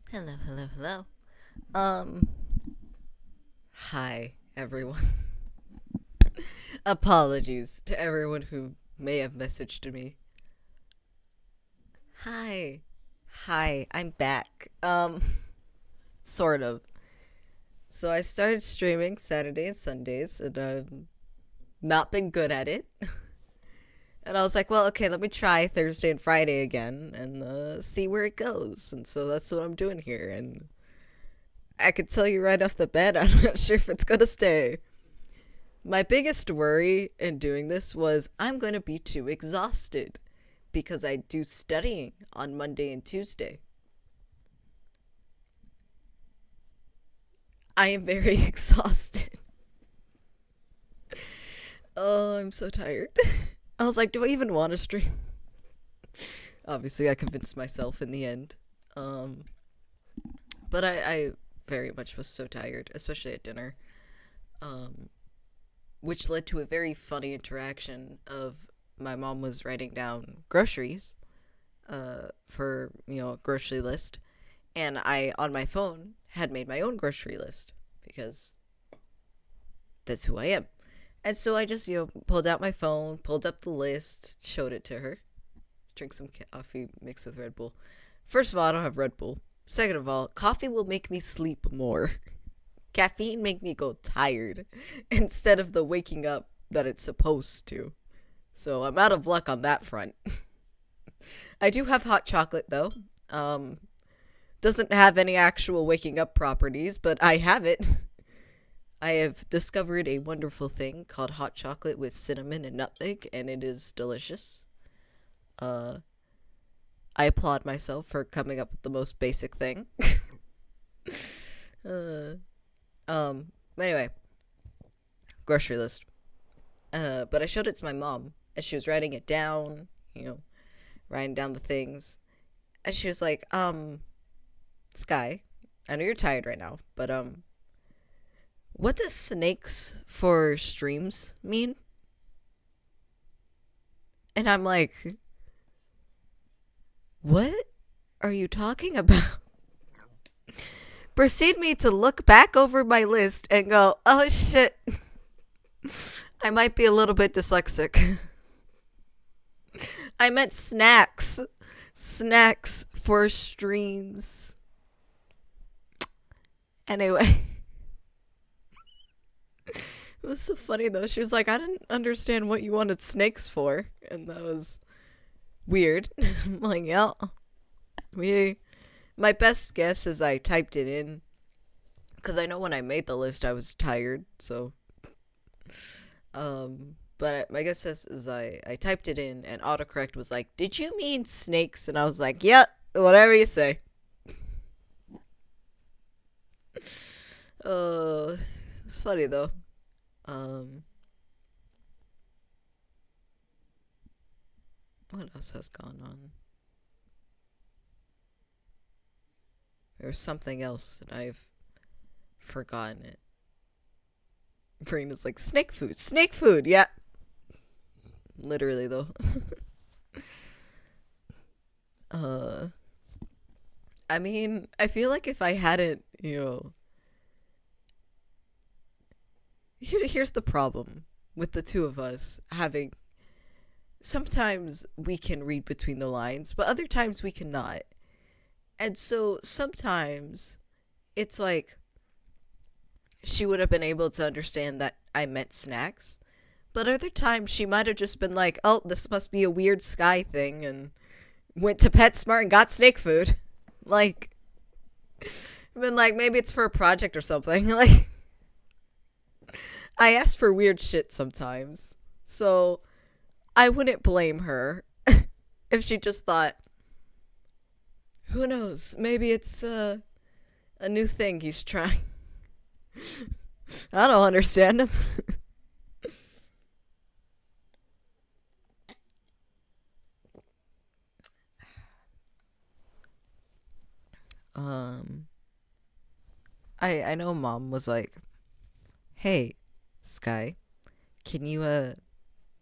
Hello, hello, hello. Um, Hi, everyone. Apologies to everyone who may have messaged me. Hi. Hi, I'm back. Sort of. So I started streaming Saturday and Sundays, and I've not been good at it. And I was like, well, okay, let me try Thursday and Friday again and see where it goes. And so that's what I'm doing here. And I can tell you right off the bat, I'm not sure if it's going to stay. My biggest worry in doing this was I'm going to be too exhausted because I do studying on Monday and Tuesday. I am very exhausted. Oh, I'm so tired. I was like, do I even want to stream? Obviously, I convinced myself in the end. Um, but I very much was so tired, especially at dinner. Um, which led to a very funny interaction of my mom was writing down groceries for, a grocery list. And I, on my phone, had made my own grocery list because that's who I am. And so I just, pulled out my phone, pulled up the list, showed it to her. Drink some coffee mixed with Red Bull. First of all, I don't have Red Bull. Second of all, coffee will make me sleep more. Caffeine make me go tired instead of the waking up that it's supposed to. So I'm out of luck on that front. I do have hot chocolate though. Um, doesn't have any actual waking up properties, but I have it. I have discovered a wonderful thing called hot chocolate with cinnamon and nutmeg, and it is delicious. Uh, I applaud myself for coming up with the most basic thing. uh, anyway, grocery list. But I showed it to my mom, and she was writing it down, writing down the things. And she was like, Sky, I know you're tired right now, but, what does snakes for streams mean? And I'm like, what are you talking about? Proceed me to look back over my list and go, oh shit, I might be a little bit dyslexic. I meant snacks. Snacks for streams. Anyway. It was so funny though. She was like, I didn't understand what you wanted snakes for. And that was weird. I'm like, yeah. We my best guess is I typed it in because I know when I made the list I was tired, so but my guess is I typed it in and autocorrect was like, "Did you mean snakes?" And I was like, "Yep, whatever you say." It's funny though. Um, what else has gone on? There's something else that I've forgotten it. Brain is like snake food, snake food. Yeah, literally though. uh, I mean, I feel like if I hadn't, here's the problem with the two of us having. Sometimes we can read between the lines, but other times we cannot. And so sometimes it's like she would have been able to understand that I meant snacks. But other times she might have just been like, oh, this must be a weird Sky thing, and went to PetSmart and got snake food. Like, been like, maybe it's for a project or something. Like, I ask for weird shit sometimes. So I wouldn't blame her if she just thought, who knows, maybe it's a new thing he's trying. I don't understand him. um, I know mom was like, "Hey, Sky, can you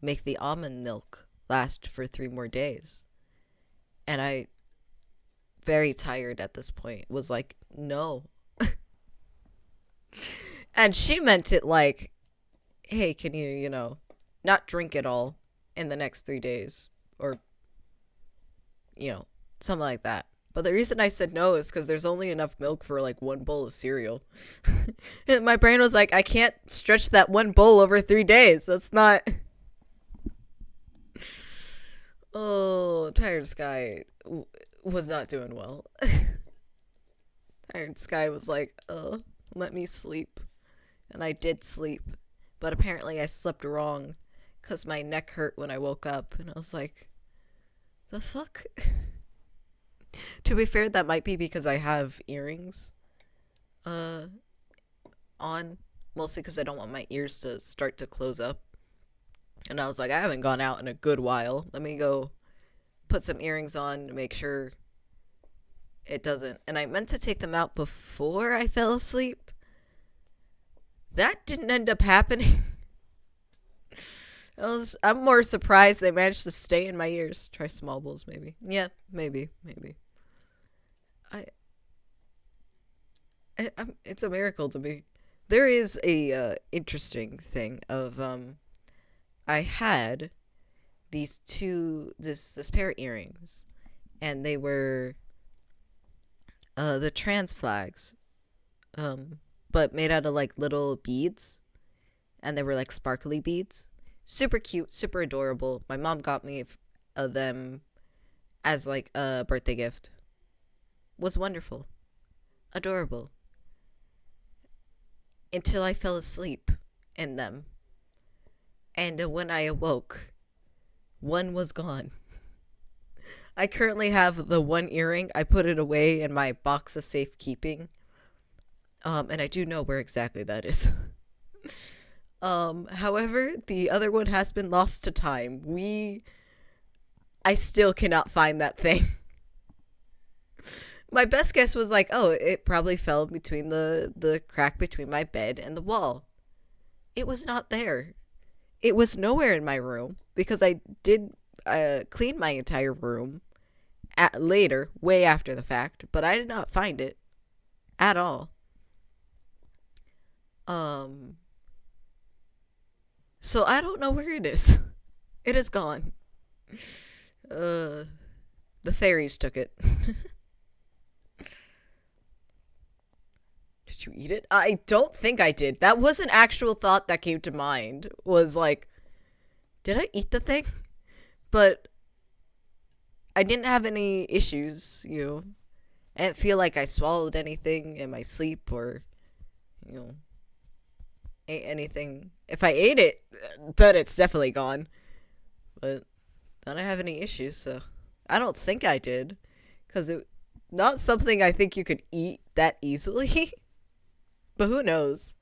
make the almond milk last for 3 more days?" And I very tired at this point, was like, no. And she meant it like, hey, can you, not drink it all in the next 3 days? Or, something like that. But the reason I said no is because there's only enough milk for like one bowl of cereal. And my brain was like, I can't stretch that one bowl over 3 days. That's not... Oh, Tired Sky was not doing well. Tired Sky was like, oh, let me sleep. And I did sleep. But apparently I slept wrong because my neck hurt when I woke up. And I was like, the fuck? To be fair, that might be because I have earrings on. Mostly because I don't want my ears to start to close up. And I was like, I haven't gone out in a good while. Let me go put some earrings on to make sure it doesn't. And I meant to take them out before I fell asleep. That didn't end up happening. I'm more surprised they managed to stay in my ears. Try small bowls, maybe. Yeah, maybe. It's a miracle to me. There is a interesting thing of I had this pair of earrings, and they were the trans flags, but made out of like little beads, and they were like sparkly beads. Super cute, super adorable. My mom got me them as like a birthday gift. Was wonderful, adorable. Until I fell asleep in them. And when I awoke, one was gone. I currently have the one earring. I put it away in my box of safekeeping. And I do know where exactly that is. However, the other one has been lost to time. I still cannot find that thing. My best guess was like, oh, it probably fell between the crack between my bed and the wall. It was not there. It was nowhere in my room because I did clean my entire room later, way after the fact, but I did not find it at all. So I don't know where it is. It is gone. The fairies took it. Did you eat it? I don't think I did. That was an actual thought that came to mind. Was like, did I eat the thing? But I didn't have any issues, I didn't feel like I swallowed anything in my sleep or, ate anything. If I ate it, then it's definitely gone. But I don't have any issues, so I don't think I did. Because it's not something I think you could eat that easily. But who knows?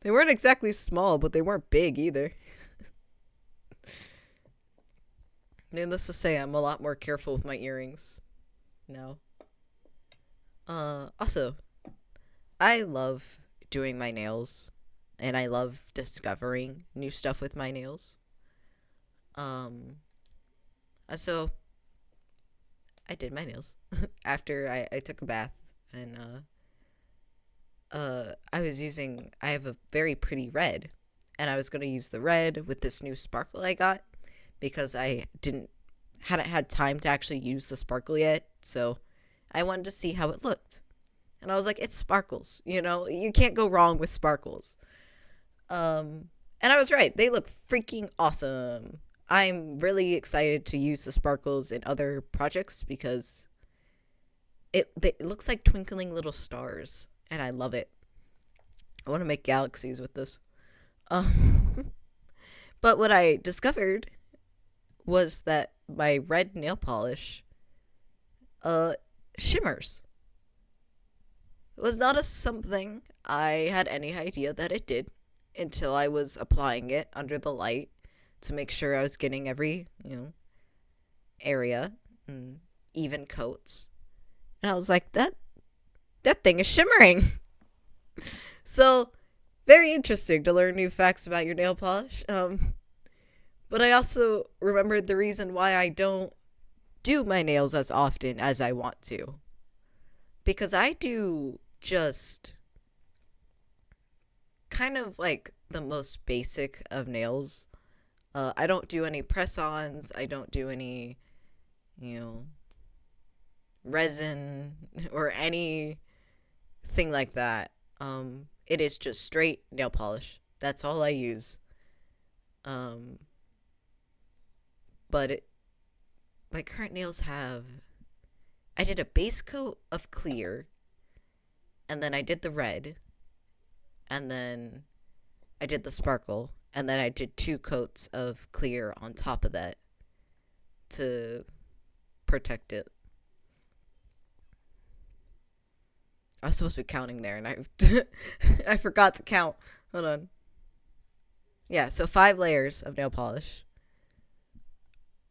They weren't exactly small, but they weren't big either. Needless to say, I'm a lot more careful with my earrings now. Also, I love doing my nails, and I love discovering new stuff with my nails. So I did my nails after I took a bath, and I have a very pretty red, and I was going to use the red with this new sparkle I got because I hadn't had time to actually use the sparkle yet, so I wanted to see how it looked. And I was like, it sparkles, you can't go wrong with sparkles. And I was right. They look freaking awesome. I'm really excited to use the sparkles in other projects because it looks like twinkling little stars. And I love it. I want to make galaxies with this. But what I discovered was that my red nail polish shimmers. It was not something I had any idea that it did until I was applying it under the light to make sure I was getting every, area and even coats. And I was like, that thing is shimmering. So, very interesting to learn new facts about your nail polish. But I also remembered the reason why I don't do my nails as often as I want to. because I do just kind of like the most basic of nails. I don't do any press-ons. I don't do any, you know, resin or anything like that. It is just straight nail polish. That's all I use. Um, but my current nails have. I did a base coat of clear, and then I did the red, and then I did the sparkle, and then I did 2 coats of clear on top of that to protect it. I was supposed to be counting there, and I I forgot to count. Hold on. Yeah, so 5 layers of nail polish.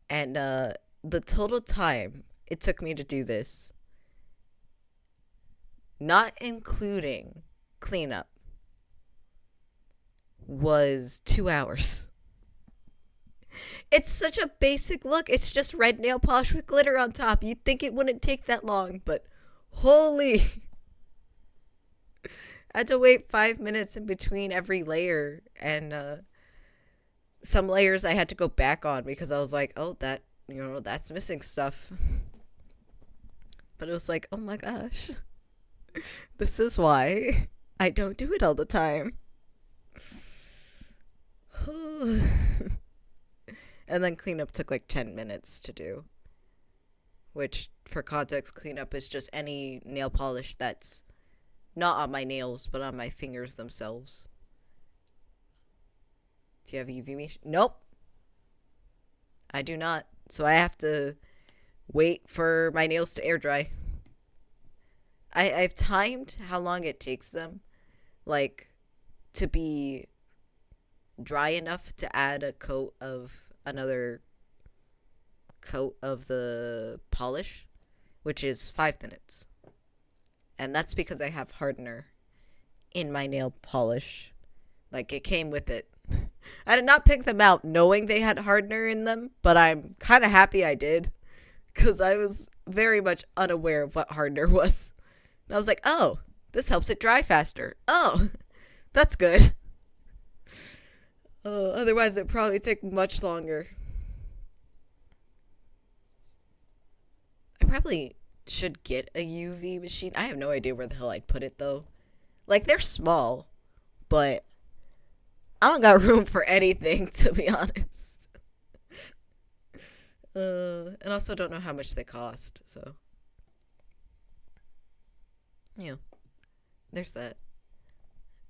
And the total time it took me to do this, not including cleanup, was 2 hours. It's such a basic look. It's just red nail polish with glitter on top. You'd think it wouldn't take that long, but holy. I had to wait 5 minutes in between every layer, and some layers I had to go back on because I was like, oh, that's missing stuff. But it was like, oh my gosh, this is why I don't do it all the time. And then cleanup took like 10 minutes to do, which, for context, cleanup is just any nail polish that's not on my nails, but on my fingers themselves. Do you have UV machine? Nope. I do not. So I have to wait for my nails to air dry. I've timed how long it takes them, like, to be dry enough to add another coat of the polish, which is 5 minutes. And that's because I have hardener in my nail polish. Like, it came with it. I did not pick them out knowing they had hardener in them, but I'm kind of happy I did, because I was very much unaware of what hardener was. And I was like, oh, this helps it dry faster. Oh, that's good. Otherwise, it'd probably take much longer. I probably should get a UV machine. I have no idea where the hell I'd put it, though. Like, they're small, but I don't got room for anything, to be honest. And also don't know how much they cost, so. Yeah, there's that.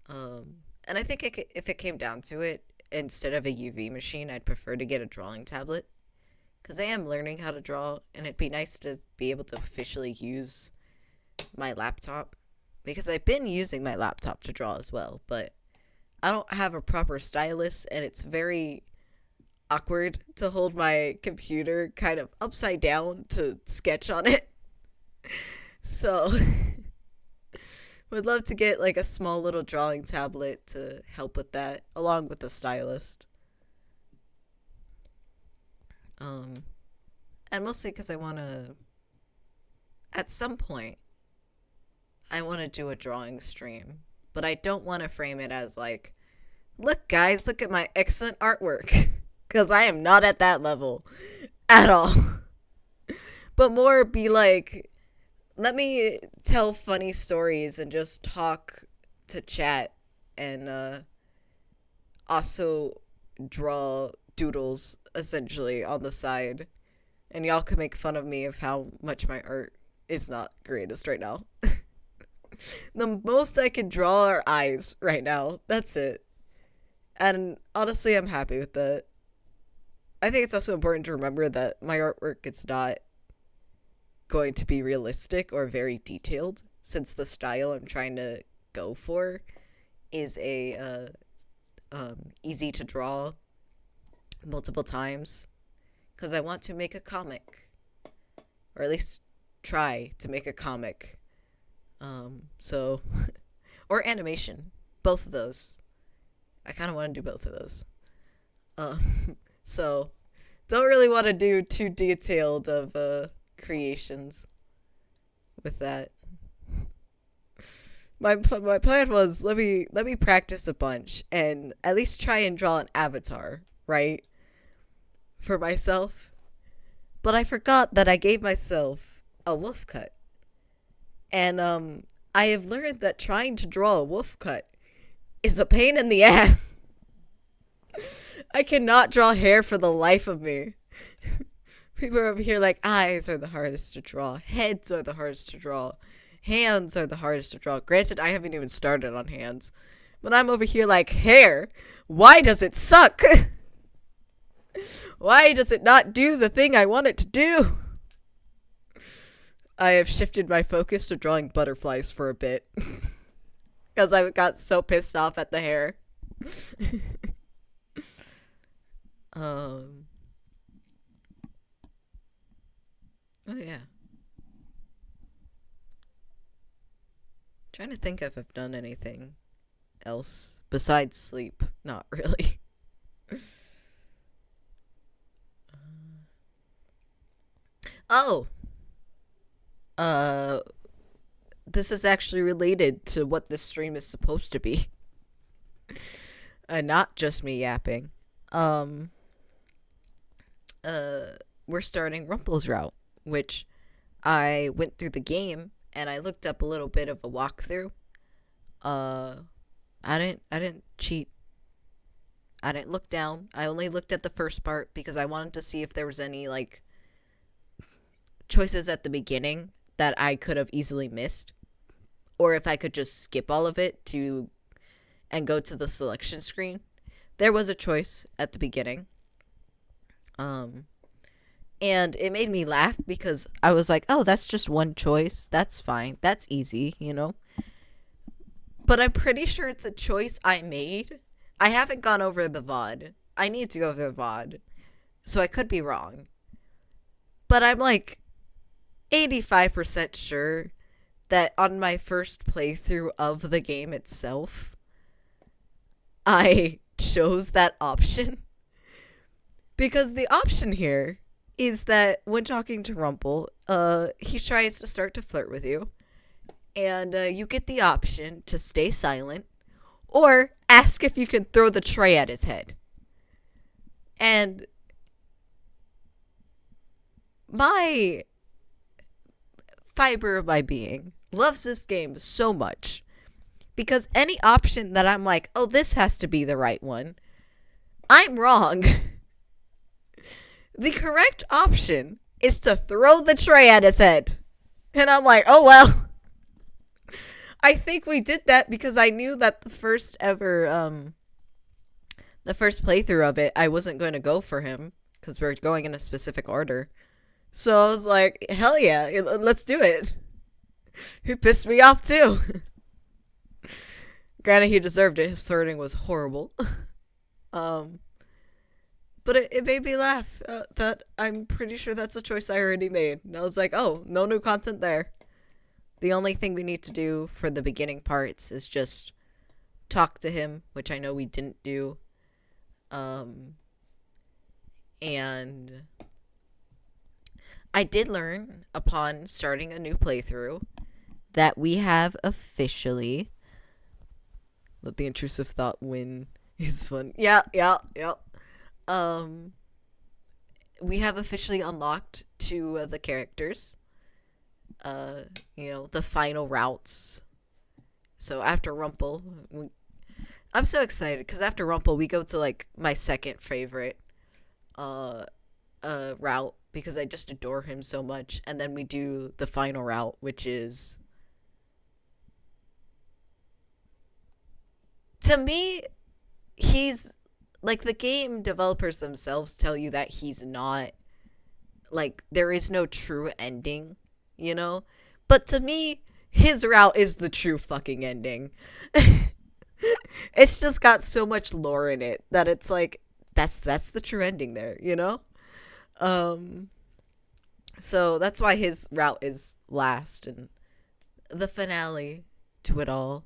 And I think if it came down to it, instead of a UV machine, I'd prefer to get a drawing tablet. Because I am learning how to draw, and it'd be nice to be able to officially use my laptop. Because I've been using my laptop to draw as well, but I don't have a proper stylus, and it's very awkward to hold my computer kind of upside down to sketch on it. So, would love to get like a small little drawing tablet to help with that, along with a stylist. And mostly because I want to, at some point, I want to do a drawing stream. But I don't want to frame it as like, look guys, look at my excellent artwork. Because I am not at that level at all. But more be like, let me tell funny stories and just talk to chat. And also draw doodles, essentially, on the side. And y'all can make fun of me of how much my art is not greatest right now. The most I can draw are eyes right now. That's it. And honestly, I'm happy with that. I think it's also important to remember that my artwork is not going to be realistic or very detailed, since the style I'm trying to go for is a easy to draw multiple times, because I want to make a comic, or at least try to make a comic. So, or animation, both of those. I kind of want to do both of those. So, don't really want to do too detailed of creations with that. my plan was let me practice a bunch and at least try and draw an avatar, right? For myself. But I forgot that I gave myself a wolf cut. And I have learned that trying to draw a wolf cut is a pain in the ass. I cannot draw hair for the life of me. People are over here like, eyes are the hardest to draw. Heads are the hardest to draw. Hands are the hardest to draw. Granted, I haven't even started on hands. But I'm over here like, hair? Why does it suck? Why does it not do the thing I want it to do? I have shifted my focus to drawing butterflies for a bit. Because I got so pissed off at the hair. Oh yeah. Trying to think if I've done anything else besides sleep. Not really. Oh. This is actually related to what this stream is supposed to be. Not just me yapping. We're starting Rumple's route, which I went through the game and I looked up a little bit of a walkthrough. I didn't cheat. I didn't look down. I only looked at the first part because I wanted to see if there was any like choices at the beginning that I could have easily missed, or if I could just skip all of it and go to the selection screen. There was a choice at the beginning. And it made me laugh because I was like, oh, that's just one choice. That's fine. That's easy, you know? But I'm pretty sure it's a choice I made. I haven't gone over the VOD. I need to go over the VOD. So I could be wrong. But I'm like 85% sure that on my first playthrough of the game itself, I chose that option. Because the option here is that when talking to Rumple, he tries to start to flirt with you. And you get the option to stay silent or ask if you can throw the tray at his head. And my fiber of my being loves this game so much. Because any option that I'm like, oh, this has to be the right one, I'm wrong. The correct option is to throw the tray at his head. And I'm like, oh, well. I think we did that because I knew that the first playthrough of it, I wasn't going to go for him because we're going in a specific order. So I was like, hell yeah, let's do it. He pissed me off too. Granted, he deserved it. His flirting was horrible. But it made me laugh that I'm pretty sure that's a choice I already made. And I was like, oh, no new content there. The only thing we need to do for the beginning parts is just talk to him, which I know we didn't do. And I did learn upon starting a new playthrough that we have officially... Let the intrusive thought win is fun. Yeah. We have officially unlocked 2 of the characters. The final routes. So after Rumple, I'm so excited because after Rumple, we go to like my second favorite route because I just adore him so much. And then we do the final route, which is, to me, he's like, the game developers themselves tell you that he's not, like, there is no true ending, you know? But to me, his route is the true fucking ending. It's just got so much lore in it that it's like, that's the true ending there, you know? So that's why his route is last and the finale to it all.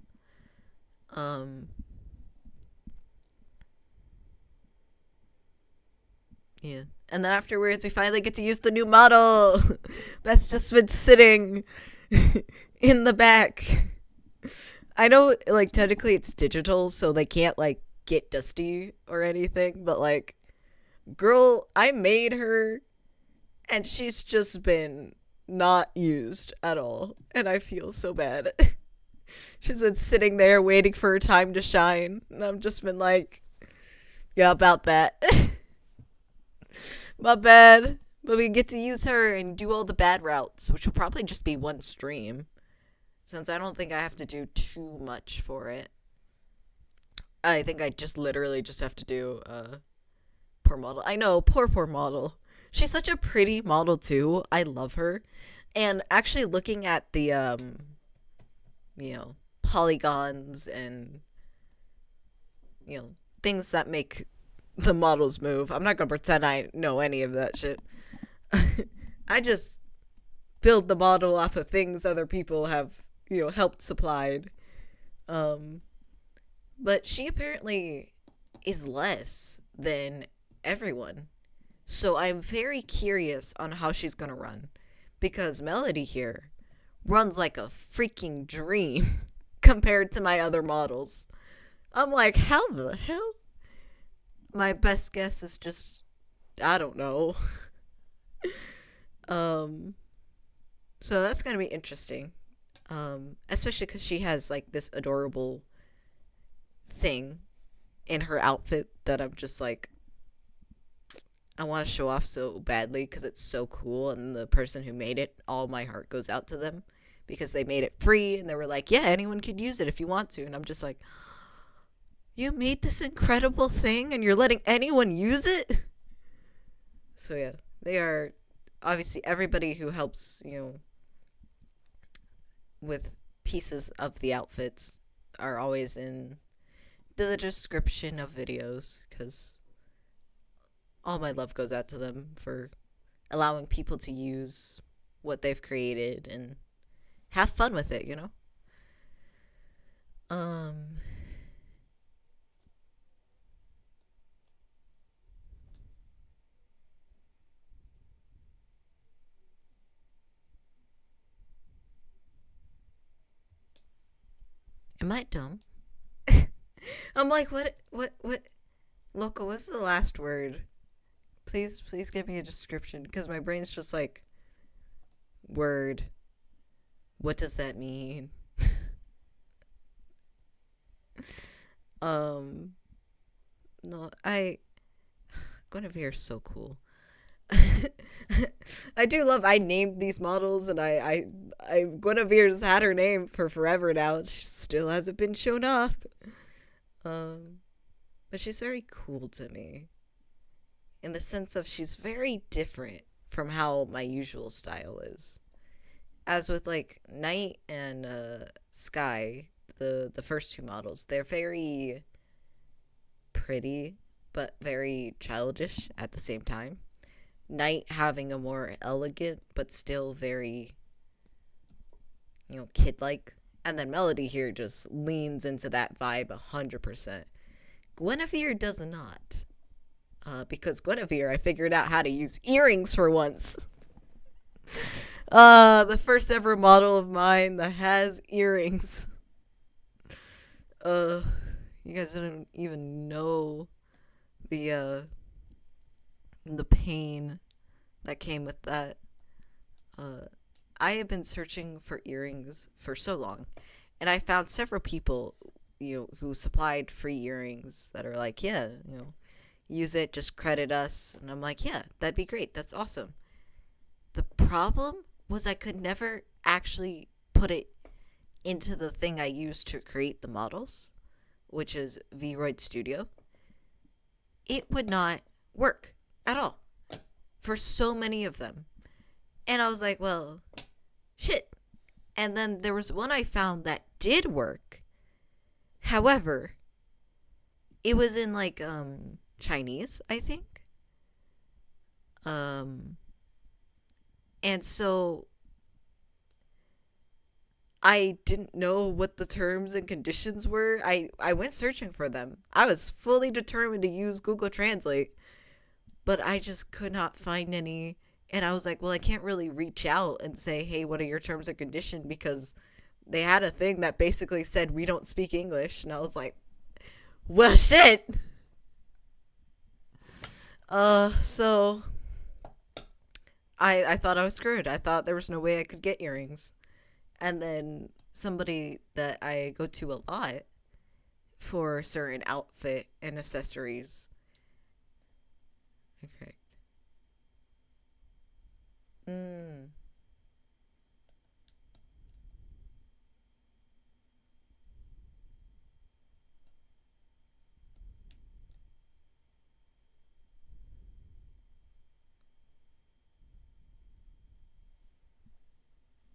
Yeah. And then afterwards, we finally get to use the new model that's just been sitting in the back. I know, like, technically it's digital, so they can't, like, get dusty or anything, but, like, girl, I made her, and she's just been not used at all, and I feel so bad. She's been sitting there waiting for her time to shine, and I've just been like, yeah, about that. My bad. But we get to use her and do all the bad routes, which will probably just be one stream, since I don't think I have to do too much for it. I think I just literally just have to do poor model. I know, poor model. She's such a pretty model too. I love her. And actually looking at the polygons and things that make the models move. I'm not gonna pretend I know any of that shit. I just build the model off of things other people have, helped supplied. But she apparently is less than everyone. So I'm very curious on how she's gonna run. Because Melody here runs like a freaking dream compared to my other models. I'm like, how the hell? My best guess is just, I don't know. So that's gonna be interesting. Especially because she has like this adorable thing in her outfit that I'm just like, I want to show off so badly because it's so cool, and the person who made it, all my heart goes out to them because they made it free and they were like, yeah, anyone could use it if you want to. And I'm just like, you made this incredible thing and you're letting anyone use it? So yeah, they are obviously everybody who helps, with pieces of the outfits are always in the description of videos, because all my love goes out to them for allowing people to use what they've created and have fun with it, Am I dumb? I'm like, what? Loco, what's the last word? Please give me a description, because my brain's just like, word. What does that mean? No, Guinevere's so cool. I do love, I named these models, and I Guinevere's had her name for forever now. She still hasn't been shown up. But she's very cool to me, in the sense of she's very different from how my usual style is. As with like Night and Sky, the first two models, they're very pretty but very childish at the same time. Night having a more elegant but still very kid-like, and then Melody here just leans into that vibe 100%. Guinevere does not, because Guinevere, I figured out how to use earrings for once. The first ever model of mine that has earrings. You guys don't even know the pain that came with that. I have been searching for earrings for so long, and I found several people, who supplied free earrings that are like, yeah, use it, just credit us. And I'm like, yeah, that'd be great. That's awesome. The problem was I could never actually put it into the thing I used to create the models, which is VRoid Studio. It would not work at all for so many of them. And I was like, well, shit. And then there was one I found that did work. However, it was in like Chinese, I think. And so I didn't know what the terms and conditions were. I went searching for them. I was fully determined to use Google Translate, but I just could not find any. And I was like, well, I can't really reach out and say, hey, what are your terms and conditions? Because they had a thing that basically said we don't speak English, and I was like, well, shit. So I thought I was screwed. I thought there was no way I could get earrings. And then somebody that I go to a lot for certain outfit and accessories. Okay. Mm.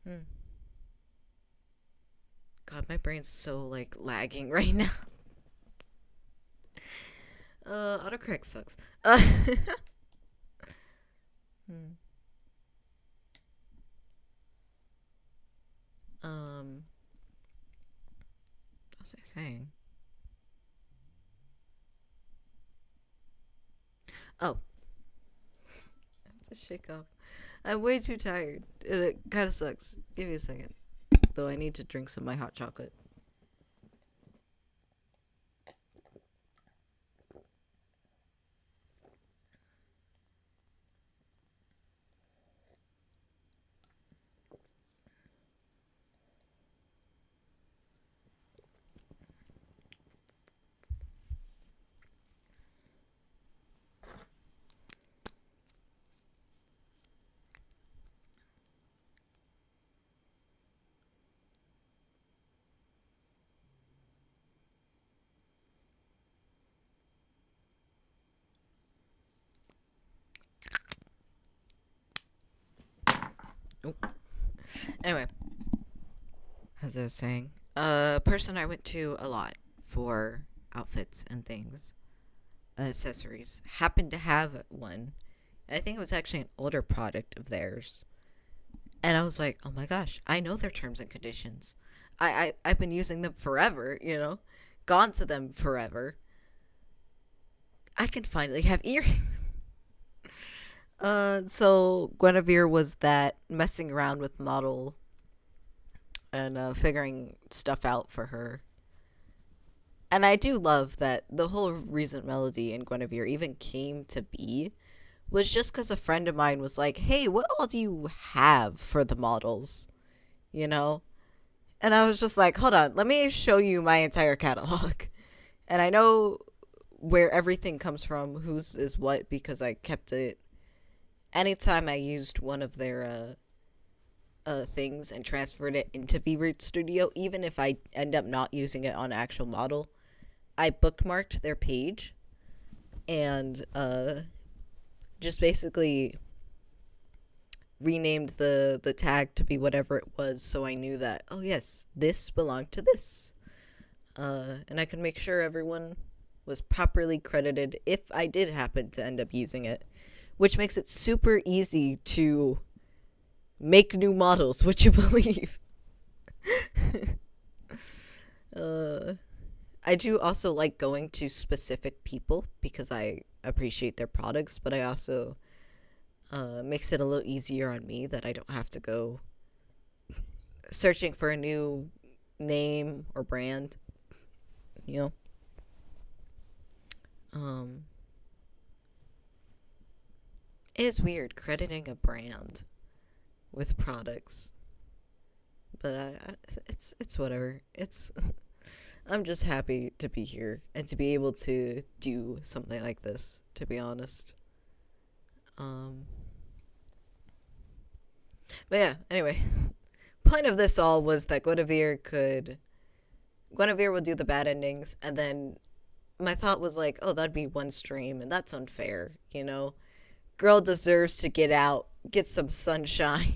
Hmm. God, my brain's so like lagging right now. Autocorrect sucks. Hmm. What was I saying? Oh, I have to shake off. I'm way too tired. It kind of sucks. Give me a second. Though I need to drink some of my hot chocolate. Oh. Anyway, as I was saying, a person I went to a lot for outfits and things, accessories, happened to have one. And I think it was actually an older product of theirs. And I was like, oh my gosh, I know their terms and conditions. I've been using them forever, you know, gone to them forever. I can finally have earrings. So Guinevere was that messing around with model and figuring stuff out for her. And I do love that the whole reason Melody and Guinevere even came to be was just because a friend of mine was like, hey, what all do you have for the models? You know? And I was just like, hold on, let me show you my entire catalog. And I know where everything comes from, whose is what, because I kept it. Anytime I used one of their things and transferred it into VRoid Studio, even if I end up not using it on actual model, I bookmarked their page and just basically renamed the tag to be whatever it was, so I knew that, oh yes, this belonged to this. And I could make sure everyone was properly credited if I did happen to end up using it, which makes it super easy to make new models, would you believe? I do also like going to specific people because I appreciate their products, but I also makes it a little easier on me that I don't have to go searching for a new name or brand, you know. It is weird crediting a brand with products, but it's whatever. It's I'm just happy to be here and to be able to do something like this, to be honest. But yeah, anyway. Point of this all was that Guinevere would do the bad endings, and then my thought was like, oh, that'd be one stream, and that's unfair, you know? Girl deserves to get out, get some sunshine.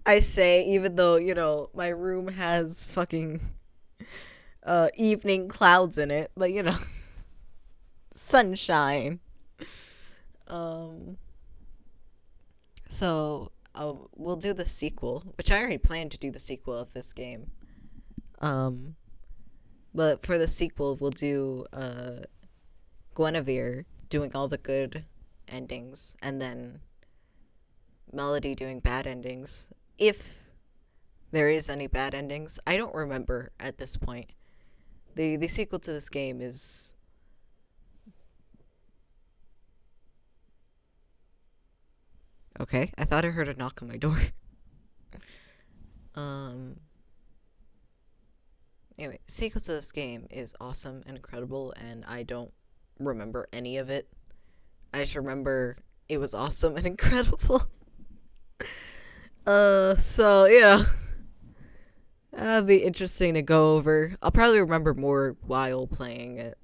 I say, even though, you know, my room has fucking evening clouds in it, but you know, sunshine. So we'll do the sequel, which I already planned to do the sequel of this game. But for the sequel, we'll do Guinevere doing all the good endings, and then Melody doing bad endings, if there is any bad endings. I don't remember at this point. The sequel to this game is... Okay, I thought I heard a knock on my door. Anyway, sequel to this game is awesome and incredible, and I don't remember any of it. I just remember it was awesome and incredible. So, you know, that'll be interesting to go over. I'll probably remember more while playing it.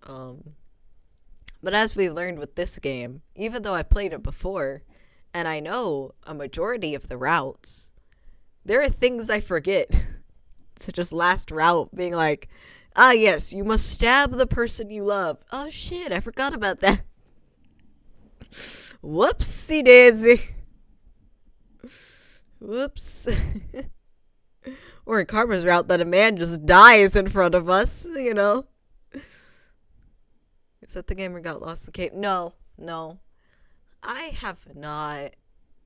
But as we learned with this game, even though I played it before, and I know a majority of the routes, there are things I forget. Such as last route being like, ah yes, you must stab the person you love. Oh shit, I forgot about that. Whoopsie daisy. Whoops. Or in Karma's route that a man just dies in front of us, you know. Is that the game where got lost in the cave? No. I have not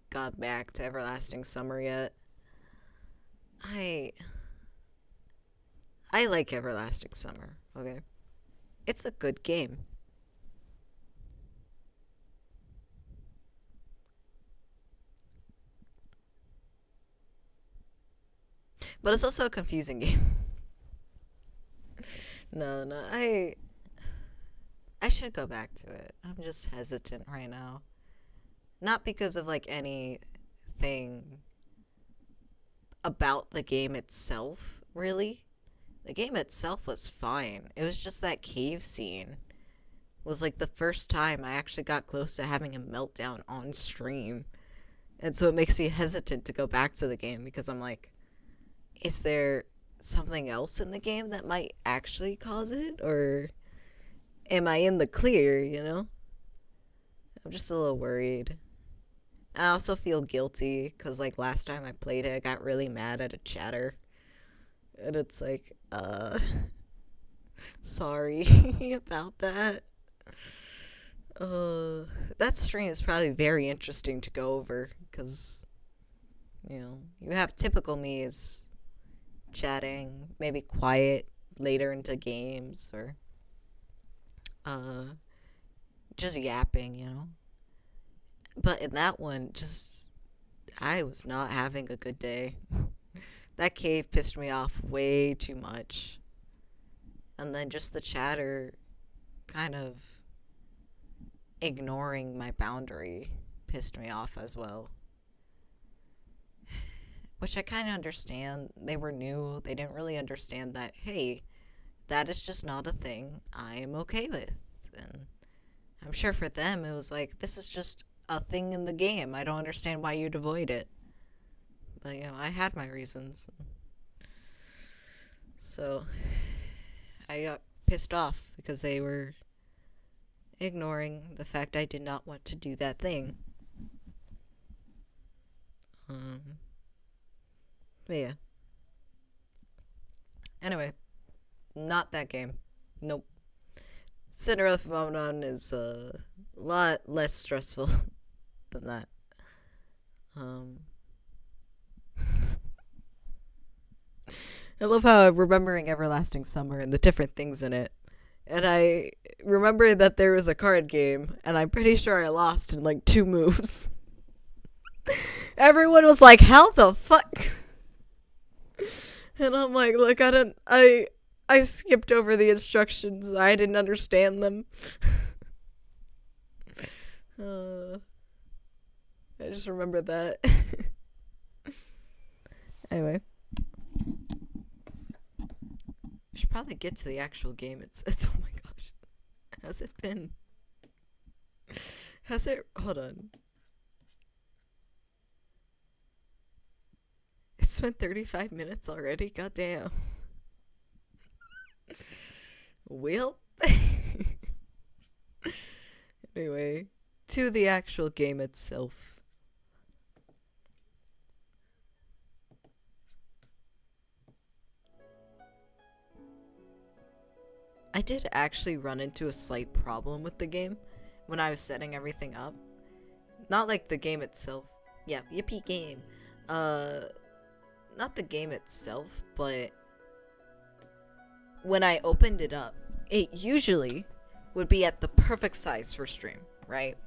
got back to Everlasting Summer yet. I like Everlasting Summer, okay? It's a good game. But it's also a confusing game. No, I should go back to it. I'm just hesitant right now. Not because of, like, anything about the game itself, really. The game itself was fine. It was just that cave scene was, like, the first time I actually got close to having a meltdown on stream. And so it makes me hesitant to go back to the game because I'm like, is there something else in the game that might actually cause it? Or am I in the clear, you know? I'm just a little worried. I also feel guilty because, like, last time I played it, I got really mad at a chatter. And it's like, sorry about that. That stream is probably very interesting to go over because, you know, you have typical me as chatting, maybe quiet later into games, or just yapping, you know. But in that one, just, I was not having a good day. That cave pissed me off way too much. And then just the chatter kind of ignoring my boundary pissed me off as well. Which I kind of understand. They were new. They didn't really understand that, hey, that is just not a thing I am okay with. And I'm sure for them it was like, this is just a thing in the game. I don't understand why you'd avoid it. But, you know, I had my reasons. So, I got pissed off because they were ignoring the fact I did not want to do that thing. But yeah. Anyway, not that game. Nope. Cinderella Phenomenon is a lot less stressful than that. I love how I'm remembering Everlasting Summer and the different things in it. And I remember that there was a card game, and I'm pretty sure I lost in like 2 moves. Everyone was like, how the fuck? And I'm like, look, I skipped over the instructions. I didn't understand them. I just remember that. Anyway. I should probably get to the actual game. It's oh my gosh. Has it been? Hold on. It's been 35 minutes already? Goddamn. Well. Anyway, to the actual game itself. I did actually run into a slight problem with the game when I was setting everything up. Not like the game itself. Yeah, yippee game. not the game itself, but when I opened it up, it usually would be at the perfect size for stream, right?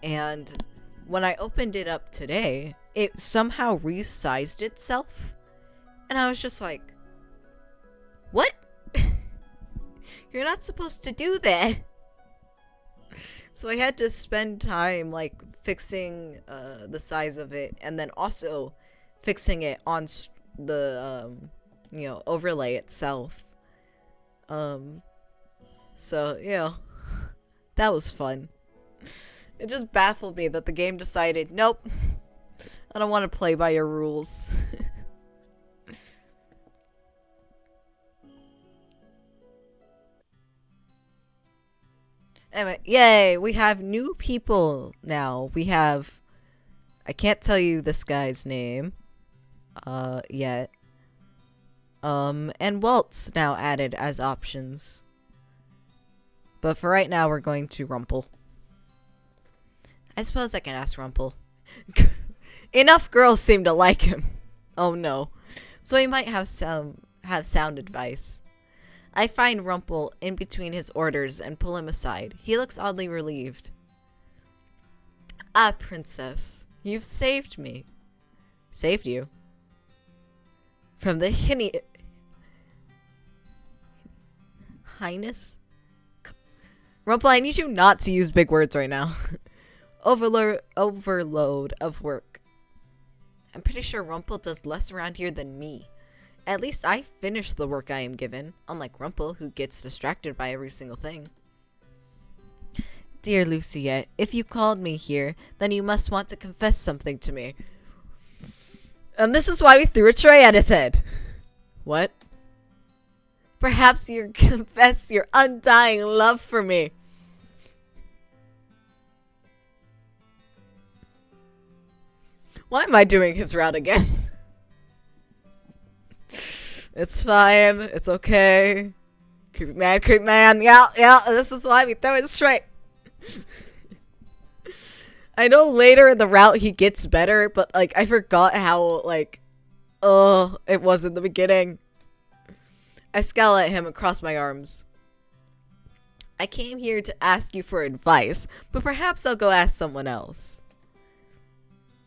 And when I opened it up today, it somehow resized itself. And I was just like, what? You're not supposed to do that. So I had to spend time like fixing the size of it, and then also fixing it on the overlay itself. So that was fun. It just baffled me that the game decided, nope, I don't want to play by your rules. Anyway, yay, we have new people now. We have, I can't tell you this guy's name, yet. And Waltz now added as options. But for right now, we're going to Rumple. I suppose I can ask Rumple. Enough girls seem to like him. Oh no. So he might have sound advice. I find Rumple in between his orders and pull him aside. He looks oddly relieved. Ah, princess, you've saved me. Saved you? From the Highness? Rumple, I need you not to use big words right now. Overload of work. I'm pretty sure Rumple does less around here than me. At least I finish the work I am given, unlike Rumple, who gets distracted by every single thing. Dear Luciette, if you called me here, then you must want to confess something to me. And this is why we threw a tray at his head. What? Perhaps you confess your undying love for me. Why am I doing his route again? It's fine. It's okay. Creepy man. Yeah. This is why we throw it straight. I know later in the route he gets better, but like I forgot how it was in the beginning. I scowl at him and cross my arms. I came here to ask you for advice, but perhaps I'll go ask someone else.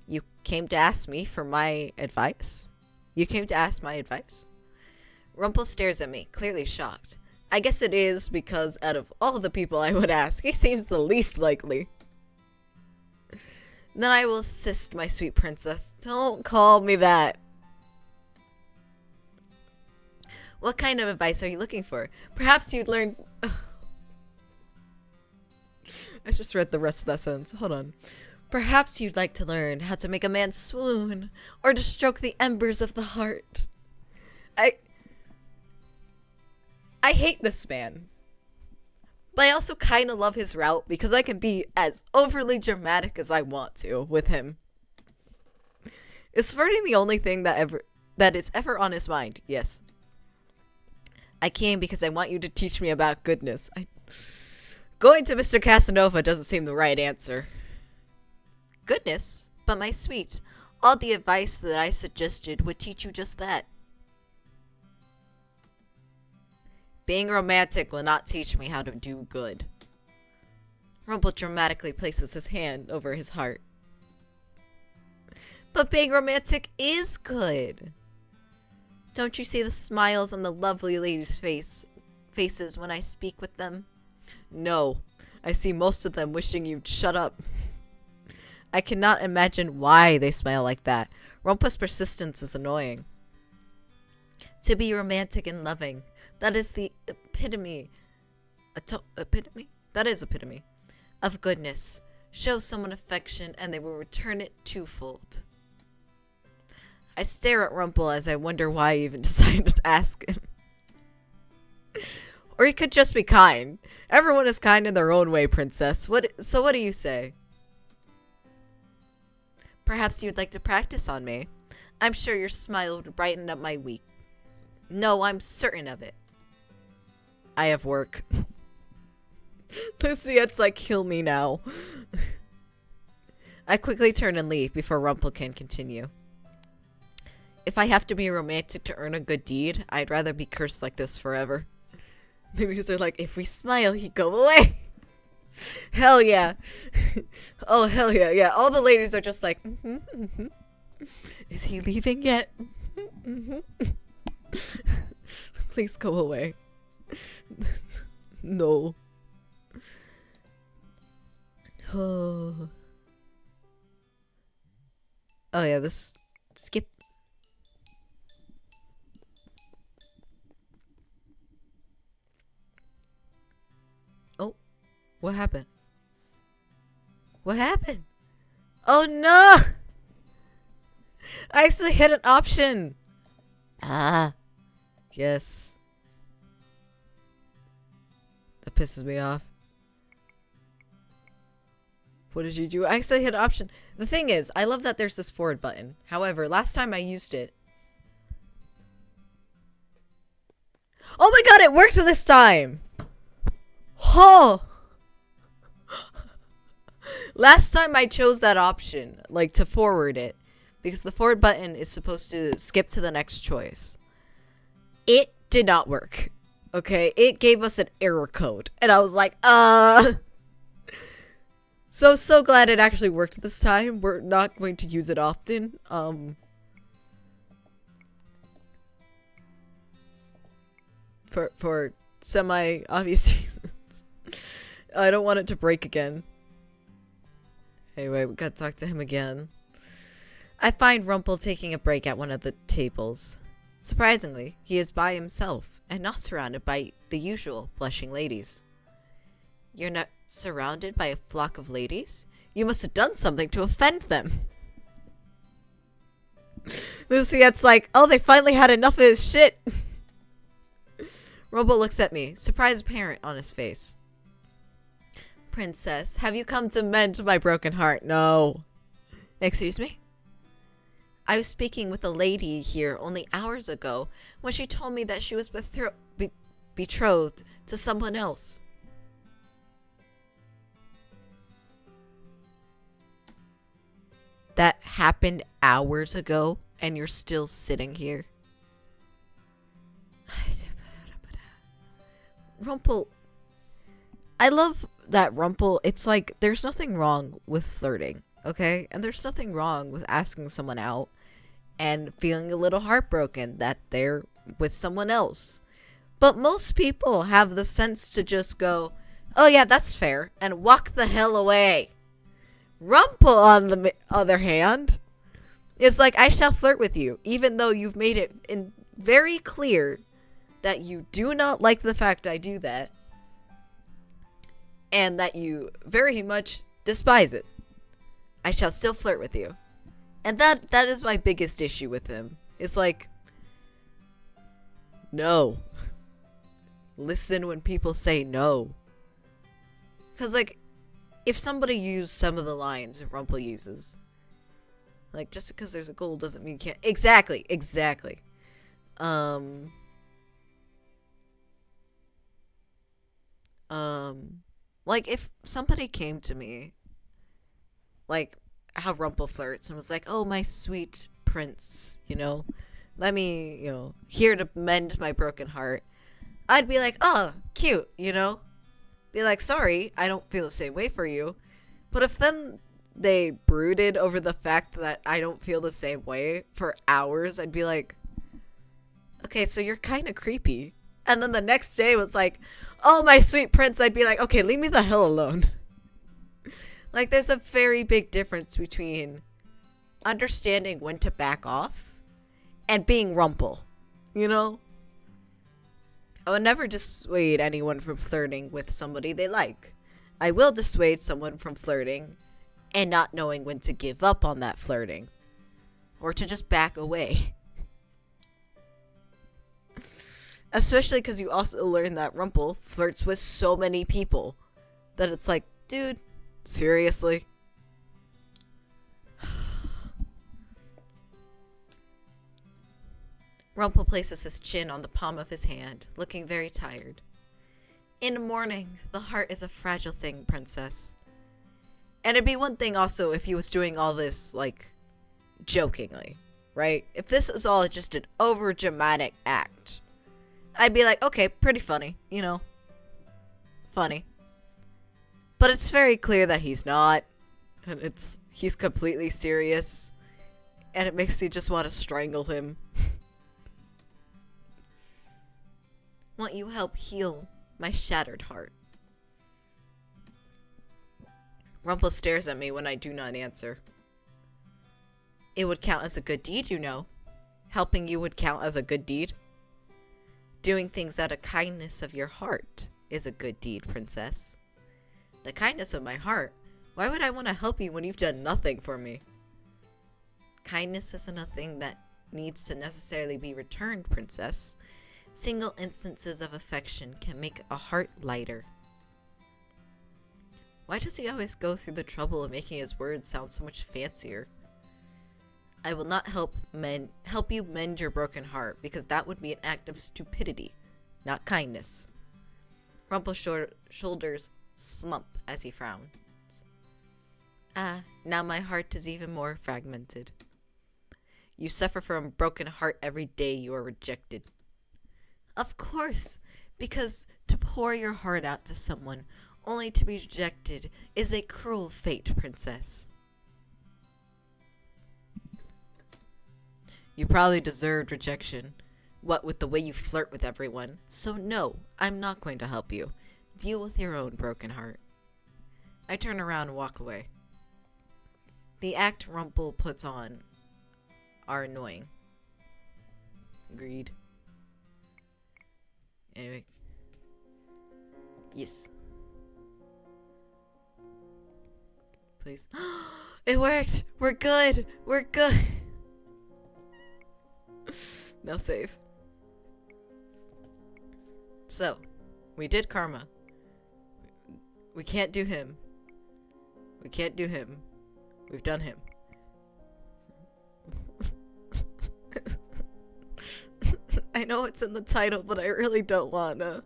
You came to ask me for my advice? You came to ask my advice? Rumple stares at me, clearly shocked. I guess it is because out of all the people I would ask, he seems the least likely. Then I will assist, my sweet princess. Don't call me that. What kind of advice are you looking for? Perhaps you'd learn... I just read the rest of that sentence. Hold on. Perhaps you'd like to learn how to make a man swoon, or to stroke the embers of the heart. I hate this man. But I also kind of love his route because I can be as overly dramatic as I want to with him. Is flirting the only thing that is ever on his mind? Yes. I came because I want you to teach me about goodness. Going to Mr. Casanova doesn't seem the right answer. Goodness? But my sweet, all the advice that I suggested would teach you just that. Being romantic will not teach me how to do good. Rumple dramatically places his hand over his heart. But being romantic is good. Don't you see the smiles on the lovely ladies' faces when I speak with them? No, I see most of them wishing you'd shut up. I cannot imagine why they smile like that. Rumple's persistence is annoying. To be romantic and loving. That is the epitome. That is epitome of goodness. Show someone affection and they will return it twofold. I stare at Rumple as I wonder why I even decided to ask him. Or he could just be kind. Everyone is kind in their own way, princess. So what do you say? Perhaps you'd like to practice on me. I'm sure your smile would brighten up my week. No, I'm certain of it. I have work. Luciette's like, kill me now. I quickly turn and leave before Rumple can continue. if I have to be romantic to earn a good deed, I'd rather be cursed like this forever. Because they're like, if we smile, he go away. Hell yeah. Oh, hell yeah. Yeah, all the ladies are just like, is he leaving yet? Please go away. No. Oh. Oh yeah, this skip. Oh, what happened? What happened? Oh no! I actually hit an option. Ah. Yes. That pisses me off. What did you do? I actually hit option. The thing is, I love that there's this forward button. However, last time I used it. Oh my god, it worked this time! Oh! Last time I chose that option, like to forward it. Because the forward button is supposed to skip to the next choice. It did not work. Okay, it gave us an error code. And I was like, So glad it actually worked this time. We're not going to use it often. For semi-obvious reasons. I don't want it to break again. Anyway, we gotta talk to him again. I find Rumple taking a break at one of the tables. Surprisingly, he is by himself and not surrounded by the usual blushing ladies. You're not surrounded by a flock of ladies? You must have done something to offend them. Luciette's like, oh, they finally had enough of his shit. Rumple looks at me, surprise apparent on his face. Princess, have you come to mend my broken heart? No. Excuse me? I was speaking with a lady here only hours ago when she told me that she was betrothed to someone else. That happened hours ago and you're still sitting here? Rumple. I love that Rumple. It's like there's nothing wrong with flirting, okay? And there's nothing wrong with asking someone out and feeling a little heartbroken that they're with someone else. But most people have the sense to just go, oh yeah, that's fair, and walk the hell away. Rumple, on the other hand, is like, I shall flirt with you, even though you've made it very clear that you do not like the fact I do that, and that you very much despise it. I shall still flirt with you. And that is my biggest issue with him. It's like, no. Listen when people say no. Because, like, if somebody used some of the lines Rumple uses, like, just because there's a goal doesn't mean you can't. Exactly. Like, if somebody came to me, like, how Rumple flirts and was like, oh, my sweet prince, you know, let me, you know, here to mend my broken heart, I'd be like, oh, cute, you know, be like, sorry, I don't feel the same way for you. But if then they brooded over the fact that I don't feel the same way for hours, I'd be like, okay, so you're kind of creepy. And then the next day was like, oh, my sweet prince, I'd be like, okay, leave me the hell alone. Like, there's a very big difference between understanding when to back off and being Rumple, you know? I would never dissuade anyone from flirting with somebody they like. I will dissuade someone from flirting and not knowing when to give up on that flirting. Or to just back away. Especially because you also learn that Rumple flirts with so many people that it's like, dude, seriously? Rumple places his chin on the palm of his hand, looking very tired. In the morning, the heart is a fragile thing, princess. And it'd be one thing also if he was doing all this, like, jokingly, right? If this was all just an over-dramatic act, I'd be like, okay, pretty funny, you know. Funny. But it's very clear that he's not. And he's completely serious. And it makes me just want to strangle him. Won't you help heal my shattered heart? Rumple stares at me when I do not answer. It would count as a good deed, you know. Helping you would count as a good deed. Doing things out of kindness of your heart is a good deed, princess. The kindness of my heart? Why would I want to help you when you've done nothing for me? Kindness isn't a thing that needs to necessarily be returned, princess. Single instances of affection can make a heart lighter. Why does he always go through the trouble of making his words sound so much fancier? I will not help you mend your broken heart, because that would be an act of stupidity, not kindness. Rumple's shoulders slump as he frowns. Ah, now my heart is even more fragmented. You suffer from a broken heart every day you are rejected. Of course, because to pour your heart out to someone only to be rejected is a cruel fate, princess. You probably deserved rejection, what with the way you flirt with everyone. So no, I'm not going to help you. Deal with your own broken heart. I turn around and walk away. The act Rumple puts on are annoying. Agreed. Anyway. Yes. Please. It worked! We're good! We're good! Now save. So, we did karma. We can't do him. We can't do him. We've done him. I know it's in the title, but I really don't wanna.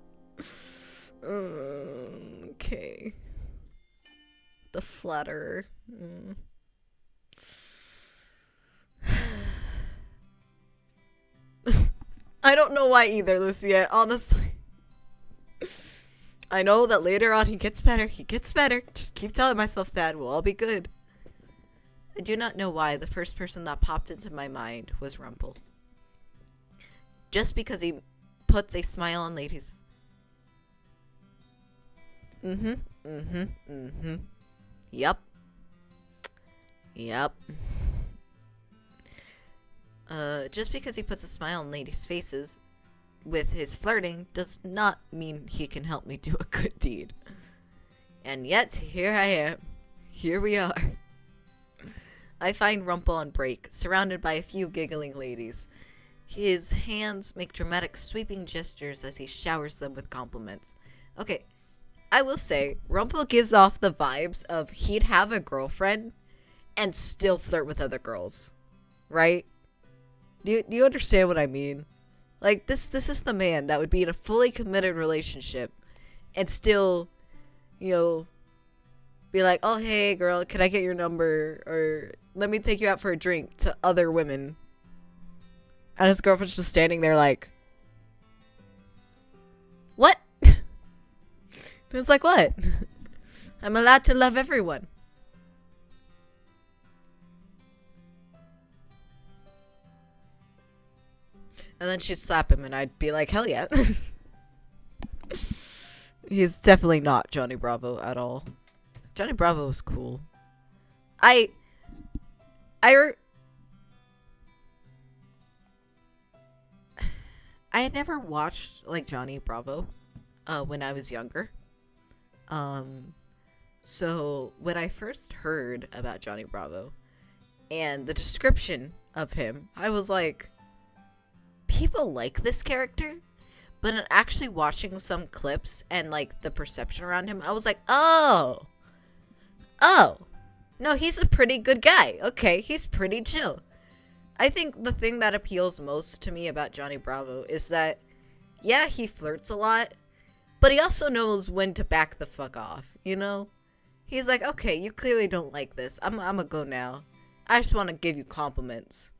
Okay. The Flatterer. I don't know why either, Lucia, honestly. I know that later on he gets better. He gets better. Just keep telling myself that. We'll all be good. I do not know why the first person that popped into my mind was Rumple. Just because he puts a smile on ladies. Yep. Just because he puts a smile on ladies' faces with his flirting does not mean he can help me do a good deed. And yet, here I am. Here we are. I find Rumple on break, surrounded by a few giggling ladies. His hands make dramatic sweeping gestures as he showers them with compliments. Okay, I will say, Rumple gives off the vibes of he'd have a girlfriend and still flirt with other girls. Right? Do you understand what I mean? Like, this is the man that would be in a fully committed relationship and still, you know, be like, oh, hey, girl, can I get your number? Or let me take you out for a drink to other women. And his girlfriend's just standing there like, what? It's like, what? I'm allowed to love everyone. And then she'd slap him and I'd be like, hell yeah. He's definitely not Johnny Bravo at all. Johnny Bravo is cool. I had never watched like Johnny Bravo when I was younger. So when I first heard about Johnny Bravo and the description of him, I was like, people like this character? But in actually watching some clips and like the perception around him, I was like, oh, no, he's a pretty good guy. Okay, he's pretty chill. I think the thing that appeals most to me about Johnny Bravo is that, yeah, he flirts a lot, but he also knows when to back the fuck off, you know? He's like, okay, you clearly don't like this. I'm gonna go now. I just want to give you compliments.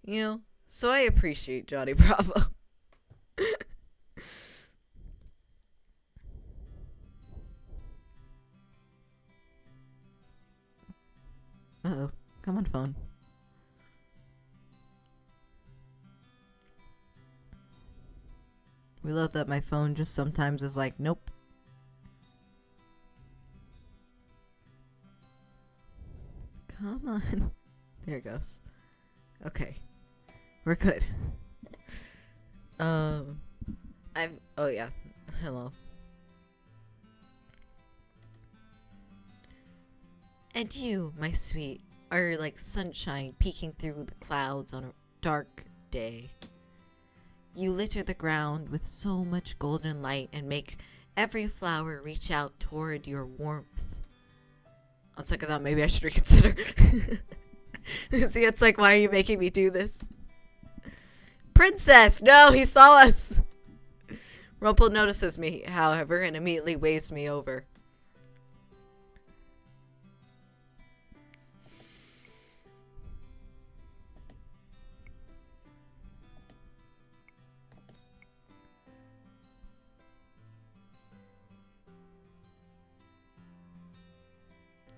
You know? So I appreciate Johnny Bravo. Uh-oh. Come on, phone. We love that my phone just sometimes is like, nope. Come on. There it goes. Okay. We're good. Oh yeah. Hello. And you, my sweet, are like sunshine peeking through the clouds on a dark day. You litter the ground with so much golden light and make every flower reach out toward your warmth. On second thought, maybe I should reconsider. See, it's like, why are you making me do this? Princess! No, he saw us! Rumple notices me, however, and immediately waves me over.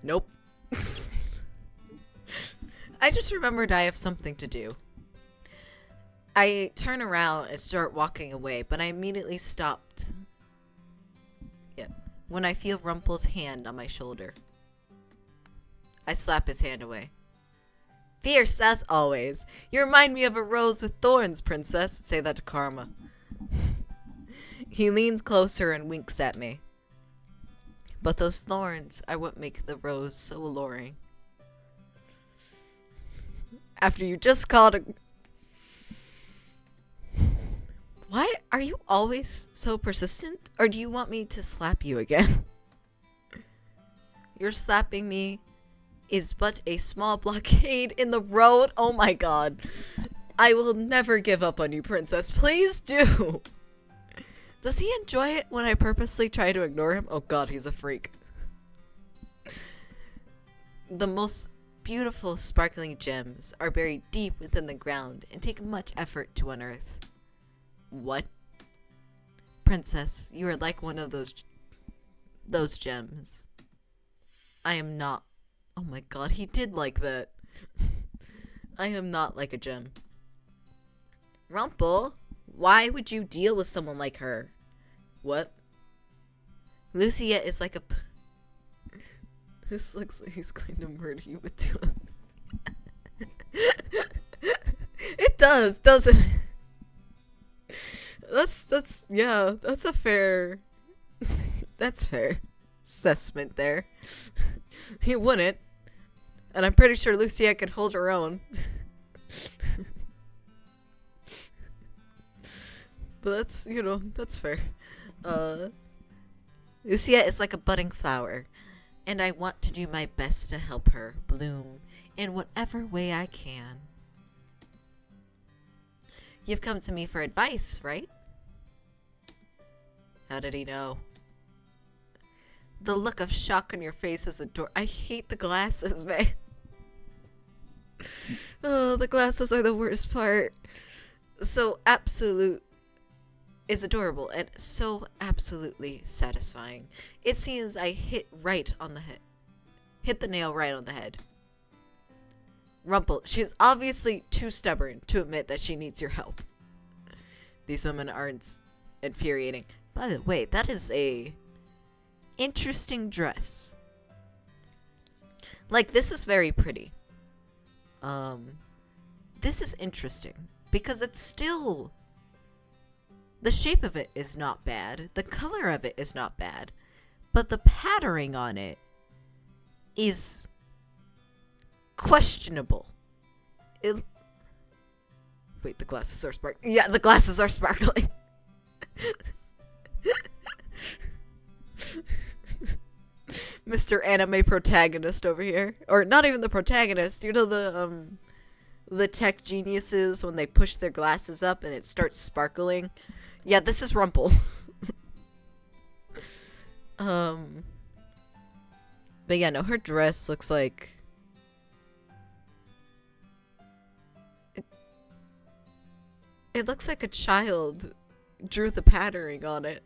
Nope. I just remembered I have something to do. I turn around and start walking away, but I immediately stopped. Yeah. When I feel Rumple's hand on my shoulder. I slap his hand away. Fierce as always. You remind me of a rose with thorns, princess. Say that to Karma. He leans closer and winks at me. But those thorns are what make the rose so alluring. After you just called a... Why are you always so persistent? Or do you want me to slap you again? Your slapping me is but a small blockade in the road. Oh my god. I will never give up on you, princess. Please do. Does he enjoy it when I purposely try to ignore him? Oh god, he's a freak. The most beautiful sparkling gems are buried deep within the ground and take much effort to unearth. What? Princess, you are like one of those gems. I am not. Oh my god, he did like that. I am not like a gem. Rumple? Why would you deal with someone like her? What? Lucia is like a... This looks like he's going to murder you with two of them. It does, doesn't it? Yeah, that's a fair... That's fair assessment there. He wouldn't. And I'm pretty sure Lucia could hold her own. But that's, you know, that's fair. Lucia is like a budding flower, and I want to do my best to help her bloom in whatever way I can. You've come to me for advice, right? How did he know? The look of shock on your face is adorable. I hate the glasses, man. Oh, the glasses are the worst part. So absolute is adorable and so absolutely satisfying. It seems I hit right on the head. Hit the nail right on the head. Rumple, she's obviously too stubborn to admit that she needs your help. These women aren't infuriating. By the way, that is a interesting dress. Like, this is very pretty. This is interesting because it's still... The shape of it is not bad. The color of it is not bad. But the patterning on it is questionable. Wait, the glasses are sparkling. Yeah, the glasses are sparkling. Mr. Anime protagonist over here. Or not even the protagonist. You know the tech geniuses when they push their glasses up and it starts sparkling? Yeah, this is Rumple. But yeah, no, her dress looks like... It looks like a child drew the patterning on it.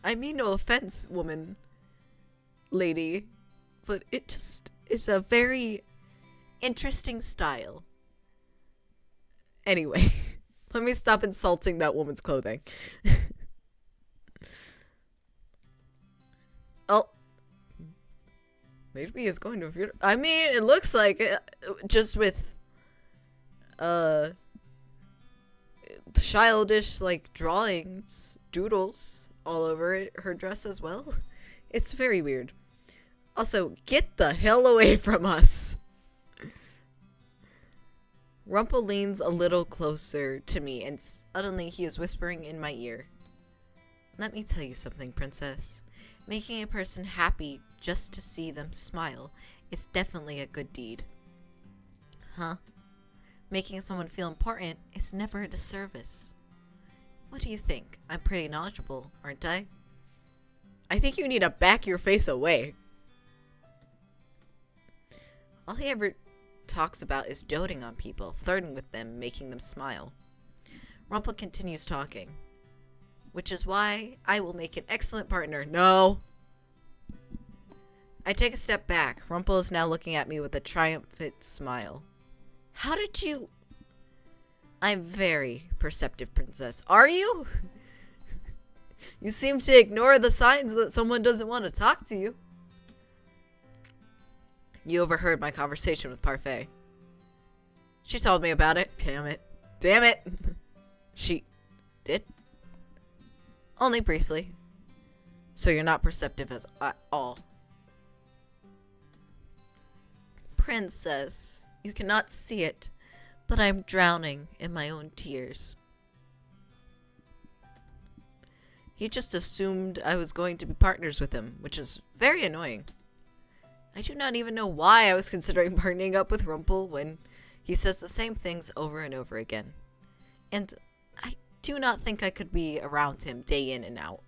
I mean no offense, woman, lady, but it just is a very interesting style. Anyway, let me stop insulting that woman's clothing. Oh. Maybe it's going to a funeral. I mean, it looks like it, just with childish like drawings, doodles all over it, her dress as well. It's very weird. Also, get the hell away from us. Rumple leans a little closer to me and suddenly he is whispering in my ear. Let me tell you something, princess. Making a person happy just to see them smile is definitely a good deed. Huh? Making someone feel important is never a disservice. What do you think? I'm pretty knowledgeable, aren't I? I think you need to back your face away. All he ever talks about is doting on people, flirting with them, making them smile. Rumple continues talking. Which is why I will make an excellent partner. No! I take a step back. Rumple is now looking at me with a triumphant smile. How did you... I'm very perceptive, princess. Are you? You seem to ignore the signs that someone doesn't want to talk to you. You overheard my conversation with Parfait. She told me about it. Damn it. Damn it! She did? Only briefly. So you're not perceptive at all. Princess, you cannot see it, but I'm drowning in my own tears. He just assumed I was going to be partners with him, which is very annoying. I do not even know why I was considering partnering up with Rumple when he says the same things over and over again. And I do not think I could be around him day in and out.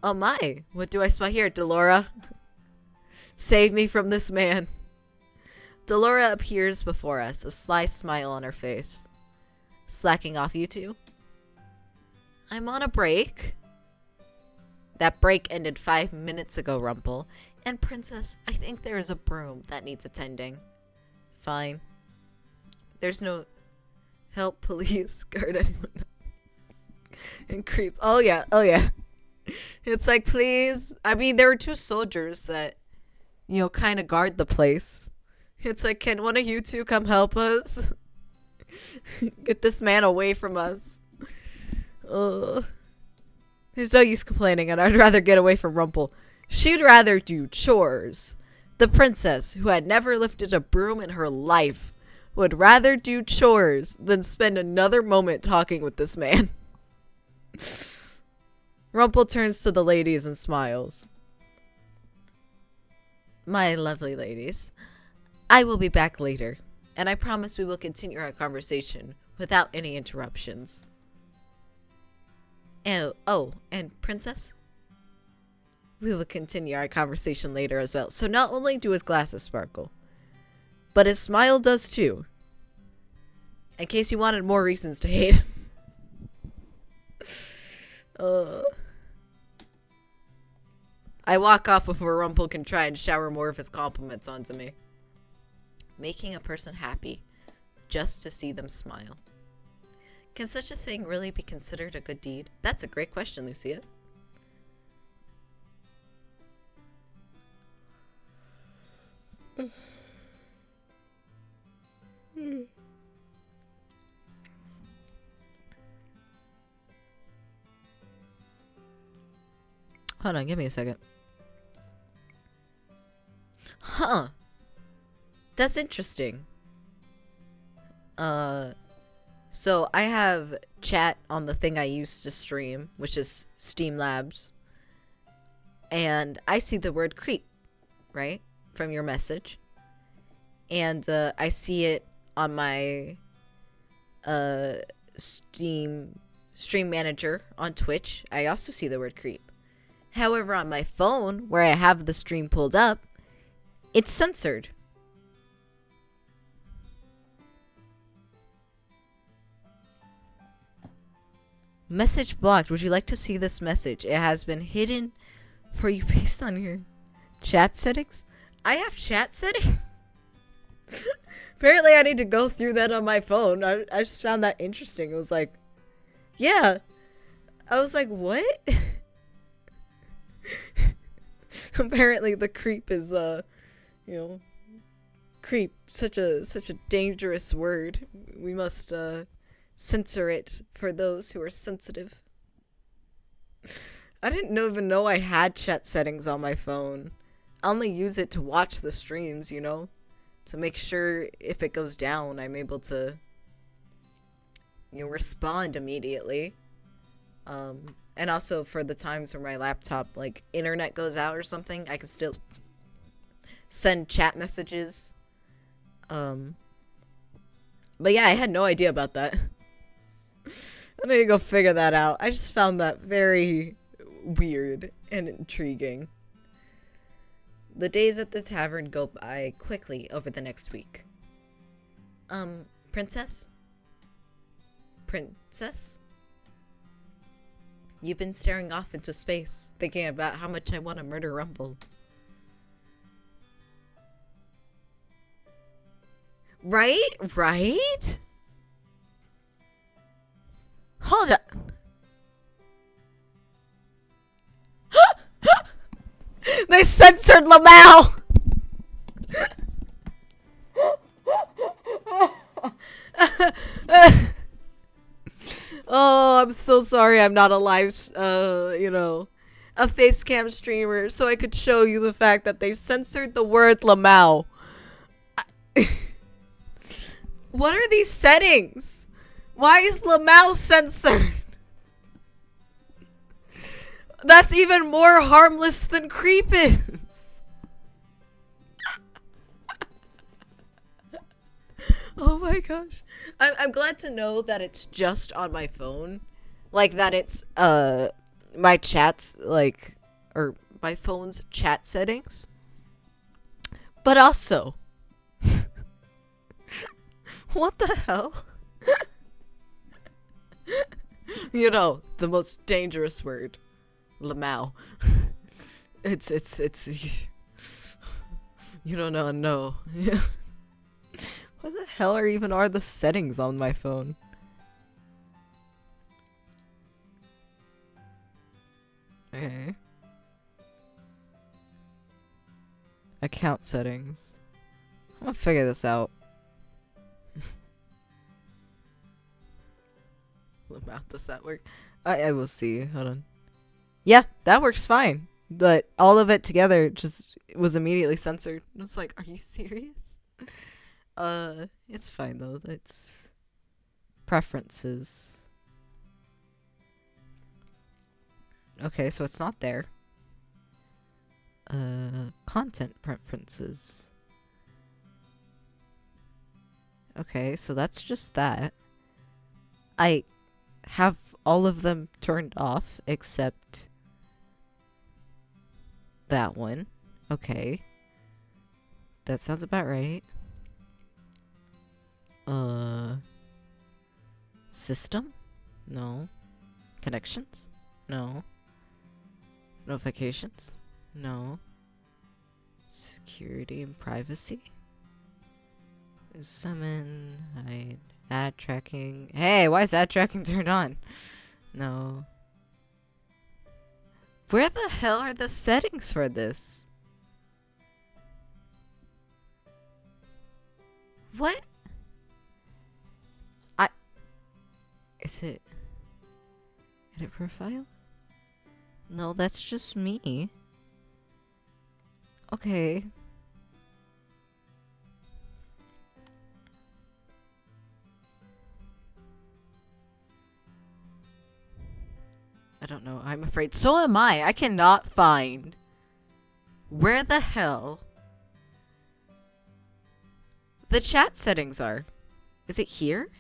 Oh my, what do I spot here, Delora? Save me from this man. Delora appears before us, a sly smile on her face. Slacking off, you two? I'm on a break. That break ended 5 minutes ago, Rumple. And Princess, I think there is a broom that needs attending. Fine. There's no... Help, police, guard anyone. And creep. Oh yeah, oh yeah. It's like, please. I mean, there were 2 soldiers that, you know, kind of guard the place. It's like, can one of you two come help us? Get this man away from us. There's no use complaining, and I'd rather get away from Rumple. She'd rather do chores. The princess, who had never lifted a broom in her life, would rather do chores than spend another moment talking with this man. Rumple turns to the ladies and smiles. My lovely ladies, I will be back later, and I promise we will continue our conversation without any interruptions. Oh, and princess? We will continue our conversation later as well. So not only do his glasses sparkle, but his smile does too. In case you wanted more reasons to hate him. I walk off before Rumple can try and shower more of his compliments onto me. Making a person happy just to see them smile. Can such a thing really be considered a good deed? That's a great question, Lucia. Hold on, give me a second. Huh. That's interesting. So I have chat on the thing I use to stream, which is Streamlabs. And I see the word creep, right? From your message. And I see it on my stream manager on Twitch. I also see the word creep. However, on my phone, where I have the stream pulled up, it's censored. Message blocked. Would you like to see this message? It has been hidden for you based on your chat settings. I have chat settings? Apparently I need to go through that on my phone. I just found that interesting. It was like, yeah. I was like, what? Apparently the creep is, creep. Such a dangerous word. We must, censor it for those who are sensitive. I didn't even know I had chat settings on my phone. I only use it to watch the streams, you know? To make sure if it goes down, I'm able to, respond immediately. And also for the times where my laptop, like, internet goes out or something, I can still send chat messages. But yeah, I had no idea about that. I need to go figure that out. I just found that very weird and intriguing. The days at the tavern go by quickly over the next week. Princess? Princess? You've been staring off into space, thinking about how much I want to murder Rumple. Right? Right? Hold on. They censored Lamau! Oh, I'm so sorry I'm not a live, a face cam streamer, so I could show you the fact that they censored the word Lamau. What are these settings? Why is Lamau censored? That's even more harmless than creep is. Oh my gosh. I'm glad to know that it's just on my phone. Like that it's my chats, like, or my phone's chat settings. But also, what the hell? You know, the most dangerous word. Lamau. It's you don't know, no. Yeah. What the hell are the settings on my phone? Okay. Account settings. I'm gonna figure this out. Lamau, does that work? I will see. Hold on. Yeah, that works fine. But all of it together just was immediately censored. I was like, are you serious? It's fine though. It's preferences. Okay, so it's not there. Content preferences. Okay, so that's just that. I have all of them turned off except that one. Okay. That sounds about right. System? No. Connections? No. Notifications? No. Security and privacy? Summon, hide, ad tracking. Hey, why is ad tracking turned on? No. Where the hell are the settings for this? What? Is it edit profile? No, that's just me. Okay. I don't know. I'm afraid. So am I. I cannot find where the hell the chat settings are. Is it here?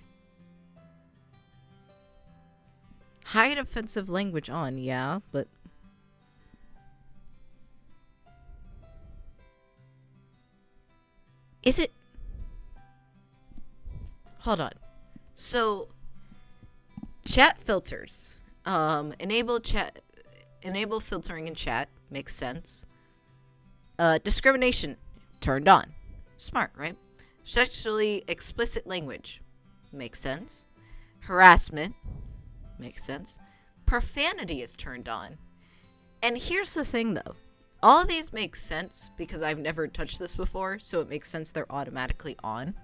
Hide offensive language on, yeah, but... Is it... Hold on. So... Chat filters. Enable filtering in chat. Makes sense. Discrimination. Turned on. Smart, right? Sexually explicit language. Makes sense. Harassment. Makes sense. Profanity is turned on. And here's the thing, though. All of these make sense because I've never touched this before, so it makes sense they're automatically on.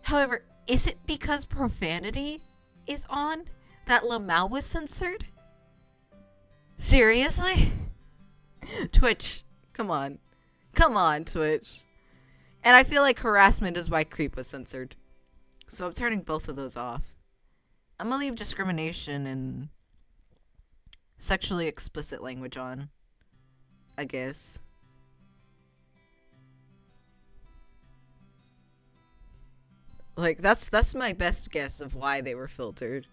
However, is it because profanity is on that Lamau was censored? Seriously? Twitch, come on. Come on, Twitch. And I feel like harassment is why creep was censored. So I'm turning both of those off. I'm gonna leave discrimination and sexually explicit language on, I guess. Like, that's my best guess of why they were filtered.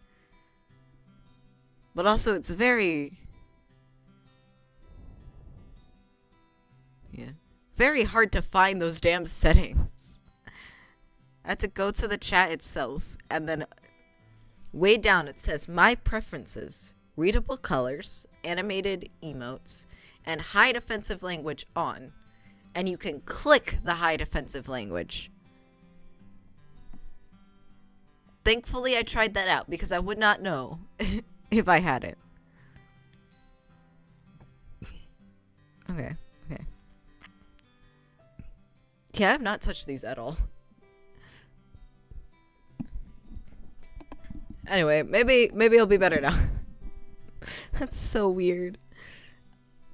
But also, it's very... yeah. Very hard to find those damn settings. I had to go to the chat itself, and then way down it says, My preferences, readable colors, animated emotes, and hide offensive language on. And you can click the hide offensive language. Thankfully, I tried that out because I would not know if I had it. Okay. Yeah, I've not touched these at all. Anyway, maybe it'll be better now. That's so weird.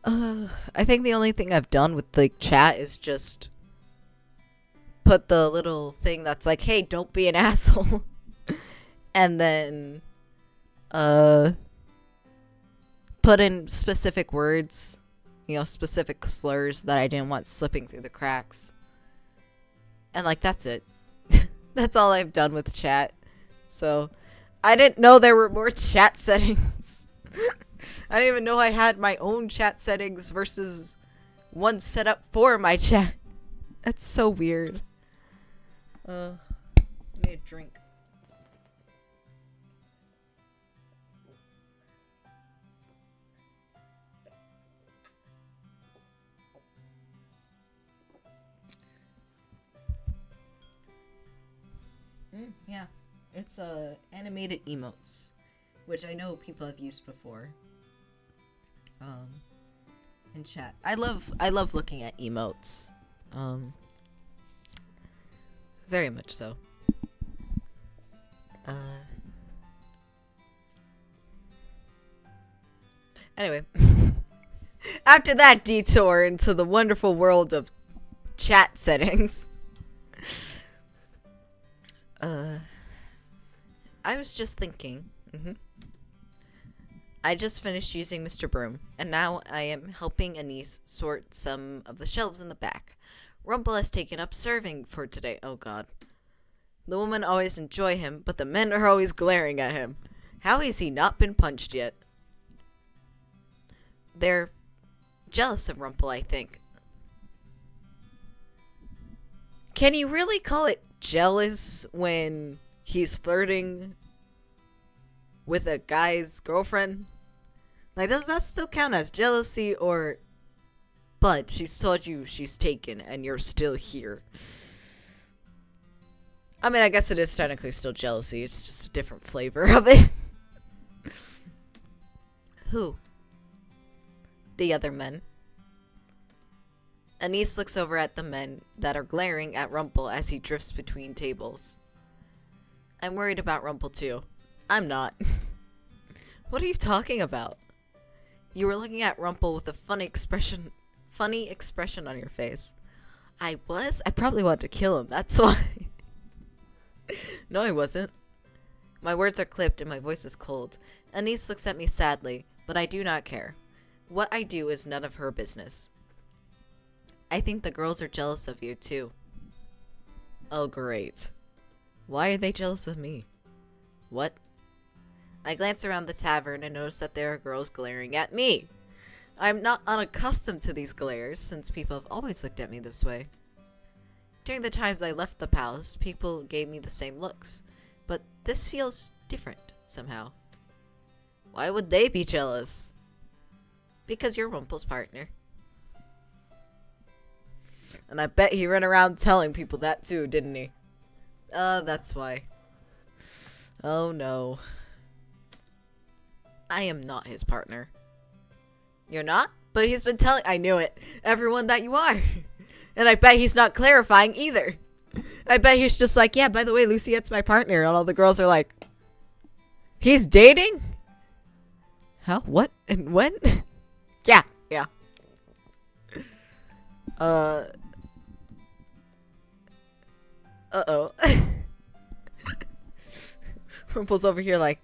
I think the only thing I've done with the chat is just put the little thing that's like, hey, don't be an asshole. And then put in specific words, specific slurs that I didn't want slipping through the cracks. And like, that's it. That's all I've done with chat. So I didn't know there were more chat settings. I didn't even know I had my own chat settings versus one set up for my chat. That's so weird. Need a drink. Yeah, it's animated emotes, which I know people have used before. In chat, I love looking at emotes. Very much so. Anyway, after that detour into the wonderful world of chat settings. I was just thinking, I just finished using Mr. Broom, and now I am helping Anise sort some of the shelves in the back. Rumple has taken up serving for today. Oh god. The women always enjoy him, but the men are always glaring at him. How has he not been punched yet? They're jealous of Rumple, I think. Can you really call it jealous when he's flirting with a guy's girlfriend? Like, does that still count as jealousy, or... But she's told you she's taken and you're still here. I mean, I guess it is technically still jealousy. It's just a different flavor of it. Who? The other men. Anise looks over at the men that are glaring at Rumple as he drifts between tables. I'm worried about Rumple too. I'm not. What are you talking about? You were looking at Rumple with a funny expression on your face. I was? I probably wanted to kill him, that's why. No, I wasn't. My words are clipped and my voice is cold. Anise looks at me sadly, but I do not care. What I do is none of her business. I think the girls are jealous of you, too. Oh, great. Why are they jealous of me? What? I glance around the tavern and notice that there are girls glaring at me. I'm not unaccustomed to these glares, since people have always looked at me this way. During the times I left the palace, people gave me the same looks. But this feels different somehow. Why would they be jealous? Because you're Rumple's partner. And I bet he ran around telling people that too, didn't he? That's why. Oh no. I am not his partner. You're not? But he's been telling— I knew it. Everyone that you are. And I bet he's not clarifying either. I bet he's just like, yeah, by the way, Luciette's my partner. And all the girls are like, he's dating? How? What? And when? Yeah. Yeah. Uh-oh. Rumple's over here like,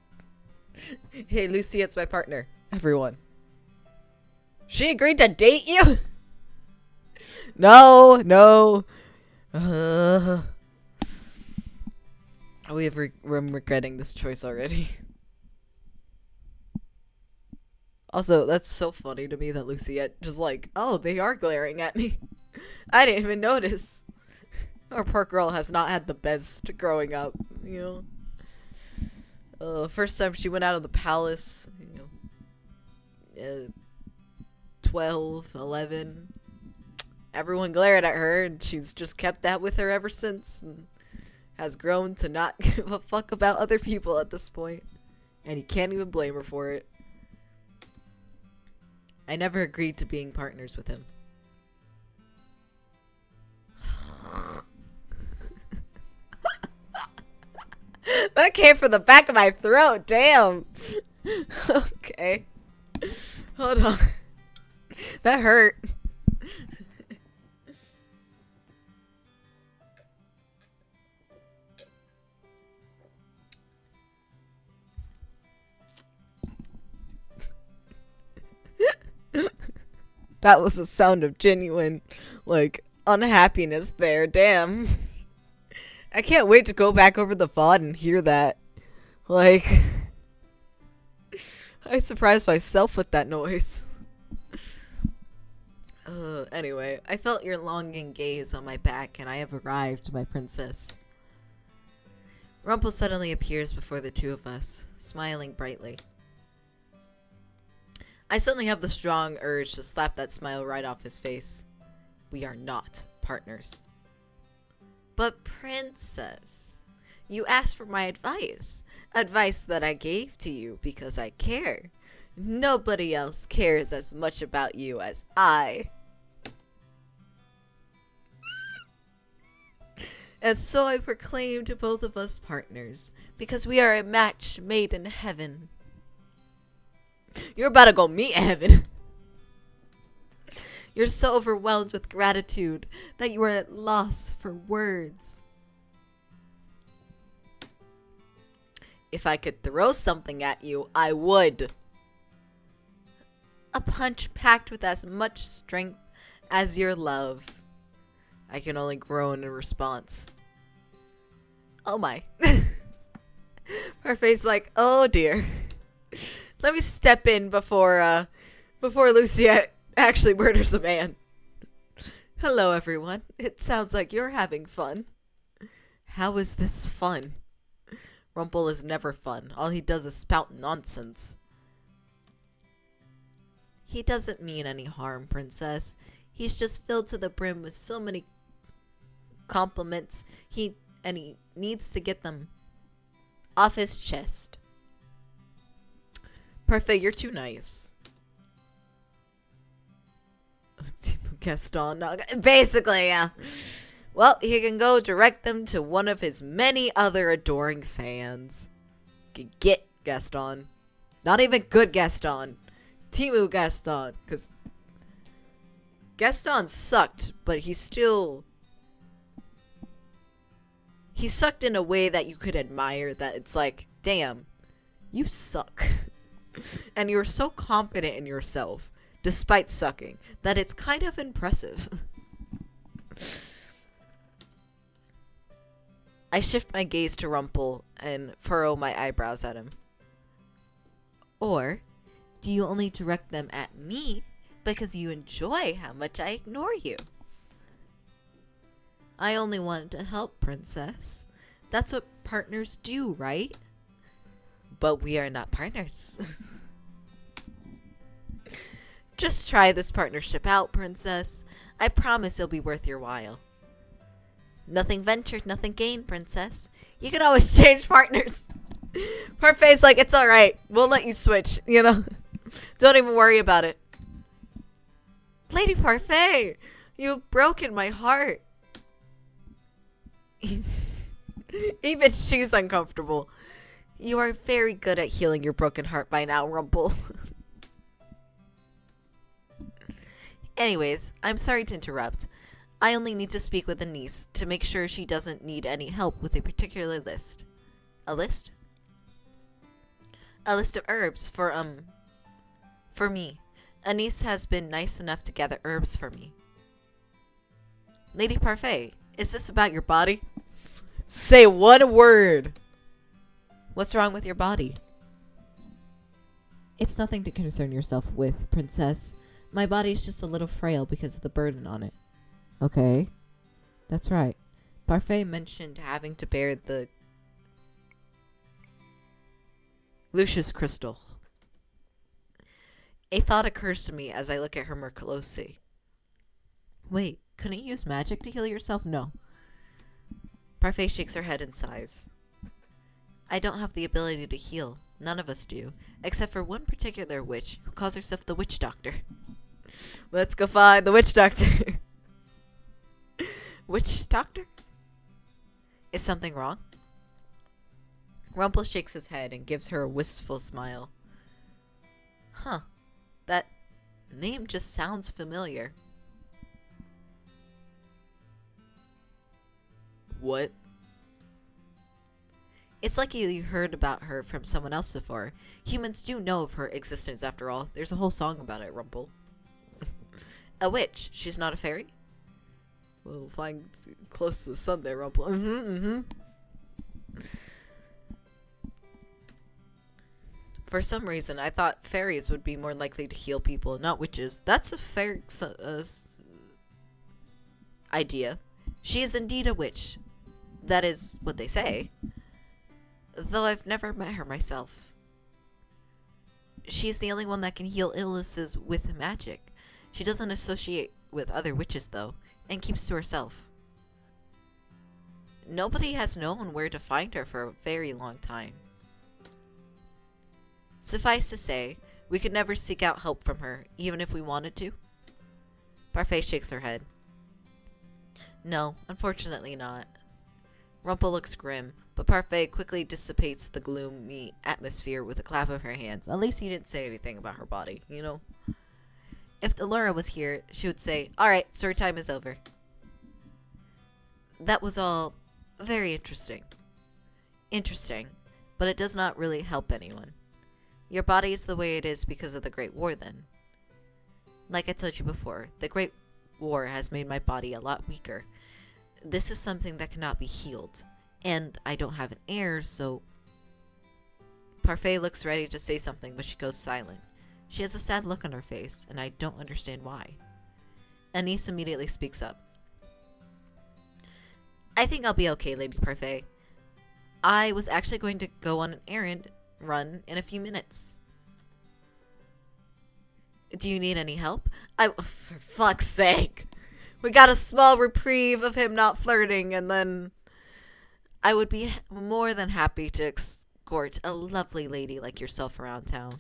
hey, Luciette's my partner. Everyone. She agreed to date you? No, no. I'm regretting this choice already. Also, that's so funny to me that Luciette just like, oh, they are glaring at me. I didn't even notice. Our poor girl has not had the best growing up, you know. First time she went out of the palace, 12, 11. Everyone glared at her, and she's just kept that with her ever since, and has grown to not give a fuck about other people at this point. And you can't even blame her for it. I never agreed to being partners with him. That came from the back of my throat, damn. Okay. Hold on. That hurt. That was the sound of genuine, like, unhappiness there. Damn. I can't wait to go back over the VOD and hear that. Like, I surprised myself with that noise. Anyway, I felt your longing gaze on my back, and I have arrived, my princess. Rumple suddenly appears before the two of us, smiling brightly. I suddenly have the strong urge to slap that smile right off his face. We are not partners. But princess, you asked for my advice. Advice that I gave to you because I care. Nobody else cares as much about you as I. And so I proclaim to both of us partners, because we are a match made in heaven. You're about to go meet heaven. You're so overwhelmed with gratitude that you are at loss for words. If I could throw something at you, I would. A punch packed with as much strength as your love. I can only groan in response. Oh my. Her face like, oh dear. Let me step in before Luciette actually murders a man. Hello, everyone. It sounds like you're having fun. How is this fun? Rumple is never fun. All he does is spout nonsense. He doesn't mean any harm, princess. He's just filled to the brim with so many compliments. He needs to get them off his chest. Perfect, you're too nice. Gaston, basically, yeah. Well, he can go direct them to one of his many other adoring fans. Get Gaston. Not even good Gaston. Timu Gaston. Because Gaston sucked, but he sucked in a way that you could admire, that it's like, damn, you suck. And you're so confident in yourself, despite sucking, that it's kind of impressive. I shift my gaze to Rumple and furrow my eyebrows at him. Or, do you only direct them at me because you enjoy how much I ignore you? I only wanted to help, princess. That's what partners do, right? But we are not partners. Just try this partnership out, princess. I promise it'll be worth your while. Nothing ventured, nothing gained, princess. You can always change partners. Parfait's like, it's alright. We'll let you switch, you know? Don't even worry about it. Lady Parfait, you've broken my heart. Even she's uncomfortable. You are very good at healing your broken heart by now, Rumple. Anyways, I'm sorry to interrupt. I only need to speak with Anise to make sure she doesn't need any help with a particular list. A list? A list of herbs for me. Anise has been nice enough to gather herbs for me. Lady Parfait, is this about your body? Say one word! What's wrong with your body? It's nothing to concern yourself with, princess. My body is just a little frail because of the burden on it. Okay. That's right. Parfait mentioned having to bear the Lucius crystal. A thought occurs to me as I look at her more closely. Wait, couldn't you use magic to heal yourself? No. Parfait shakes her head and sighs. I don't have the ability to heal. None of us do. Except for one particular witch who calls herself the Witch Doctor. Let's go find the Witch Doctor. Witch Doctor? Is something wrong? Rumple shakes his head and gives her a wistful smile. Huh. That name just sounds familiar. What? It's like you heard about her from someone else before. Humans do know of her existence after all. There's a whole song about it, Rumple. A witch. She's not a fairy? Well, flying close to the sun there, Rumple. For some reason, I thought fairies would be more likely to heal people, not witches. That's a fair idea. She is indeed a witch. That is what they say. Though I've never met her myself. She's the only one that can heal illnesses with magic. She doesn't associate with other witches, though, and keeps to herself. Nobody has known where to find her for a very long time. Suffice to say, we could never seek out help from her, even if we wanted to. Parfait shakes her head. No, unfortunately not. Rumple looks grim, but Parfait quickly dissipates the gloomy atmosphere with a clap of her hands. At least he didn't say anything about her body, you know? If Delora was here, she would say, alright, story time is over. That was all very interesting. Interesting, but it does not really help anyone. Your body is the way it is because of the Great War, then. Like I told you before, the Great War has made my body a lot weaker. This is something that cannot be healed. And I don't have an heir, so... Parfait looks ready to say something, but she goes silent. She has a sad look on her face, and I don't understand why. Anise immediately speaks up. I think I'll be okay, Lady Parfait. I was actually going to go on an errand run in a few minutes. Do you need any help? For fuck's sake. We got a small reprieve of him not flirting, and then I would be more than happy to escort a lovely lady like yourself around town.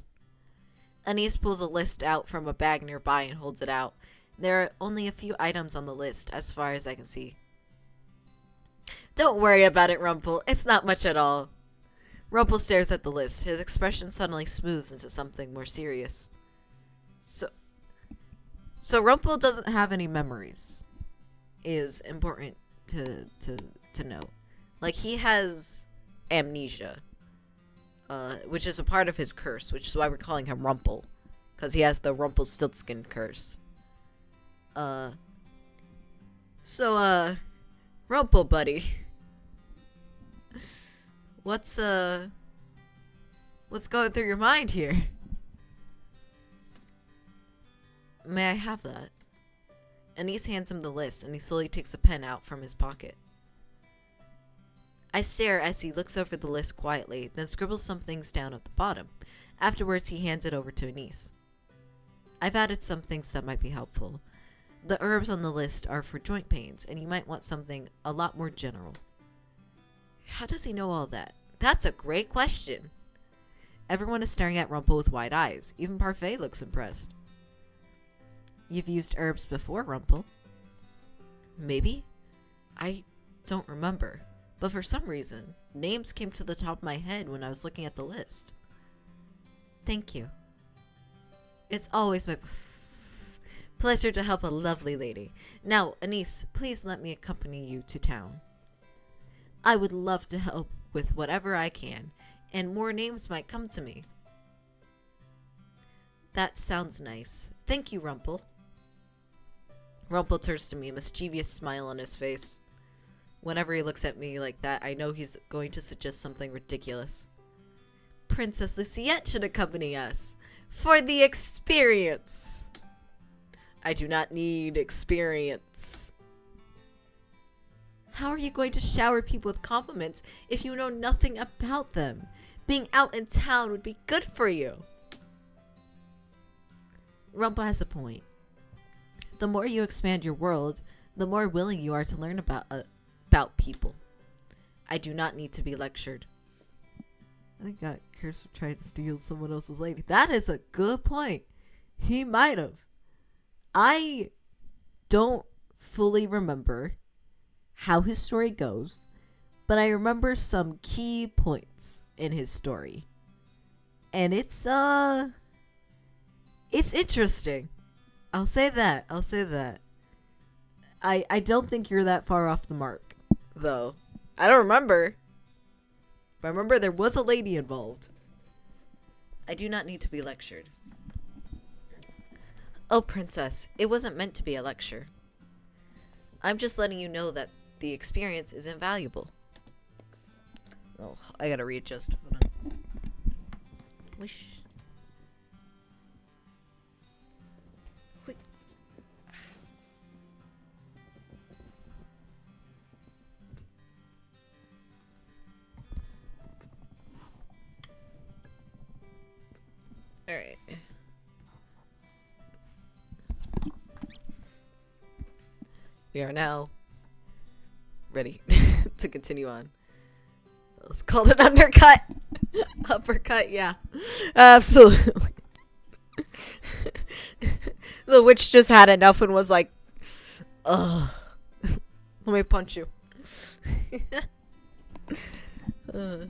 Anise pulls a list out from a bag nearby and holds it out. There are only a few items on the list, as far as I can see. Don't worry about it, Rumple. It's not much at all. Rumple stares at the list. His expression suddenly smooths into something more serious. So Rumple doesn't have any memories. Is important to note. Like, he has amnesia. Which is a part of his curse, which is why we're calling him Rumple. Because he has the Rumpelstiltskin curse. Rumple, buddy. What's going through your mind here? May I have that? Anise hands him the list, and he slowly takes a pen out from his pocket. I stare as he looks over the list quietly, then scribbles some things down at the bottom. Afterwards, he hands it over to Anise. I've added some things that might be helpful. The herbs on the list are for joint pains, and you might want something a lot more general. How does he know all that? That's a great question. Everyone is staring at Rumple with wide eyes. Even Parfait looks impressed. You've used herbs before, Rumple? Maybe? I don't remember. But for some reason, names came to the top of my head when I was looking at the list. Thank you. It's always my pleasure to help a lovely lady. Now, Anise, please let me accompany you to town. I would love to help with whatever I can, and more names might come to me. That sounds nice. Thank you, Rumple. Rumple turns to me, a mischievous smile on his face. Whenever he looks at me like that, I know he's going to suggest something ridiculous. Princess Luciette should accompany us. For the experience. I do not need experience. How are you going to shower people with compliments if you know nothing about them? Being out in town would be good for you. Rumple has a point. The more you expand your world, the more willing you are to learn about people. I do not need to be lectured. I think got cursed for trying to steal someone else's lady. That is a good point. He might have. I don't fully remember how his story goes, but I remember some key points in his story. And it's interesting. I'll say that. I don't think you're that far off the mark, though. I don't remember. But I remember there was a lady involved. I do not need to be lectured. Oh, princess, it wasn't meant to be a lecture. I'm just letting you know that the experience is invaluable. Oh, I gotta readjust. Hold on. Wish. Wait. All right. We are now ready to continue on. It's called an undercut. Uppercut, yeah. Absolutely. The witch just had enough and was like, ugh. Let me punch you. Come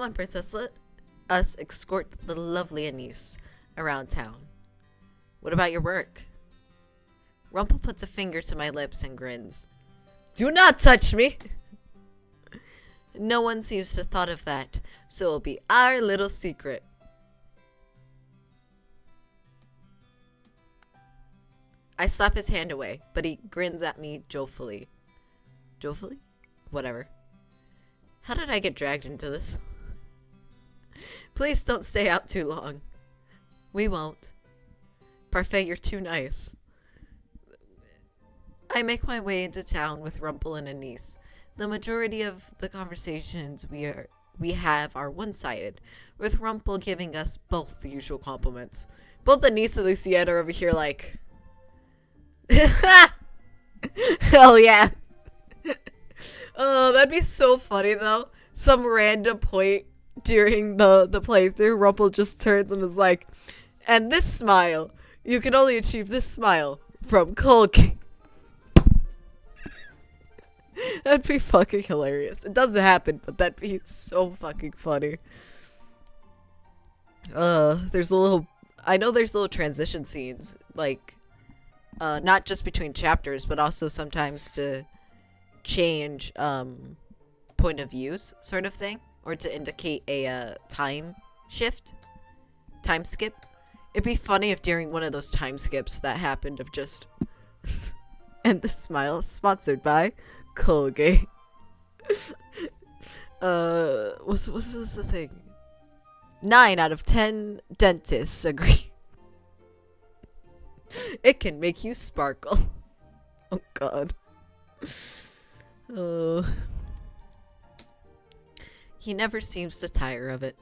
on, princess. Let us escort the lovely Anise around town. What about your work? Rumple puts a finger to my lips and grins. Do not touch me! No one seems to have thought of that, so it'll be our little secret. I slap his hand away, but he grins at me joyfully. Joyfully? Whatever. How did I get dragged into this? Please don't stay out too long. We won't. Parfait, you're too nice. I make my way into town with Rumple and Anise. The majority of the conversations we have are one-sided, with Rumple giving us both the usual compliments. Both Anise and Luciette are over here like, hell yeah. Oh, that'd be so funny though. Some random point during the playthrough, Rumple just turns and is like, and this smile, you can only achieve this smile from Colgate. That'd be fucking hilarious. It doesn't happen, but that'd be so fucking funny. There's little transition scenes, like, not just between chapters, but also sometimes to change, point of views, sort of thing, or to indicate a, time skip. It'd be funny if during one of those time skips that happened of just, and the smile sponsored by Colgate. What was the thing? 9 out of 10 dentists agree. It can make you sparkle. Oh god. Oh. He never seems to tire of it.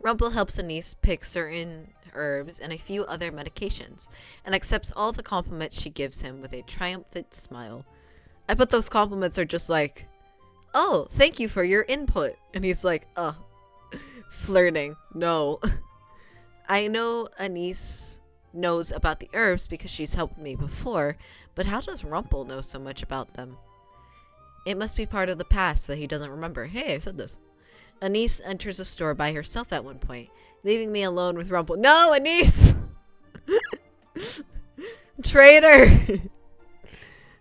Rumple helps Anise pick certain herbs and a few other medications, and accepts all the compliments she gives him with a triumphant smile. I bet those compliments are just like, oh, thank you for your input. And he's like, flirting. No. I know Anise knows about the herbs because she's helped me before, but how does Rumple know so much about them? It must be part of the past that he doesn't remember. Hey, I said this. Anise enters a store by herself at one point, leaving me alone with Rumple. No, Anise! Traitor!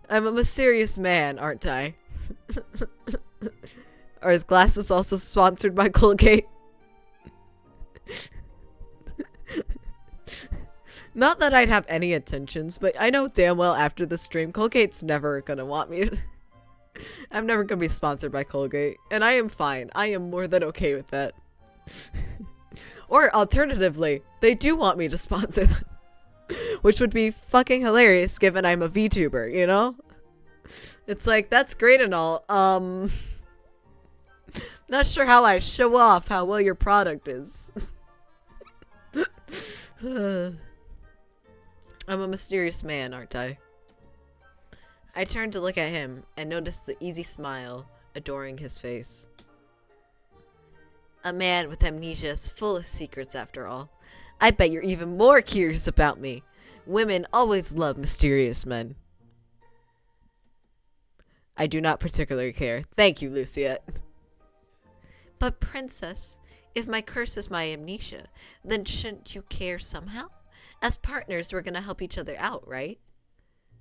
I'm a mysterious man, aren't I? Are his glasses also sponsored by Colgate? Not that I'd have any intentions, but I know damn well after the stream, Colgate's never gonna want me to... I'm never gonna be sponsored by Colgate, and I am fine. I am more than okay with that. Or alternatively, they do want me to sponsor them. Which would be fucking hilarious given I'm a VTuber, you know? It's like, that's great and all. Not sure how I show off how well your product is. I'm a mysterious man, aren't I? I turned to look at him and noticed the easy smile adoring his face. A man with amnesia is full of secrets after all. I bet you're even more curious about me. Women always love mysterious men. I do not particularly care. Thank you, Luciette. But princess, if my curse is my amnesia, then shouldn't you care somehow? As partners, we're gonna help each other out, right?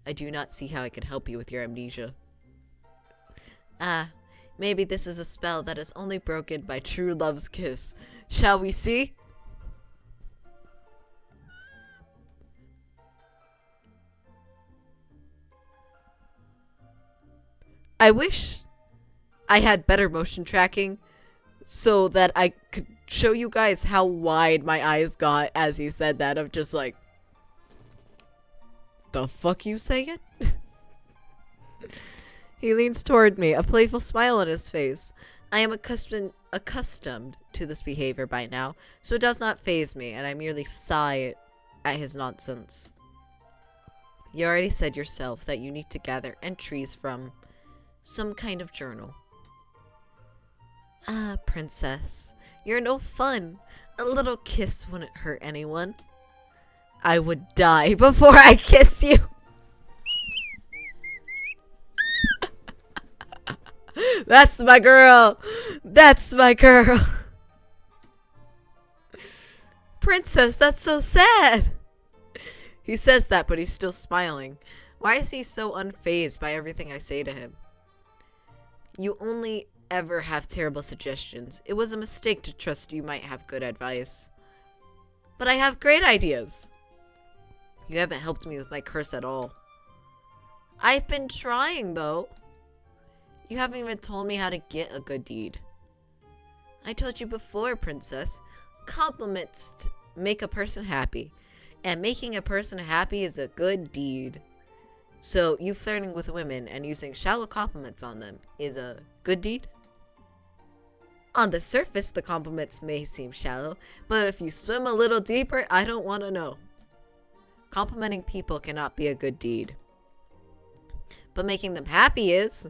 I do not see how I can help you with your amnesia. Ah, maybe this is a spell that is only broken by true love's kiss. Shall we see? I wish I had better motion tracking so that I could show you guys how wide my eyes got as he said that, of just like, the fuck you saying? He leans toward me, a playful smile on his face. I am accustomed to this behavior by now, so it does not faze me, and I merely sigh at his nonsense. You already said yourself that you need to gather entries from some kind of journal. Ah, princess, you're no fun. A little kiss wouldn't hurt anyone. I would die before I kiss you. That's my girl. That's my girl. Princess, that's so sad. He says that, but he's still smiling. Why is he so unfazed by everything I say to him? You only ever have terrible suggestions. It was a mistake to trust you might have good advice. But I have great ideas. You haven't helped me with my curse at all. I've been trying, though. You haven't even told me how to get a good deed. I told you before, princess. Compliments make a person happy. And making a person happy is a good deed. So, you flirting with women and using shallow compliments on them is a good deed? On the surface, the compliments may seem shallow, but if you swim a little deeper, I don't want to know. Complimenting people cannot be a good deed. But making them happy is.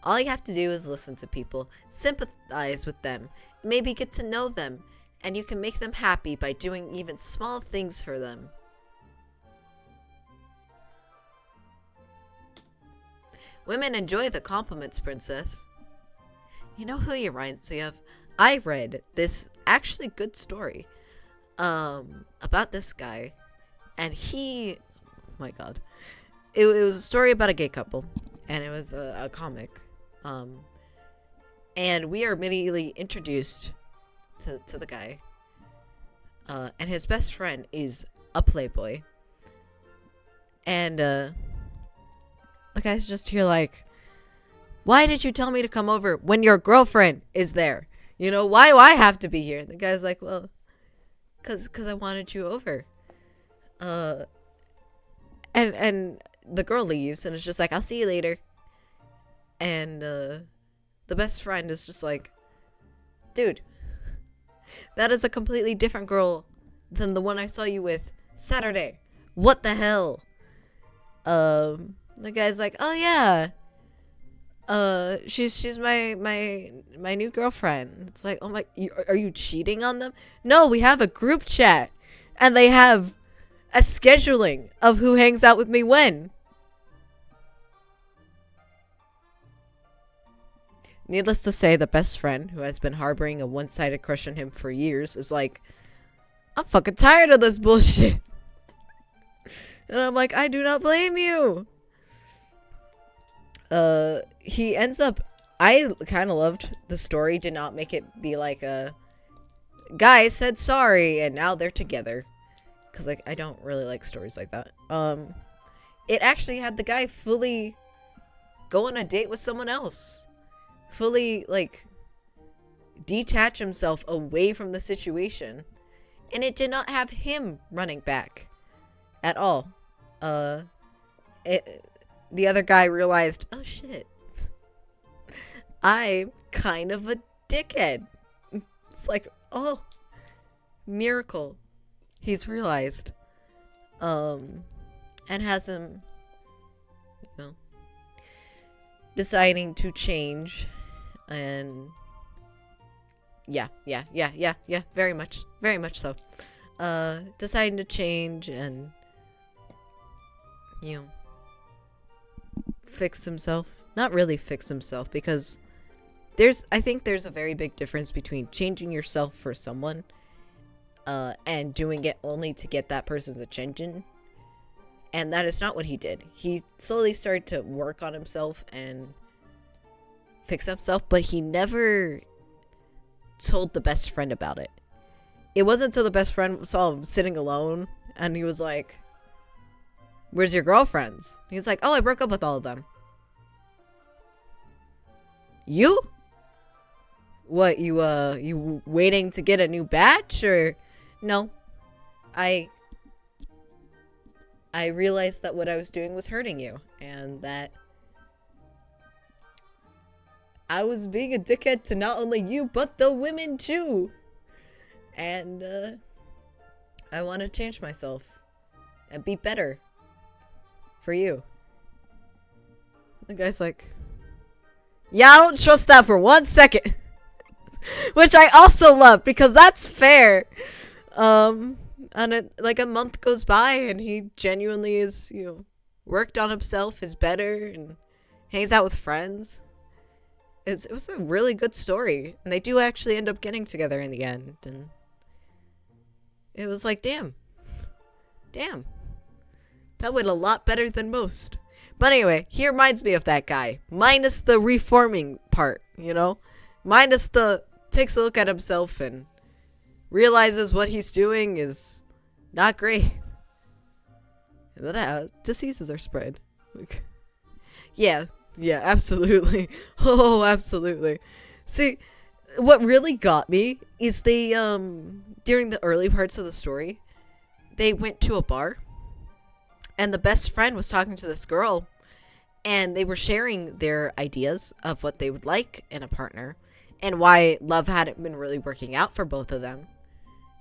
All you have to do is listen to people, sympathize with them, maybe get to know them, and you can make them happy by doing even small things for them. Women enjoy the compliments, princess. You know who he reminds me of? I read this actually good story about this guy, and he, oh my god, it was a story about a gay couple, and it was a comic, and we are immediately introduced to the guy, and his best friend is a playboy, and the guy's just here like, why did you tell me to come over when your girlfriend is there? You know, why do I have to be here? The guy's like, well, cause I wanted you over. And the girl leaves and it's just like, I'll see you later. And the best friend is just like, dude, that is a completely different girl than the one I saw you with Saturday. What the hell? The guy's like, oh yeah, she's my new girlfriend. It's like, oh my, are you cheating on them? No, we have a group chat, and they have a scheduling of who hangs out with me when. Needless to say, the best friend, who has been harboring a one-sided crush on him for years, is like, I'm fucking tired of this bullshit. And I'm like, I do not blame you. He ends up, I kind of loved the story, did not make it be like a guy said sorry and now they're together. Because like, I don't really like stories like that. It actually had the guy fully go on a date with someone else. Fully, like, detach himself away from the situation. And it did not have him running back at all. The other guy realized, oh shit, I'm kind of a dickhead. It's like, oh, miracle. He's realized. And has him, you know, deciding to change. And yeah, very much so. Deciding to change and, you know, fix himself. Not really fix himself, because I think there's a very big difference between changing yourself for someone and doing it only to get that person's attention. And that is not what he did. He slowly started to work on himself and fix himself, but he never told the best friend about it. It wasn't until the best friend saw him sitting alone and he was like, where's your girlfriends? He was like, oh, I broke up with all of them. You? What, you waiting to get a new batch? Or no, I realized that what I was doing was hurting you, and that I was being a dickhead to not only you, but the women too. And, I want to change myself and be better for you. The guy's like, yeah, I don't trust that for 1 second. Which I also love, because that's fair. And like a month goes by and he genuinely is, you know, worked on himself, is better, and hangs out with friends. It was a really good story, and they do actually end up getting together in the end, and it was like, damn, that went a lot better than most. But anyway, he reminds me of that guy, minus the reforming part, you know, minus the takes a look at himself and realizes what he's doing is not great. And then diseases are spread. Like, yeah, absolutely. Oh, absolutely. See, what really got me is they, during the early parts of the story, they went to a bar, and the best friend was talking to this girl, and they were sharing their ideas of what they would like in a partner, and why love hadn't been really working out for both of them.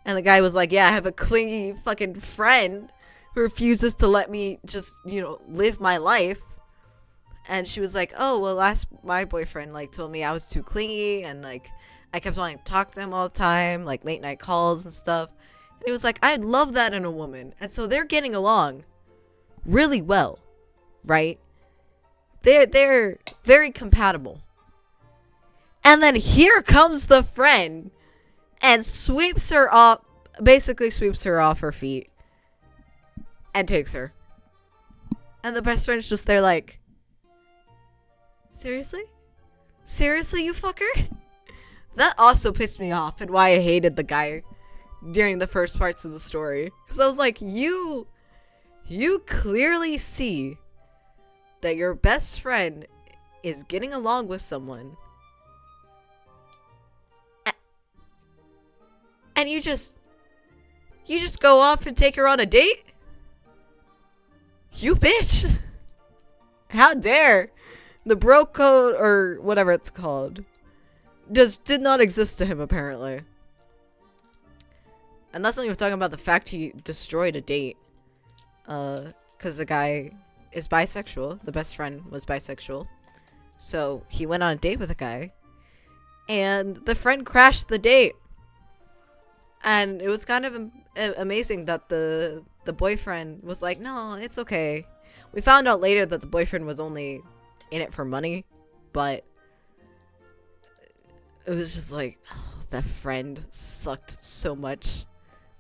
And the guy was like, yeah, I have a clingy fucking friend who refuses to let me just, you know, live my life. And she was like, oh, well, my boyfriend, like, told me I was too clingy, and, like, I kept wanting to talk to him all the time, like, late night calls and stuff. And he was like, I love that in a woman. And so they're getting along really well, right? They're very compatible. And then here comes the friend and basically sweeps her off her feet and takes her. And the best friend's just there like, seriously? Seriously, you fucker? That also pissed me off, and why I hated the guy during the first parts of the story. Because I was like, you clearly see that your best friend is getting along with someone, and you just go off and take her on a date? You bitch! How dare The bro code, or whatever it's called, just did not exist to him, apparently. And that's not even talking about the fact he destroyed a date. Because the guy is bisexual. The best friend was bisexual. So he went on a date with a guy. And the friend crashed the date. And it was kind of amazing that the boyfriend was like, no, it's okay. We found out later that the boyfriend was only in it for money. But it was just like, oh, that friend sucked so much.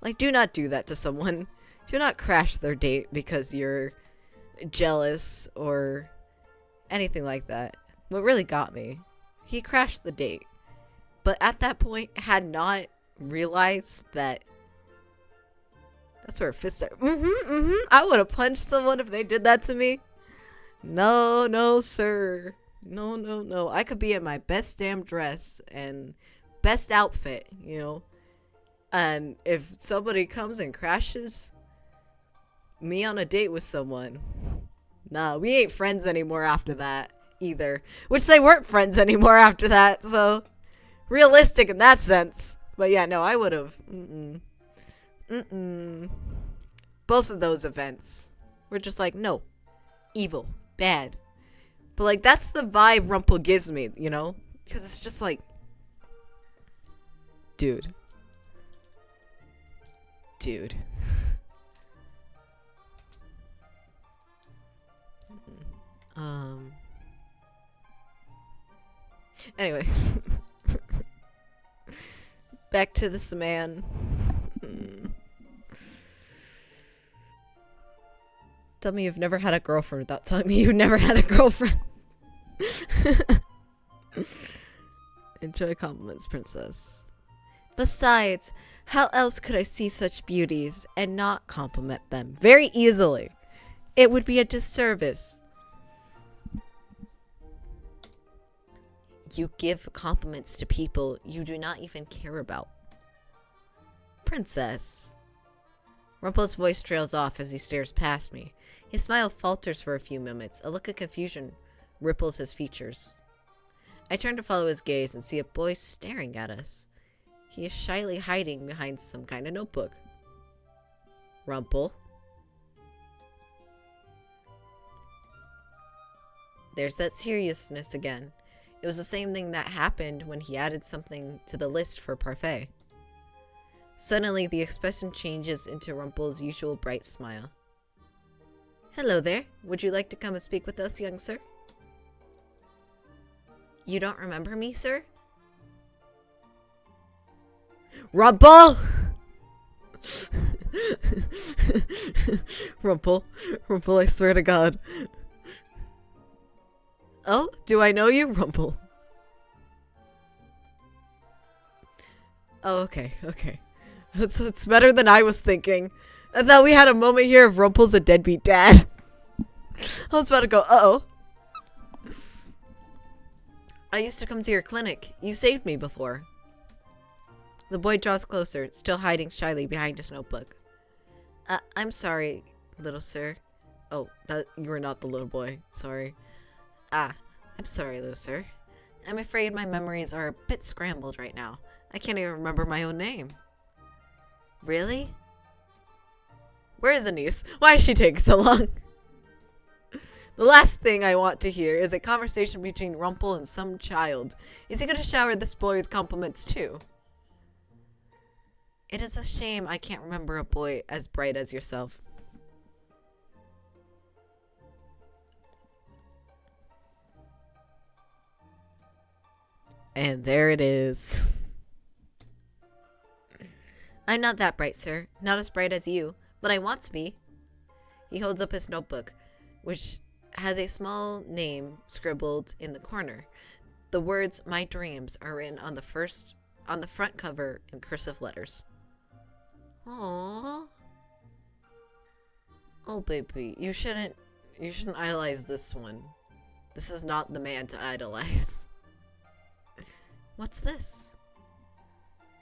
Like, do not do that to someone. Do not crash their date because you're jealous or anything like that. What really got me, he crashed the date. But at that point, had not realized that that's where fists are. I would have punched someone if they did that to me. No, sir. No. I could be in my best damn dress and best outfit, you know. And if somebody comes and crashes me on a date with someone, nah, we ain't friends anymore after that either. Which they weren't friends anymore after that, so realistic in that sense. But yeah, no, I would have. Both of those events were just like, no, evil, bad. But like, that's the vibe Rumple gives me, you know? Because it's just like, dude. Anyway. Back to this man. Tell me you've never had a girlfriend without telling me you've never had a girlfriend. Enjoy compliments, princess. Besides, how else could I see such beauties and not compliment them very easily? It would be a disservice. You give compliments to people you do not even care about. Princess. Rumple's voice trails off as he stares past me. His smile falters for a few moments. A look of confusion ripples his features. I turn to follow his gaze and see a boy staring at us. He is shyly hiding behind some kind of notebook. Rumple. There's that seriousness again. It was the same thing that happened when he added something to the list for parfait. Suddenly, the expression changes into Rumple's usual bright smile. Hello there. Would you like to come and speak with us, young sir? You don't remember me, sir? Rumple! Rumple, I swear to God. Oh, do I know you, Rumple? Oh, okay. It's better than I was thinking. I thought we had a moment here of Rumple's a deadbeat dad. I was about to go, uh-oh. I used to come to your clinic. You saved me before. The boy draws closer, still hiding shyly behind his notebook. I'm sorry, little sir. Oh, you were not the little boy. Sorry. I'm sorry, little sir. I'm afraid my memories are a bit scrambled right now. I can't even remember my own name. Really? Where is Anise? Why is she taking so long? The last thing I want to hear is a conversation between Rumple and some child. Is he going to shower this boy with compliments too? It is a shame I can't remember a boy as bright as yourself. And there it is. I'm not that bright, sir. Not as bright as you, but I want to be. He holds up his notebook, which has a small name scribbled in the corner. The words "My dreams" are written on the front cover in cursive letters. Aww. Oh, baby, you shouldn't idolize this one. This is not the man to idolize. What's this?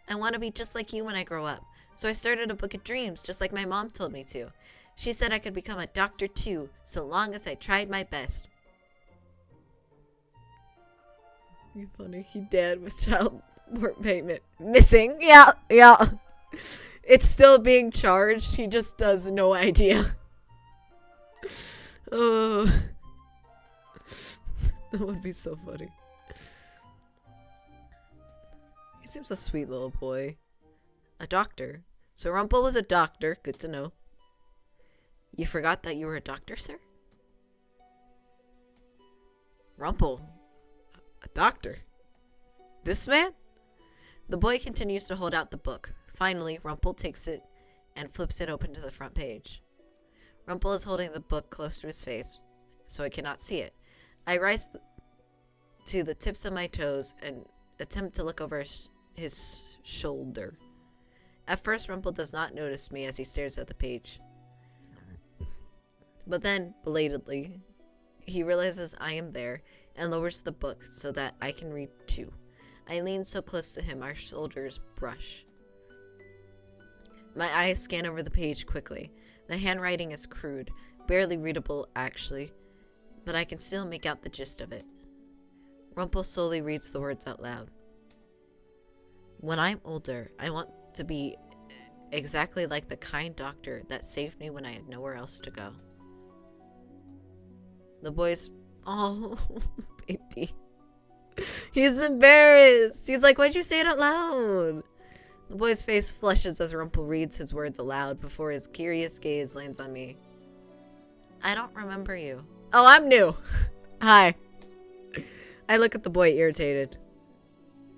I want to be just like you when I grow up. So I started a book of dreams, just like my mom told me to. She said I could become a doctor too, so long as I tried my best. You funny. He dead with child support payment missing. Yeah, yeah. It's still being charged. He just does no idea. Oh, that would be so funny. He seems a sweet little boy. A doctor. So Rumple was a doctor. Good to know. You forgot that you were a doctor, sir? Rumple. A doctor? This man? The boy continues to hold out the book. Finally, Rumple takes it and flips it open to the front page. Rumple is holding the book close to his face, so I cannot see it. I rise to the tips of my toes and attempt to look over his shoulder. At first, Rumple does not notice me as he stares at the page. But then, belatedly, he realizes I am there and lowers the book so that I can read too. I lean so close to him, our shoulders brush. My eyes scan over the page quickly. The handwriting is crude, barely readable actually, but I can still make out the gist of it. Rumple slowly reads the words out loud. When I'm older, I want to be exactly like the kind doctor that saved me when I had nowhere else to go. The boy's... Oh, baby. He's embarrassed. He's like, why'd you say it out loud? The boy's face flushes as Rumple reads his words aloud before his curious gaze lands on me. I don't remember you. Oh, I'm new. Hi. I look at the boy irritated.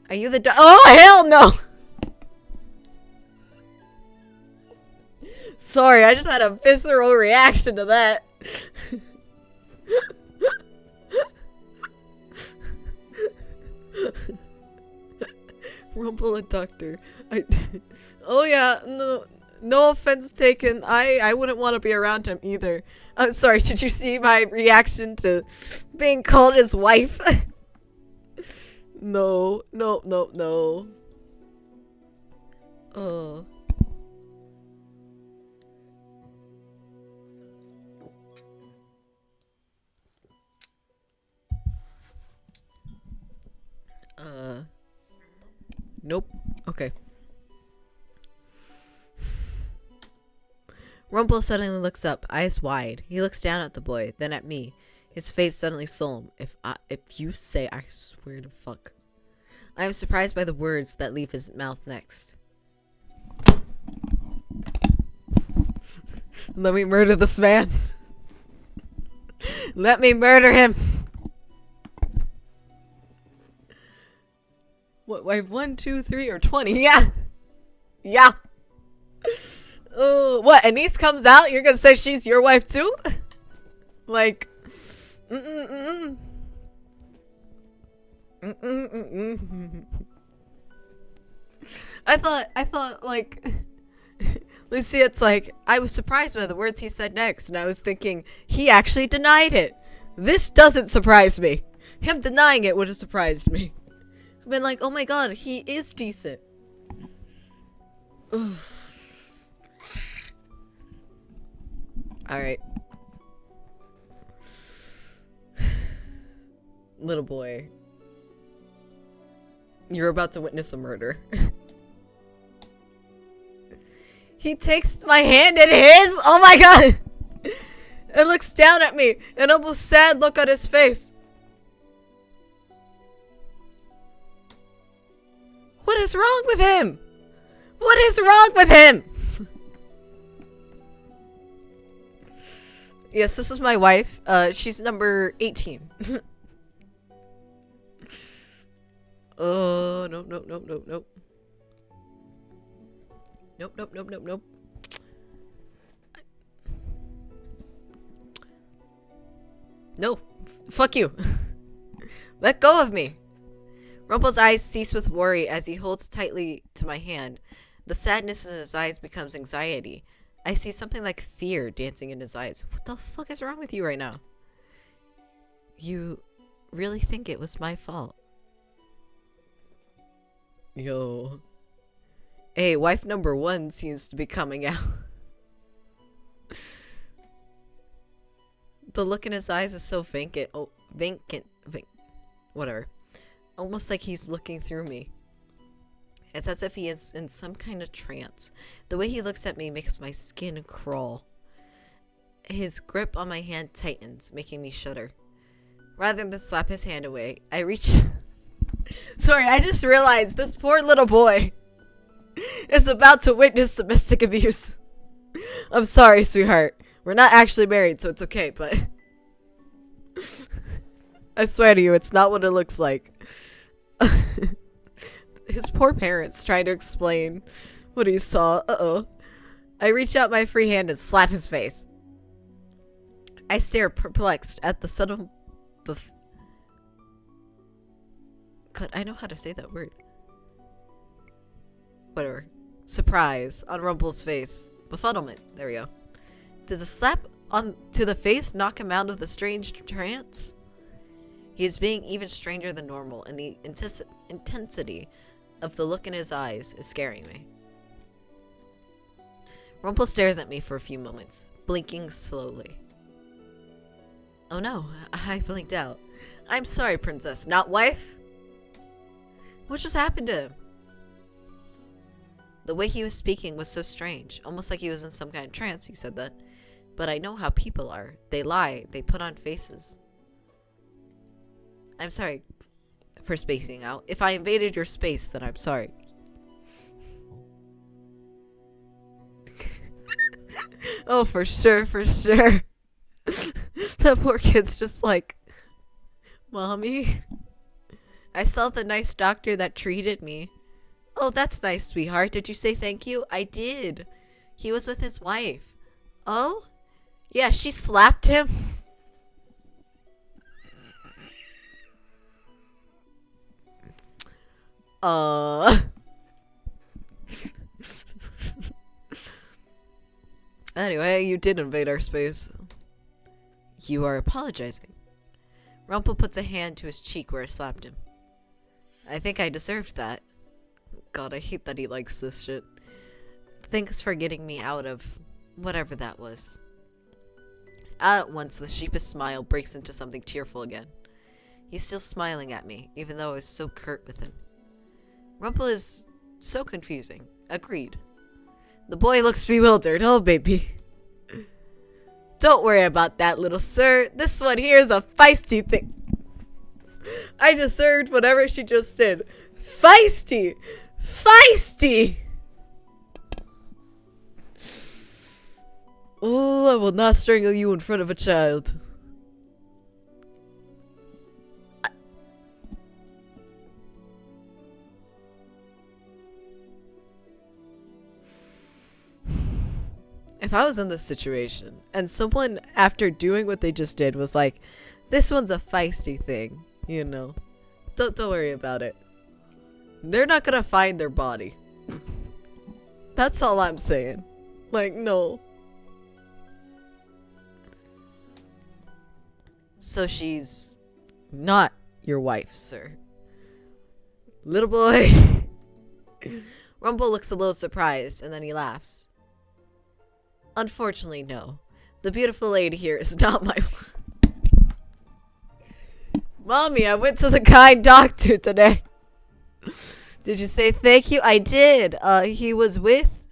Are you the Oh, hell no! Sorry, I just had a visceral reaction to that. Rumple a doctor. Oh yeah, no offense taken. I wouldn't want to be around him either. I'm sorry, did you see my reaction to being called his wife? No. Oh. Nope. Okay. Rumple suddenly looks up, eyes wide. He looks down at the boy, then at me. His face suddenly solemn. If you say, I swear to fuck. I am surprised by the words that leave his mouth next. Let me murder this man. Let me murder him. What, wait, 1, 2, 3, or 20? Yeah. Yeah. Oh, what? Anise comes out? You're gonna say she's your wife too? Like, I thought like, Lucy, it's like, I was surprised by the words he said next, and I was thinking, he actually denied it. This doesn't surprise me. Him denying it would have surprised me. I've been like, oh my god, he is decent. Alright. Little boy. You're about to witness a murder. He takes my hand in his? Oh my god! And looks down at me. An almost sad look on his face. What is wrong with him? What is wrong with him? Yes, this is my wife. She's number 18. Oh, nope. Nope. No. Fuck you. Let go of me. Rumple's eyes cease with worry as he holds tightly to my hand. The sadness in his eyes becomes anxiety. I see something like fear dancing in his eyes. What the fuck is wrong with you right now? You really think it was my fault? Yo. Hey, wife number 1 seems to be coming out. The look in his eyes is so vacant. Oh, vacant. Whatever. almost like he's looking through me. It's as if he is in some kind of trance. The way he looks at me makes my skin crawl. His grip on my hand tightens, making me shudder. Rather than slap his hand away, I reach... Sorry, I just realized this poor little boy is about to witness domestic abuse. I'm sorry, sweetheart. We're not actually married, so it's okay, but... I swear to you, it's not what it looks like. His poor parents trying to explain what he saw. Uh-oh. I reach out my free hand and slap his face. I stare perplexed at the subtle... God, I know how to say that word. Whatever. Surprise on Rumple's face. Befuddlement. There we go. Does a slap to the face knock him out of the strange trance? He is being even stranger than normal, and the intensity of the look in his eyes is scaring me. Rumple stares at me for a few moments, blinking slowly. Oh no, I blinked out. I'm sorry, princess, not wife? What just happened to him? The way he was speaking was so strange, almost like he was in some kind of trance. You said that. But I know how people are. They lie, they put on faces. I'm sorry for spacing out. If I invaded your space, then I'm sorry. Oh, for sure, for sure. That poor kid's just like, Mommy, I saw the nice doctor that treated me. Oh, that's nice, sweetheart. Did you say thank you? I did. He was with his wife. Oh? Yeah, she slapped him. Anyway, you did invade our space. You are apologizing. Rumple puts a hand to his cheek where I slapped him. I think I deserved that. God, I hate that he likes this shit. Thanks for getting me out of whatever that was. At once, the sheepish smile breaks into something cheerful again. He's still smiling at me, even though I was so curt with him. Rumple is so confusing. Agreed. The boy looks bewildered. Oh, baby. Don't worry about that, little sir. This one here is a feisty thing. I deserved whatever she just did. Feisty! Feisty! Oh, I will not strangle you in front of a child. If I was in this situation and someone after doing what they just did was like, this one's a feisty thing, you know, don't worry about it. They're not gonna find their body. That's all I'm saying. Like, no. So she's not your wife, sir. Little boy. Rumple looks a little surprised and then he laughs. Unfortunately, no. The beautiful lady here is not my wife. Mommy, I went to the kind doctor today. Did you say thank you? I did. He was with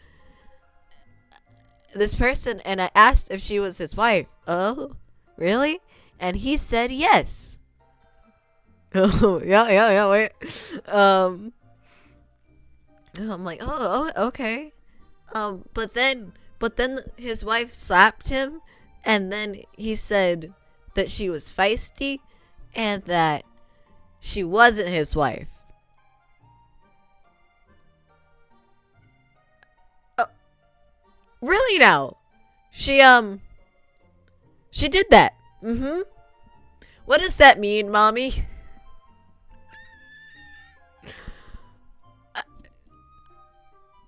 this person and I asked if she was his wife. Oh, really? And he said yes. Oh, yeah, wait. I'm like, oh, okay. But then his wife slapped him and then he said that she was feisty and that she wasn't his wife. Really now? She did that. Mm-hmm. What does that mean, Mommy?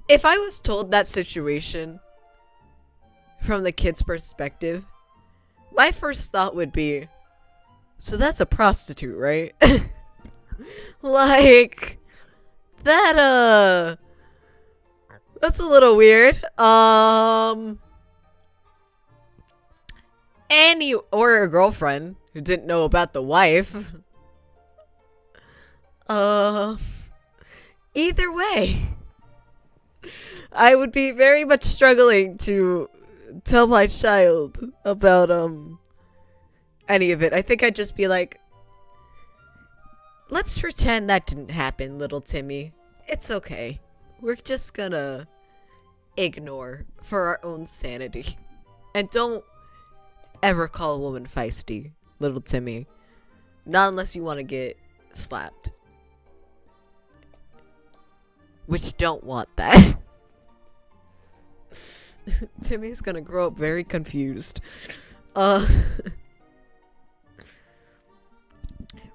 If I was told that situation from the kid's perspective, my first thought would be, so that's a prostitute, right? Like, that's a little weird. Or a girlfriend who didn't know about the wife. Uh, Either way, I would be very much struggling to tell my child about any of it. I think I'd just be like, let's pretend that didn't happen, little Timmy. It's okay. We're just gonna ignore for our own sanity. And don't ever call a woman feisty, little Timmy. Not unless you want to get slapped. Which don't want that. Timmy's gonna grow up very confused.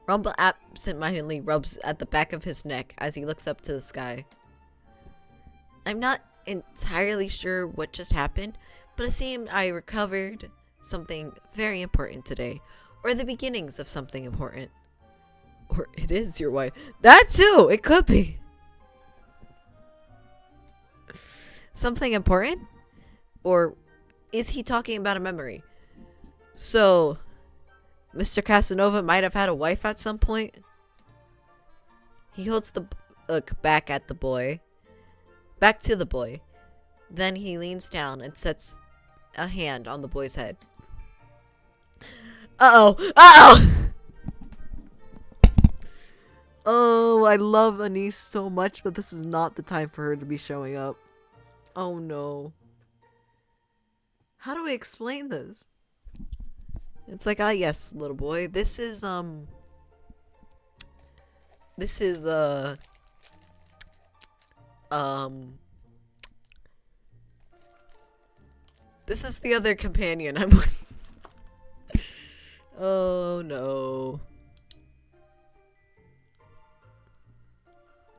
Rumple absentmindedly rubs at the back of his neck as he looks up to the sky. I'm not entirely sure what just happened, but it seemed I recovered something very important today. Or the beginnings of something important. Or it is your wife. That too! It could be! Something important? Or is he talking about a memory? So, Mr. Casanova might have had a wife at some point? He holds the book back at the boy. Back to the boy. Then he leans down and sets a hand on the boy's head. Uh-oh! Uh-oh! Oh, I love Anise so much, but this is not the time for her to be showing up. Oh no. How do I explain this? It's like, yes, little boy. This is the other companion I'm with. Oh no.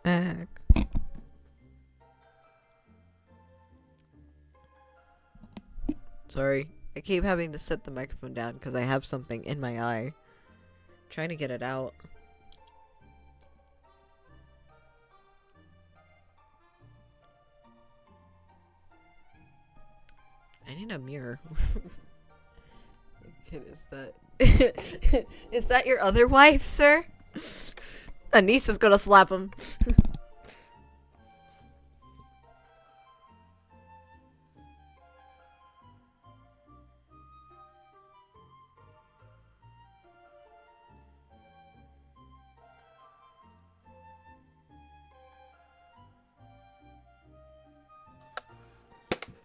Back. Sorry. I keep having to set the microphone down because I have something in my eye. Trying to get it out. I need a mirror. Kid, is that is that your other wife, sir? Anise is gonna slap him.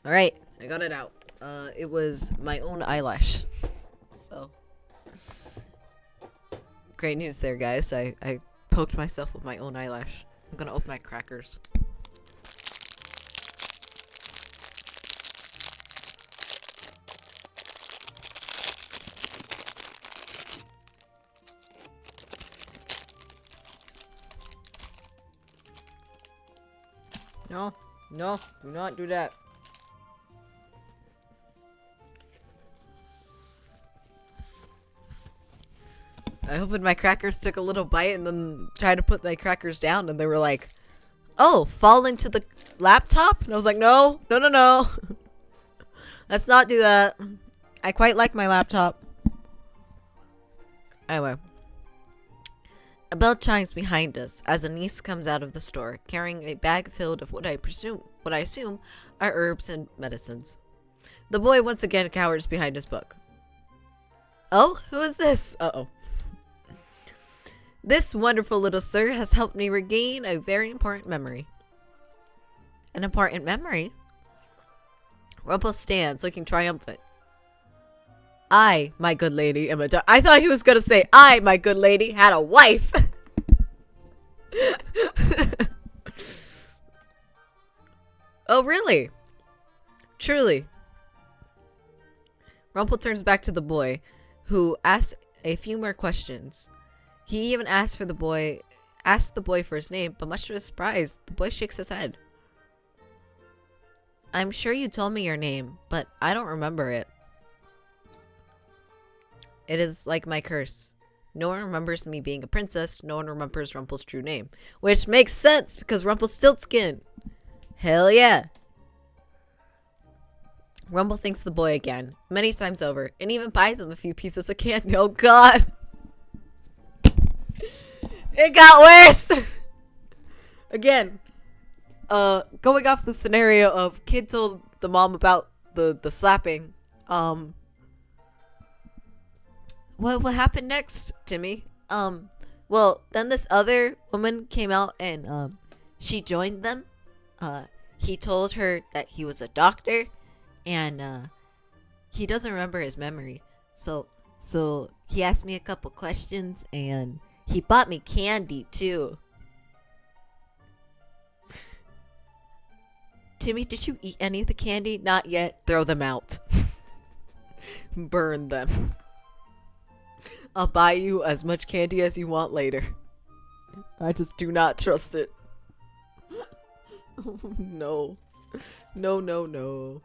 Alright, I got it out. It was my own eyelash. So, great news there, guys. I poked myself with my own eyelash. I'm gonna open my crackers. No, no, do not do that. I opened my crackers, took a little bite, and then tried to put my crackers down, and they were like, oh, fall into the laptop? And I was like, no, no, no, no. Let's not do that. I quite like my laptop. Anyway. A bell chimes behind us as a niece comes out of the store, carrying a bag filled of what I assume are herbs and medicines. The boy once again cowers behind his book. Oh, who is this? Uh-oh. This wonderful little sir has helped me regain a very important memory. An important memory? Rumple stands, looking triumphant. I, my good lady, am a I thought he was gonna say, I, my good lady, had a wife! Oh, really? Truly. Rumple turns back to the boy, who asks a few more questions. He even asked the boy for his name, but much to his surprise, the boy shakes his head. I'm sure you told me your name, but I don't remember it. It is like my curse. No one remembers me being a princess. No one remembers Rumple's true name. Which makes sense, because Rumpelstiltskin. Hell yeah. Rumple thanks the boy again, many times over, and even buys him a few pieces of candy. Oh god. It got worse. Again, going off the scenario of kid told the mom about the slapping. What happened next, Timmy? Well, then this other woman came out and she joined them. He told her that he was a doctor, and he doesn't remember his memory. So he asked me a couple questions, and he bought me candy too. Timmy, did you eat any of the candy? Not yet. Throw them out. Burn them. I'll buy you as much candy as you want later. I just do not trust it. No. No, no, no.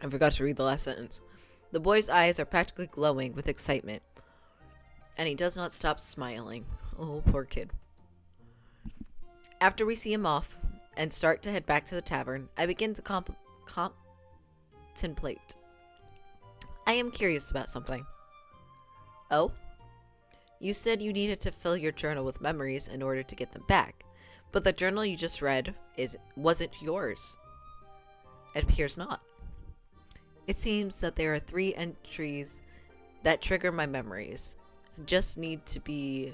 I forgot to read the last sentence. The boy's eyes are practically glowing with excitement, and he does not stop smiling. Oh, poor kid. After we see him off and start to head back to the tavern, I begin to contemplate. I am curious about something. Oh? You said you needed to fill your journal with memories in order to get them back, but the journal you just read wasn't yours. It appears not. It seems that there are 3 entries that trigger my memories. Just need to be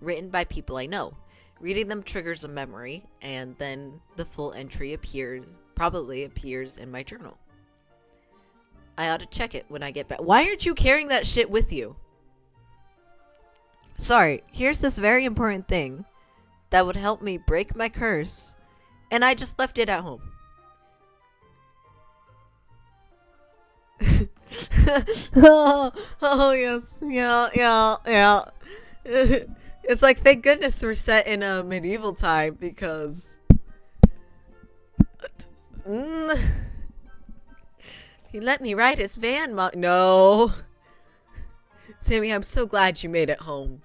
written by people I know. Reading them triggers a memory, and then the full entry probably appears in my journal. I ought to check it when I get back. Why aren't you carrying that shit with you? Sorry, here's this very important thing that would help me break my curse, and I just left it at home. oh yes, yeah. It's like, thank goodness we're set in a medieval time, because he let me ride his van. No, Timmy, I'm so glad you made it home.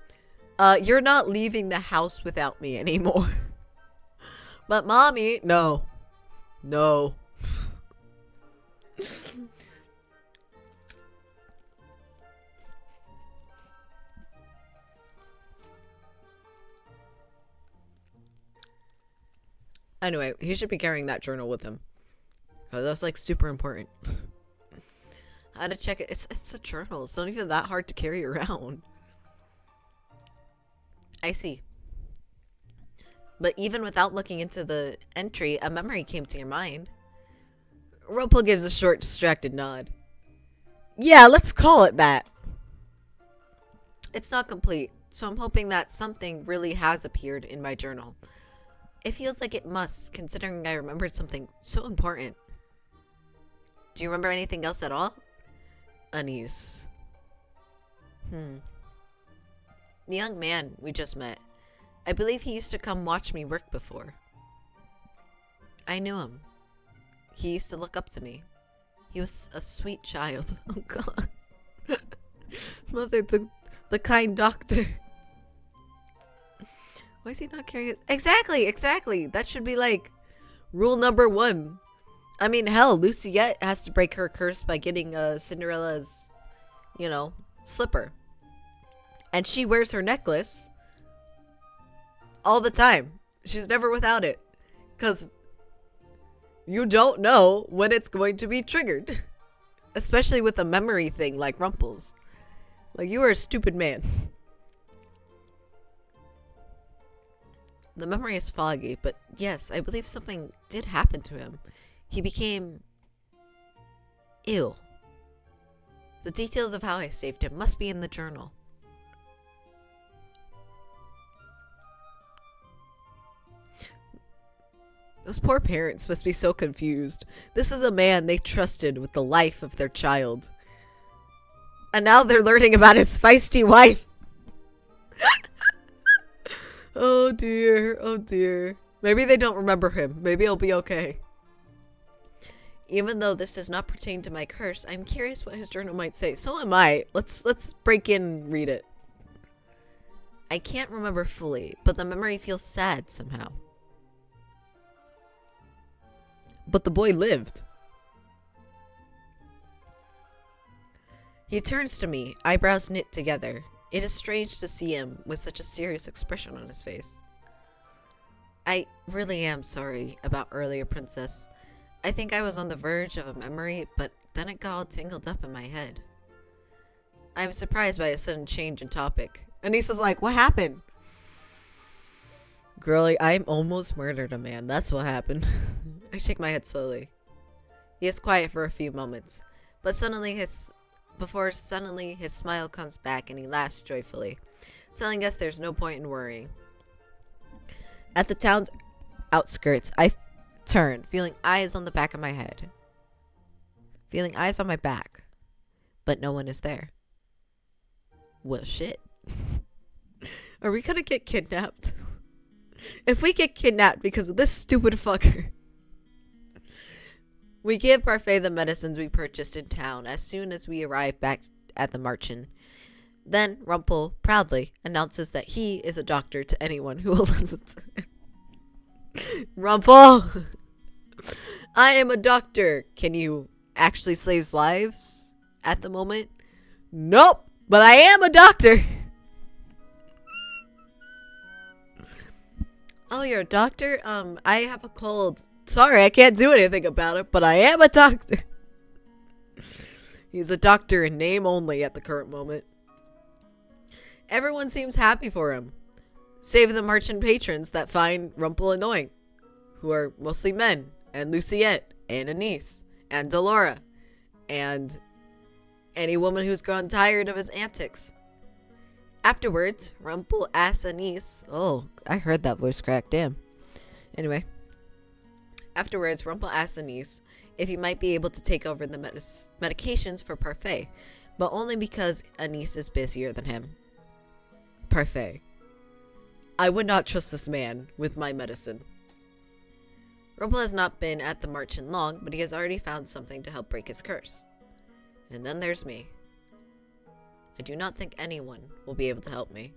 You're not leaving the house without me anymore. But mommy, no. Anyway, he should be carrying that journal with him. Oh, that's like super important. I had to check it. It's a journal. It's not even that hard to carry around. I see. But even without looking into the entry, a memory came to your mind. Rumple gives a short, distracted nod. Yeah, let's call it that. It's not complete, so I'm hoping that something really has appeared in my journal. It feels like it must, considering I remembered something so important. Do you remember anything else at all? Unease. The young man we just met. I believe he used to come watch me work before. I knew him. He used to look up to me. He was a sweet child. Oh god. Mother, the kind doctor. Why is he not carrying it? Exactly. That should be like rule number 1. I mean, hell, Luciette has to break her curse by getting Cinderella's, slipper. And she wears her necklace all the time. She's never without it. Because you don't know when it's going to be triggered. Especially with a memory thing like Rumple's. Like, you are a stupid man. The memory is foggy, but yes, I believe something did happen to him. He became ill. The details of how I saved him must be in the journal. Those poor parents must be so confused. This is a man they trusted with the life of their child. And now they're learning about his feisty wife. Oh dear. Maybe they don't remember him. Maybe he'll be okay. Even though this does not pertain to my curse, I'm curious what his journal might say. So am I. Let's break in and read it. I can't remember fully, but the memory feels sad somehow. But the boy lived. He turns to me, eyebrows knit together. It is strange to see him with such a serious expression on his face. I really am sorry about earlier, Princess. I think I was on the verge of a memory, but then it got all tangled up in my head. I'm surprised by a sudden change in topic. Anissa's like, what happened? Girlie, I almost murdered a man. That's what happened. I shake my head slowly. He is quiet for a few moments, but suddenly his smile comes back and he laughs joyfully, telling us there's no point in worrying. At the town's outskirts, I turn, feeling eyes on the back of my head. Feeling eyes on my back, but no one is there. Well, shit. Are we gonna get kidnapped? If we get kidnapped because of this stupid fucker. We give Parfait the medicines we purchased in town as soon as we arrive back at the Marchen. Then Rumple proudly announces that he is a doctor to anyone who will listen to him. Rumple! I am a doctor. Can you actually save lives at the moment? Nope, but I am a doctor. Oh, you're a doctor? I have a cold. Sorry, I can't do anything about it, but I am a doctor. He's a doctor in name only at the current moment. Everyone seems happy for him, save the Marchen patrons that find Rumple annoying, who are mostly men, and Luciette, and Anise, and Delora, and any woman who's grown tired of his antics. Afterwards, Rumple asks Anise, oh, I heard that voice crack, damn. Anyway. Afterwards, Rumple asks Anise if he might be able to take over the medications for Parfait, but only because Anise is busier than him. Parfait. I would not trust this man with my medicine. Rumple has not been at the Marchen long, but he has already found something to help break his curse. And then there's me. I do not think anyone will be able to help me.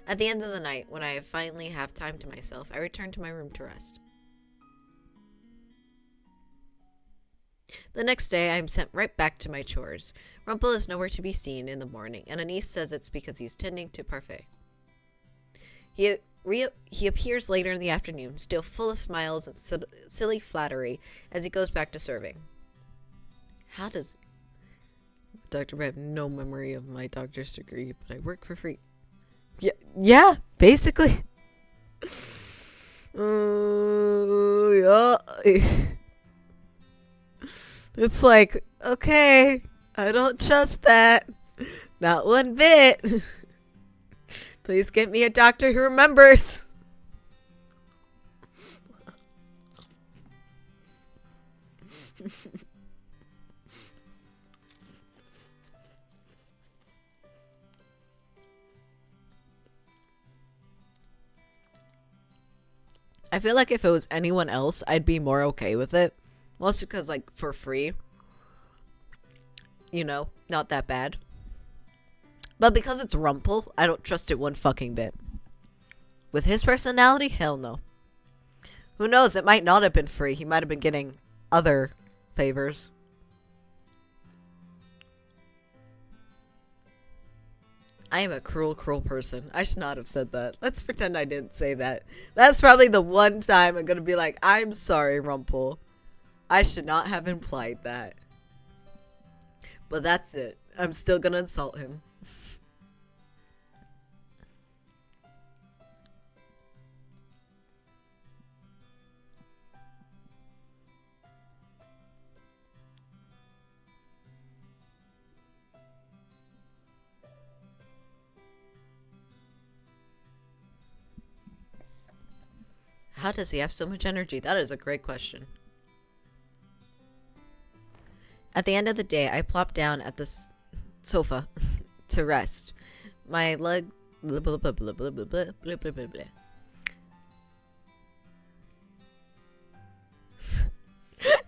At the end of the night, when I finally have time to myself, I return to my room to rest. The next day, I am sent right back to my chores. Rumple is nowhere to be seen in the morning, and Anise says it's because he's tending to Parfait. He appears later in the afternoon, still full of smiles and silly flattery, as he goes back to serving. How does... Doctor, I have no memory of my doctor's degree, but I work for free. Yeah, basically. Yeah. It's like, okay, I don't trust that. Not one bit. Please get me a doctor who remembers. I feel like if it was anyone else, I'd be more okay with it. Mostly because, like, for free. You know, not that bad. But because it's Rumple, I don't trust it one fucking bit. With his personality, hell no. Who knows, it might not have been free. He might have been getting other favors. I am a cruel, cruel person. I should not have said that. Let's pretend I didn't say that. That's probably the one time I'm gonna be like, I'm sorry, Rumple. I should not have implied that. But that's it. I'm still gonna insult him. How does he have so much energy? That is a great question. At the end of the day, I plop down at the sofa to rest. My leg... Blah, blah, blah, blah, blah, blah, blah, blah, blah, blah, blah.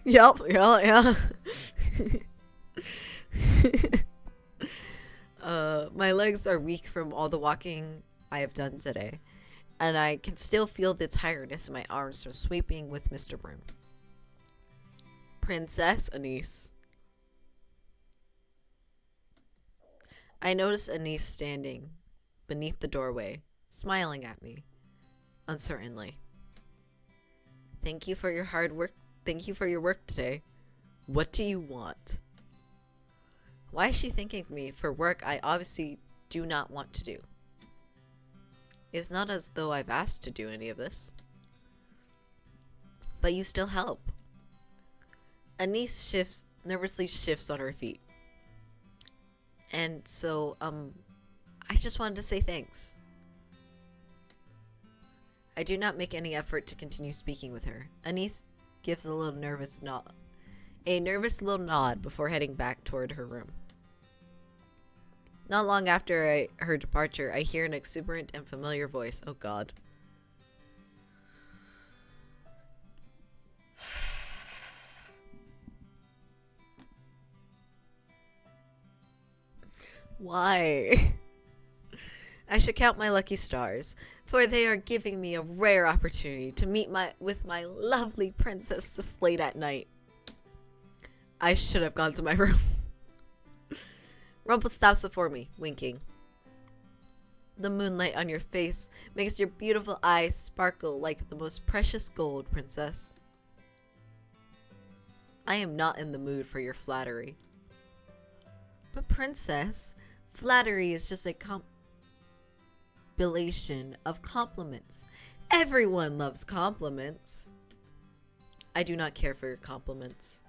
Yup, yeah. My legs are weak from all the walking I have done today, and I can still feel the tiredness in my arms from sweeping with Mr. Broom. Princess Anise. I notice Anise standing beneath the doorway, smiling at me, uncertainly. Thank you for your hard work. Thank you for your work today. What do you want? Why is she thanking me for work I obviously do not want to do? It's not as though I've asked to do any of this. But you still help. Anise nervously shifts on her feet. And so, I just wanted to say thanks. I do not make any effort to continue speaking with her. Anise gives a nervous little nod before heading back toward her room. Not long after her departure, I hear an exuberant and familiar voice. Oh God. Why? I should count my lucky stars, for they are giving me a rare opportunity to meet with my lovely princess this late at night. I should have gone to my room. Rumple stops before me, winking. The moonlight on your face makes your beautiful eyes sparkle like the most precious gold, princess. I am not in the mood for your flattery. But princess, flattery is just a compilation of compliments. Everyone loves compliments. I do not care for your compliments.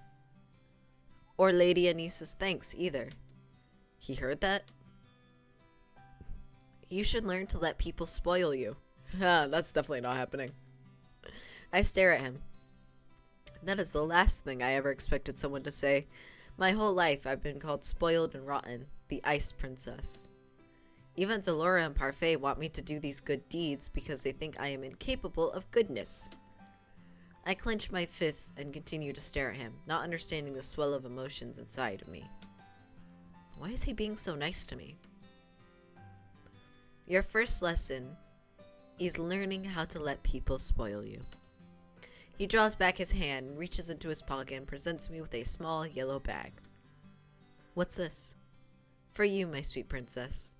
Or Lady Anise's thanks either. He heard that? You should learn to let people spoil you. That's definitely not happening. I stare at him. That is the last thing I ever expected someone to say. My whole life I've been called spoiled and rotten, the Ice Princess. Even Delora and Parfait want me to do these good deeds because they think I am incapable of goodness. I clench my fists and continue to stare at him, not understanding the swell of emotions inside of me. Why is he being so nice to me? Your first lesson is learning how to let people spoil you. He draws back his hand, reaches into his pocket, and presents me with a small yellow bag. What's this? For you, my sweet princess.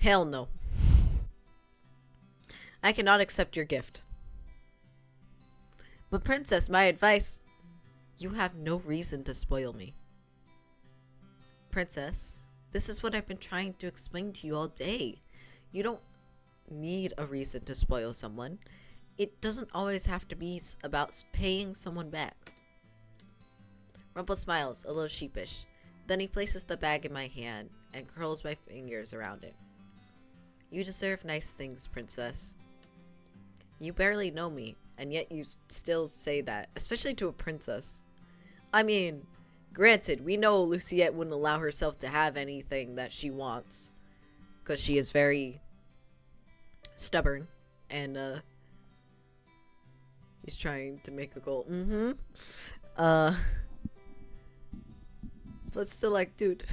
Hell no. I cannot accept your gift. But princess, my advice, you have no reason to spoil me. Princess, this is what I've been trying to explain to you all day. You don't need a reason to spoil someone. It doesn't always have to be about paying someone back. Rumple smiles, a little sheepish. Then he places the bag in my hand and curls my fingers around it. You deserve nice things, princess. You barely know me, and yet you still say that, especially to a princess. I mean, granted, we know Luciette wouldn't allow herself to have anything that she wants, because she is very stubborn, and he's trying to make a goal. But still, like, dude.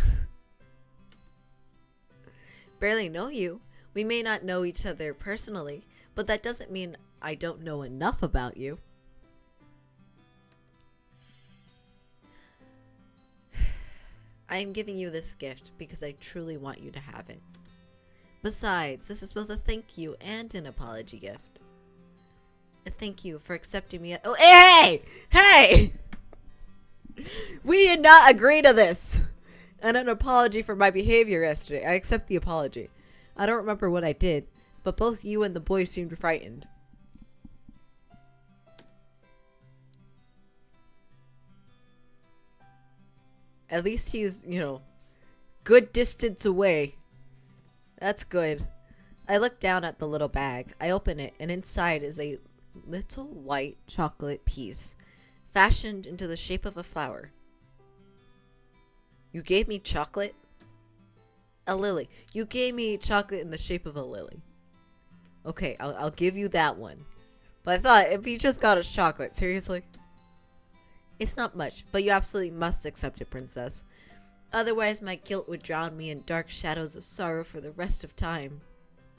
Barely know you. We may not know each other personally, but that doesn't mean I don't know enough about you. I am giving you this gift because I truly want you to have it. Besides, this is both a thank you and an apology gift. A thank you for accepting me. Oh, hey! Hey! We did not agree to this! And an apology for my behavior yesterday. I accept the apology. I don't remember what I did, but both you and the boys seemed frightened. At least he's, good distance away. That's good. I look down at the little bag. I open it, and inside is a little white chocolate piece, fashioned into the shape of a flower. You gave me chocolate? A lily. You gave me chocolate in the shape of a lily. Okay, I'll give you that one. But I thought, if you just got us chocolate, seriously? It's not much, but you absolutely must accept it, princess. Otherwise, my guilt would drown me in dark shadows of sorrow for the rest of time.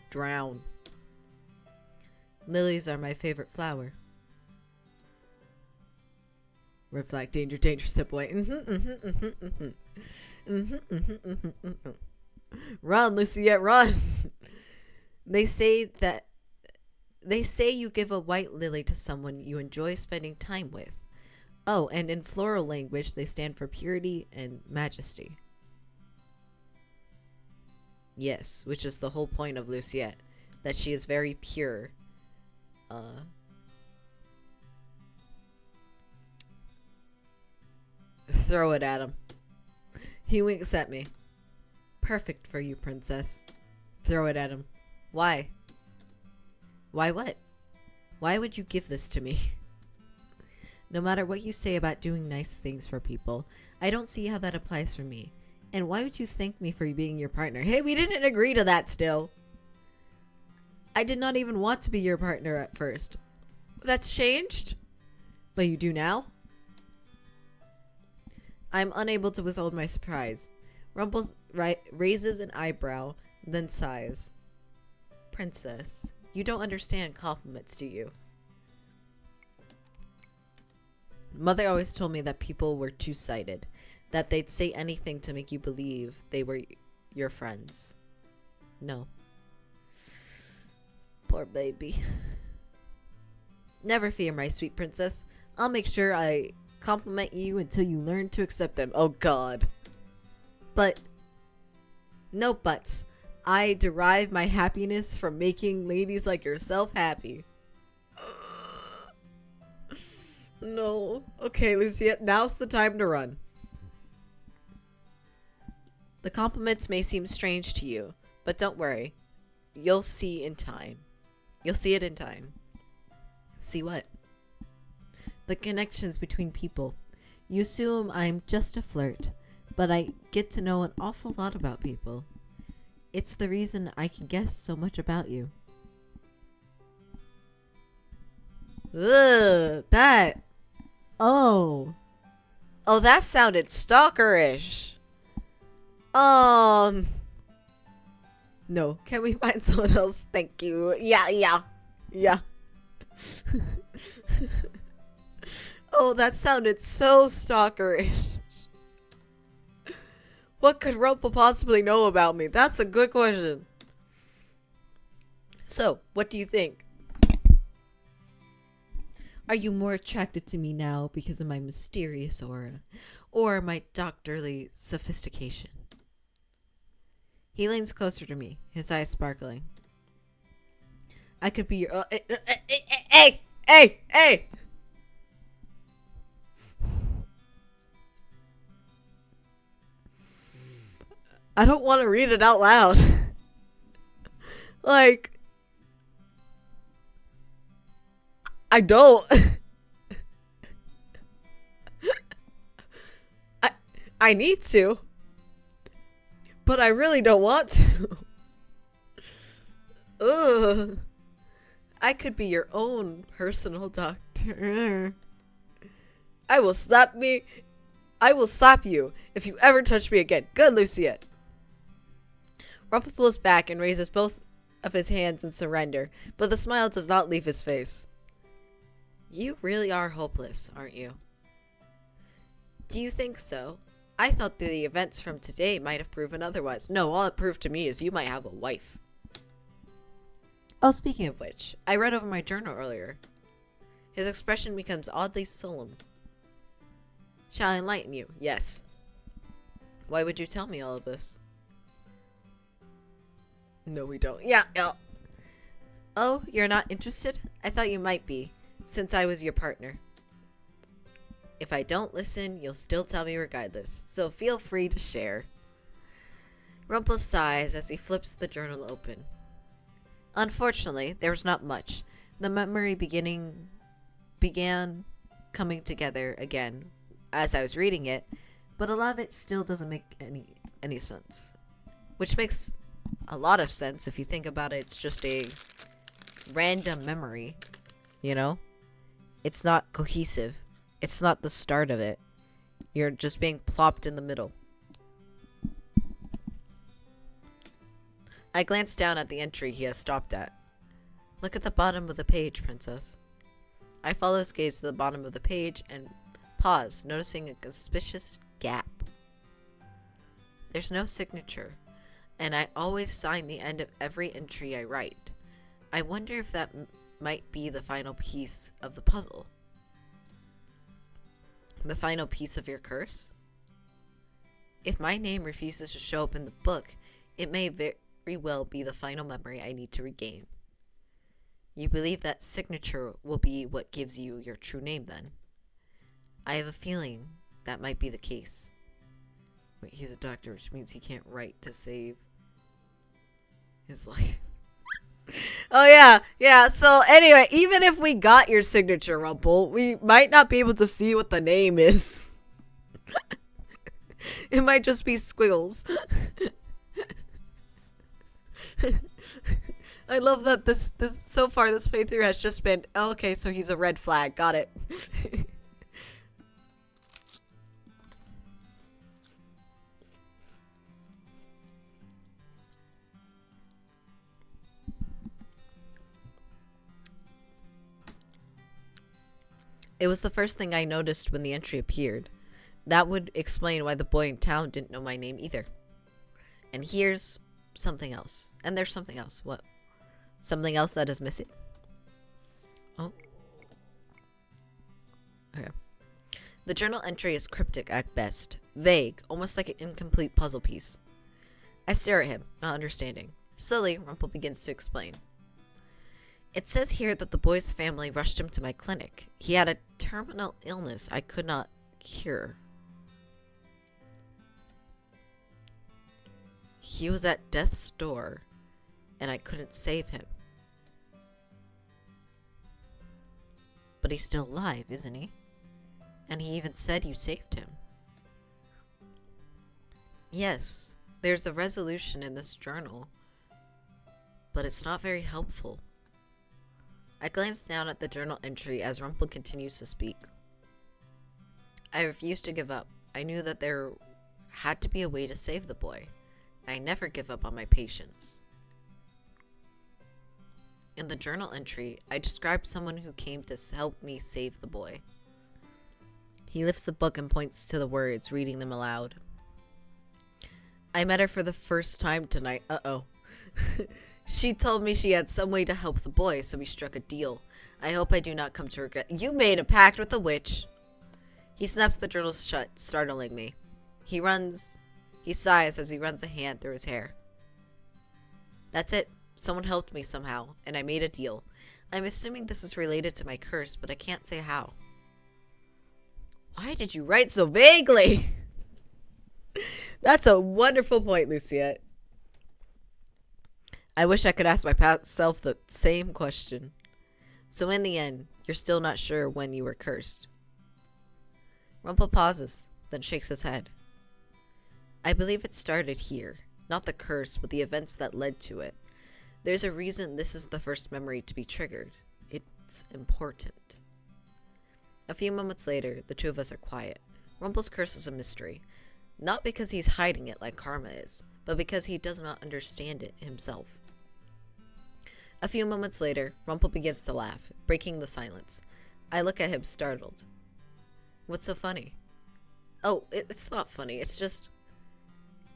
Drown. Lilies are my favorite flower. Red flag, danger, danger, step away. Run, Luciette, run! They say you give a white lily to someone you enjoy spending time with. Oh, and in floral language, they stand for purity and majesty. Yes, which is the whole point of Luciette, that she is very pure. Throw it at him. He winks at me. Perfect for you, princess. Throw it at him. Why? Why what? Why would you give this to me? No matter what you say about doing nice things for people, I don't see how that applies for me. And why would you thank me for being your partner? Hey, we didn't agree to that still. I did not even want to be your partner at first. That's changed? But you do now? I'm unable to withhold my surprise. Rumple raises an eyebrow, then sighs. Princess, you don't understand compliments, do you? Mother always told me that people were two-sided, that they'd say anything to make you believe they were your friends. No. Poor baby. Never fear, my sweet princess. I'll make sure I compliment you until you learn to accept them. Oh God. But, no buts. I derive my happiness from making ladies like yourself happy. No. Okay, Luciette, now's the time to run. The compliments may seem strange to you, but don't worry. You'll see in time. You'll see it in time. See what? The connections between people. You assume I'm just a flirt, but I get to know an awful lot about people. It's the reason I can guess so much about you. Ugh, that. Oh, that sounded stalkerish. No, can we find someone else? Thank you. Yeah. Oh, that sounded so stalkerish. What could Rumple possibly know about me? That's a good question. So, what do you think? Are you more attracted to me now because of my mysterious aura, or my doctorly sophistication? He leans closer to me, his eyes sparkling. I could be your... Hey! I don't want to read it out loud. Like... I don't. I need to. But I really don't want to. Ugh. I could be your own personal doctor. I will slap you if you ever touch me again. Good, Luciette. Rumple pulls back and raises both of his hands in surrender, but the smile does not leave his face. You really are hopeless, aren't you? Do you think so? I thought that the events from today might have proven otherwise. No, all it proved to me is you might have a wife. Oh, speaking of which, I read over my journal earlier. His expression becomes oddly solemn. Shall I enlighten you? Yes. Why would you tell me all of this? No, we don't. Yeah. Oh, you're not interested? I thought you might be, since I was your partner. If I don't listen, you'll still tell me regardless, so feel free to share. Rumple sighs as he flips the journal open. Unfortunately, there was not much. The memory began coming together again as I was reading it, but a lot of it still doesn't make any sense. Which makes a lot of sense if you think about it. It's just a random memory, you know? It's not cohesive. It's not the start of it. You're just being plopped in the middle. I glanced down at the entry he has stopped at. Look at the bottom of the page, Princess. I follow his gaze to the bottom of the page and pause, noticing a suspicious gap. There's no signature, and I always sign the end of every entry I write. I wonder if that might be the final piece of the puzzle. The final piece of your curse? If my name refuses to show up in the book, it may very well be the final memory I need to regain. You believe that signature will be what gives you your true name, then? I have a feeling that might be the case. Wait, he's a doctor, which means he can't write to save his life. Oh, yeah. So, anyway, even if we got your signature, Rumple, we might not be able to see what the name is. It might just be squiggles. I love that this so far this playthrough has just been, oh, okay, so he's a red flag. Got it. It was the first thing I noticed when the entry appeared. That would explain why the boy in town didn't know my name either. And here's something else. And there's something else. What? Something else that is missing? Oh. Okay. The journal entry is cryptic at best. Vague, almost like an incomplete puzzle piece. I stare at him, not understanding. Slowly, Rumple begins to explain. It says here that the boy's family rushed him to my clinic. He had a terminal illness I could not cure. He was at death's door, and I couldn't save him. But he's still alive, isn't he? And he even said you saved him. Yes, there's a resolution in this journal, but it's not very helpful. I glanced down at the journal entry as Rumple continues to speak. I refused to give up. I knew that there had to be a way to save the boy. I never give up on my patients. In the journal entry, I described someone who came to help me save the boy. He lifts the book and points to the words, reading them aloud. I met her for the first time tonight. Uh-oh. She told me she had some way to help the boy, so we struck a deal. I hope I do not come to regret. You made a pact with the witch. He snaps the journal shut, startling me. He sighs as he runs a hand through his hair. That's it. Someone helped me somehow, and I made a deal. I'm assuming this is related to my curse, but I can't say how. Why did you write so vaguely? That's a wonderful point, Luciette. I wish I could ask my past self the same question. So in the end, you're still not sure when you were cursed. Rumple pauses, then shakes his head. I believe it started here. Not the curse, but the events that led to it. There's a reason this is the first memory to be triggered. It's important. A few moments later, the two of us are quiet. Rumple's curse is a mystery. Not because he's hiding it like Karma is, but because he does not understand it himself. A few moments later, Rumple begins to laugh, breaking the silence. I look at him startled. What's so funny? Oh, it's not funny. It's just...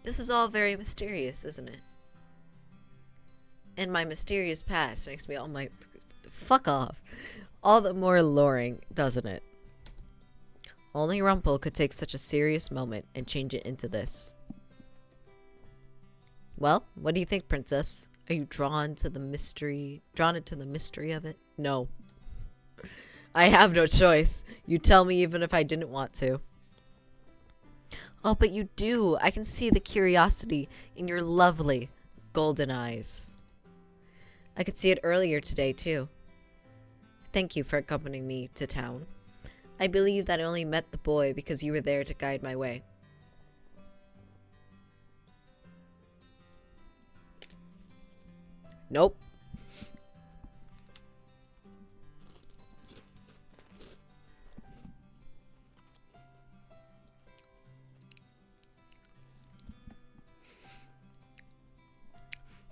This is all very mysterious, isn't it? And my mysterious past makes me all my... Fuck off. All the more alluring, doesn't it? Only Rumple could take such a serious moment and change it into this. Well, what do you think, Princess? Are you drawn into the mystery of it? No. I have no choice. You tell me even if I didn't want to. Oh, but you do. I can see the curiosity in your lovely golden eyes. I could see it earlier today, too. Thank you for accompanying me to town. I believe that I only met the boy because you were there to guide my way. Nope.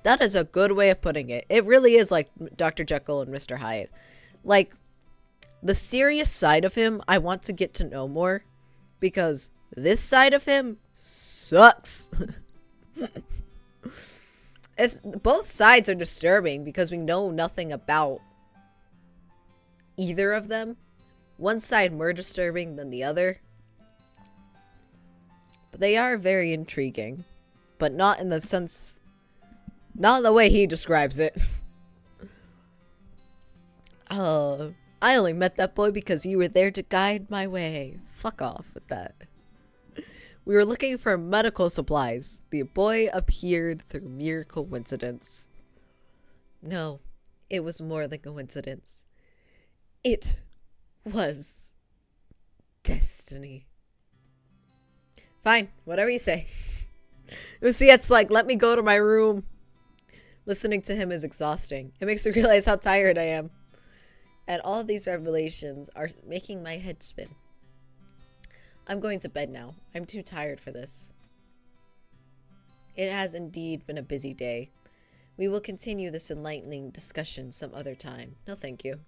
That is a good way of putting it. It really is like Dr. Jekyll and Mr. Hyde. Like, the serious side of him, I want to get to know more. Because this side of him sucks. Both sides are disturbing because we know nothing about either of them. One side more disturbing than the other. But they are very intriguing. But not in the sense... Not in the way he describes it. I only met that boy because you were there to guide my way. Fuck off with that. We were looking for medical supplies. The boy appeared through mere coincidence. No, it was more than coincidence. It was destiny. Fine, whatever you say. Luciette's like, let me go to my room. Listening to him is exhausting. It makes me realize how tired I am. And all of these revelations are making my head spin. I'm going to bed now. I'm too tired for this. It has indeed been a busy day. We will continue this enlightening discussion some other time. No, thank you.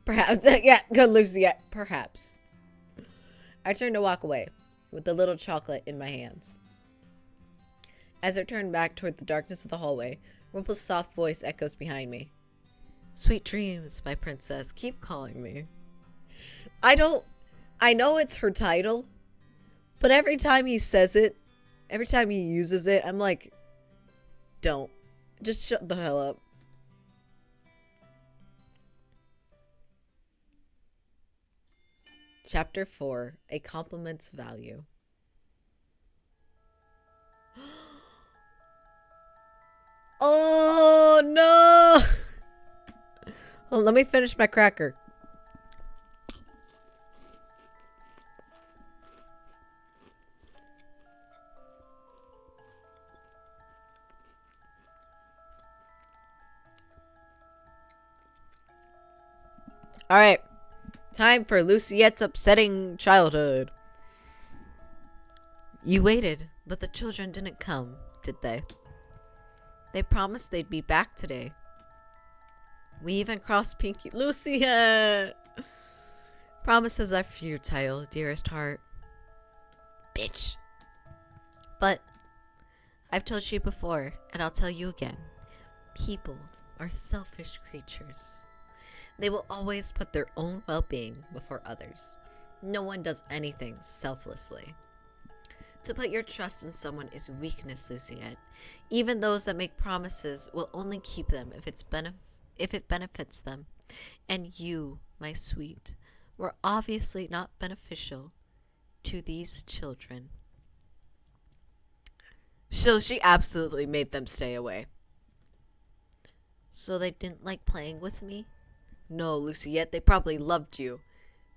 Perhaps. Yeah, good Luciette. Perhaps. I turned to walk away, with the little chocolate in my hands. As I turned back toward the darkness of the hallway, Rumple's soft voice echoes behind me. Sweet dreams, my princess. Keep calling me. I know it's her title, but every time he says it, every time he uses it, I'm like, don't. Just shut the hell up. Chapter 4, A Compliment's Value. Oh, no! Well, let me finish my cracker. Alright. Time for Luciette's upsetting childhood. You waited, but the children didn't come, did they? They promised they'd be back today. We even crossed Pinky. Luciette! Promises are futile, dearest heart. Bitch. But I've told you before, and I'll tell you again. People are selfish creatures. They will always put their own well-being before others. No one does anything selflessly. To put your trust in someone is weakness, Luciette. Even those that make promises will only keep them if it benefits them. And you, my sweet, were obviously not beneficial to these children. So she absolutely made them stay away. So they didn't like playing with me? No, Luciette, they probably loved you,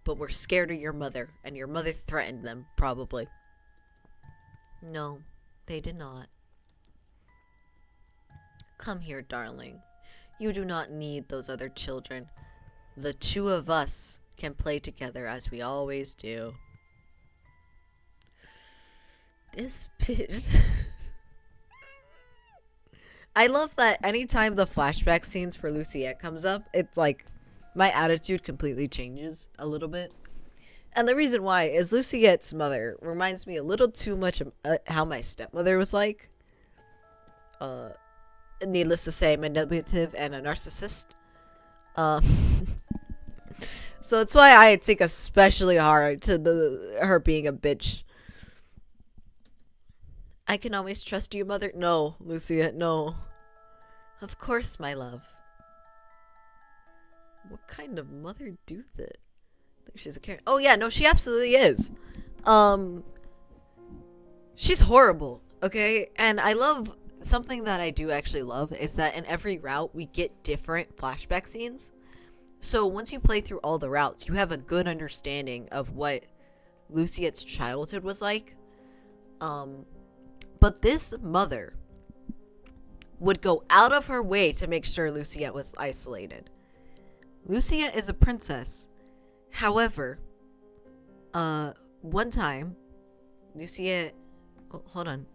but were scared of your mother, and your mother threatened them, probably. No, they did not. Come here, darling. You do not need those other children. The two of us can play together as we always do. This bitch. I love that anytime the flashback scenes for Luciette comes up, it's like my attitude completely changes a little bit. And the reason why is Luciette's mother reminds me a little too much of how my stepmother was like. Needless to say, manipulative and a narcissist. So it's why I take especially hard to her being a bitch. I can always trust you, mother. No, Luciette, no. Of course, my love. What kind of mother do that? I think she's a Karen. Oh yeah, no, she absolutely is. She's horrible, okay? And I love something that I do actually love is that in every route we get different flashback scenes. So once you play through all the routes, you have a good understanding of what Luciette's childhood was like. But this mother would go out of her way to make sure Luciette was isolated. Luciette is a princess. However, one time, Luciette... Oh, hold on.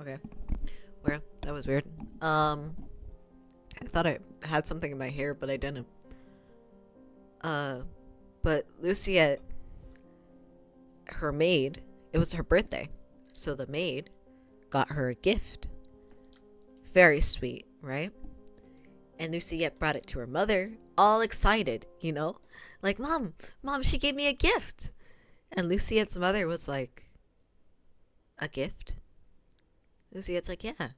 Okay. Well, that was weird. I thought I had something in my hair, but I didn't. But Luciette, her maid, it was her birthday. So the maid got her a gift. Very sweet, right? And Luciette brought it to her mother, all excited, you know? Like, Mom, she gave me a gift. And Luciette's mother was like, a gift? Luciette's like, yeah.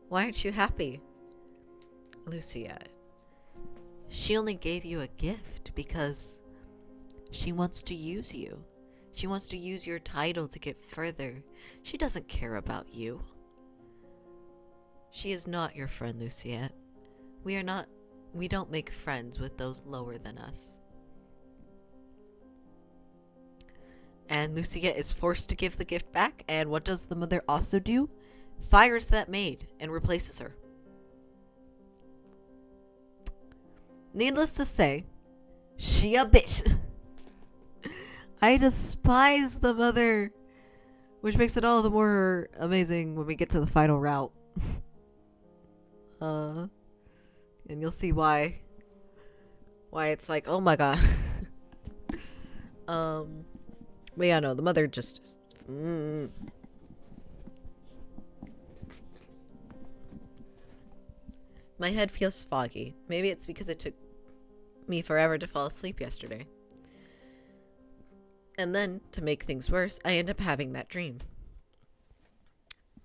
Why aren't you happy? Luciette, she only gave you a gift because she wants to use you. She wants to use your title to get further. She doesn't care about you. She is not your friend, Luciette. We don't make friends with those lower than us. And Luciette is forced to give the gift back, and what does the mother also do? Fires that maid and replaces her. Needless to say, she a bitch. I despise the mother, which makes it all the more amazing when we get to the final route. And you'll see why it's like, oh my god. But yeah, no, the mother just My head feels foggy. Maybe it's because it took me forever to fall asleep yesterday. And then, to make things worse, I end up having that dream.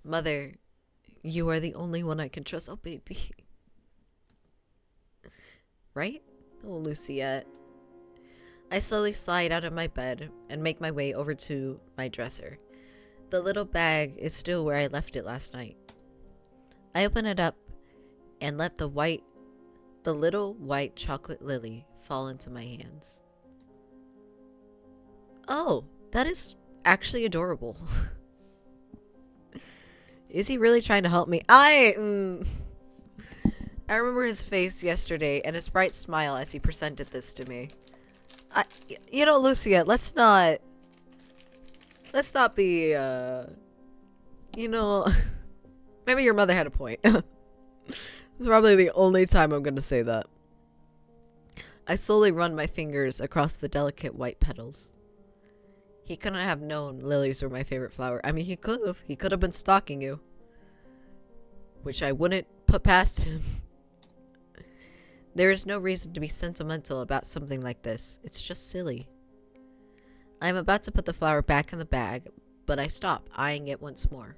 Mother, you are the only one I can trust. Oh, baby. Right? Oh, Luciette. I slowly slide out of my bed and make my way over to my dresser. The little bag is still where I left it last night. I open it up and let the little white chocolate lily fall into my hands. Oh, that is actually adorable. Is he really trying to help me? I remember his face yesterday and his bright smile as he presented this to me. You know, Luciette, let's not be, you know, maybe your mother had a point. It's probably the only time I'm gonna say that. I slowly run my fingers across the delicate white petals. He couldn't have known lilies were my favorite flower. I mean, he could have. He could have been stalking you. Which I wouldn't put past him. There is no reason to be sentimental about something like this. It's just silly. I am about to put the flower back in the bag, but I stop, eyeing it once more.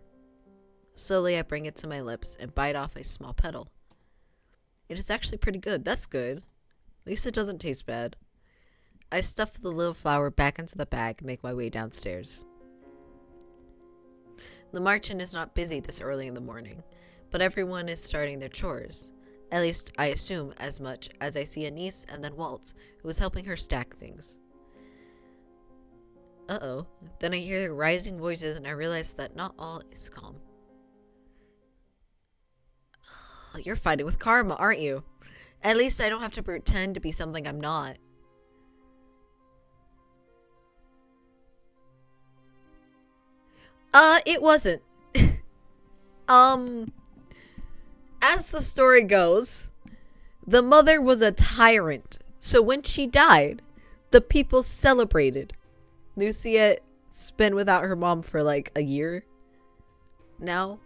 Slowly, I bring it to my lips and bite off a small petal. It is actually pretty good. That's good. At least it doesn't taste bad. I stuff the little flower back into the bag and make my way downstairs. The merchant is not busy this early in the morning, but everyone is starting their chores. At least, I assume as much as I see Anise and then Waltz, who is helping her stack things. Uh-oh. Then I hear rising voices and I realize that not all is calm. You're fighting with karma, aren't you? At least I don't have to pretend to be something I'm not. It wasn't. As the story goes, the mother was a tyrant. So when she died, the people celebrated. Luciette's been without her mom for like a year now.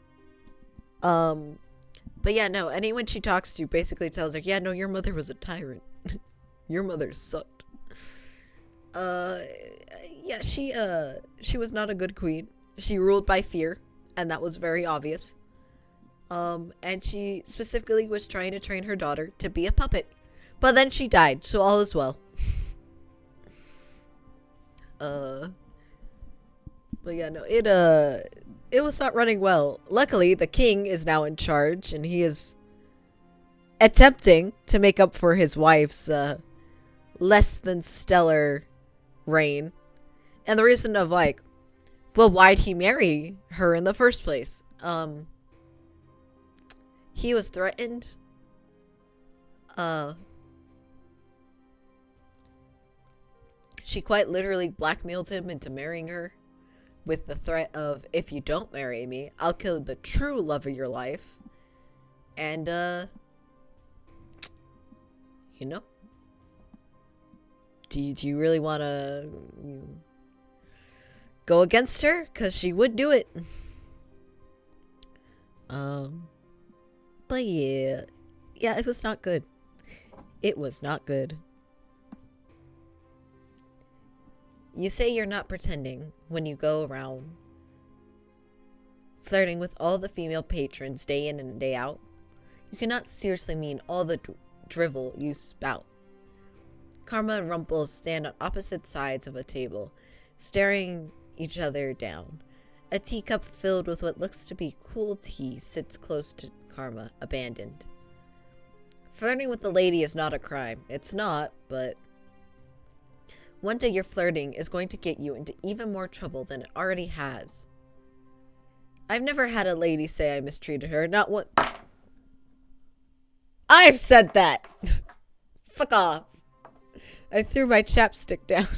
But yeah, no, anyone she talks to basically tells her, yeah, no, your mother was a tyrant. Your mother sucked. Yeah, she was not a good queen. She ruled by fear, and that was very obvious. And she specifically was trying to train her daughter to be a puppet. But then she died, so all is well. But yeah, no, it was not running well. Luckily, the king is now in charge, and he is attempting to make up for his wife's less than stellar reign. And the reason of like, well, why'd he marry her in the first place? He was threatened. She quite literally blackmailed him into marrying her. with the threat of, if you don't marry me, I'll kill the true love of your life. And, you know, do you really want to go against her? Because she would do it. But yeah, it was not good. It was not good. You say you're not pretending when you go around flirting with all the female patrons day in and day out. You cannot seriously mean all the drivel you spout. Karma and Rumple stand on opposite sides of a table, staring each other down. A teacup filled with what looks to be cool tea sits close to Karma, abandoned. Flirting with the lady is not a crime. It's not, but one day your flirting is going to get you into even more trouble than it already has. I've never had a lady say I mistreated her. Not one. I've said that. Fuck off. I threw my chapstick down.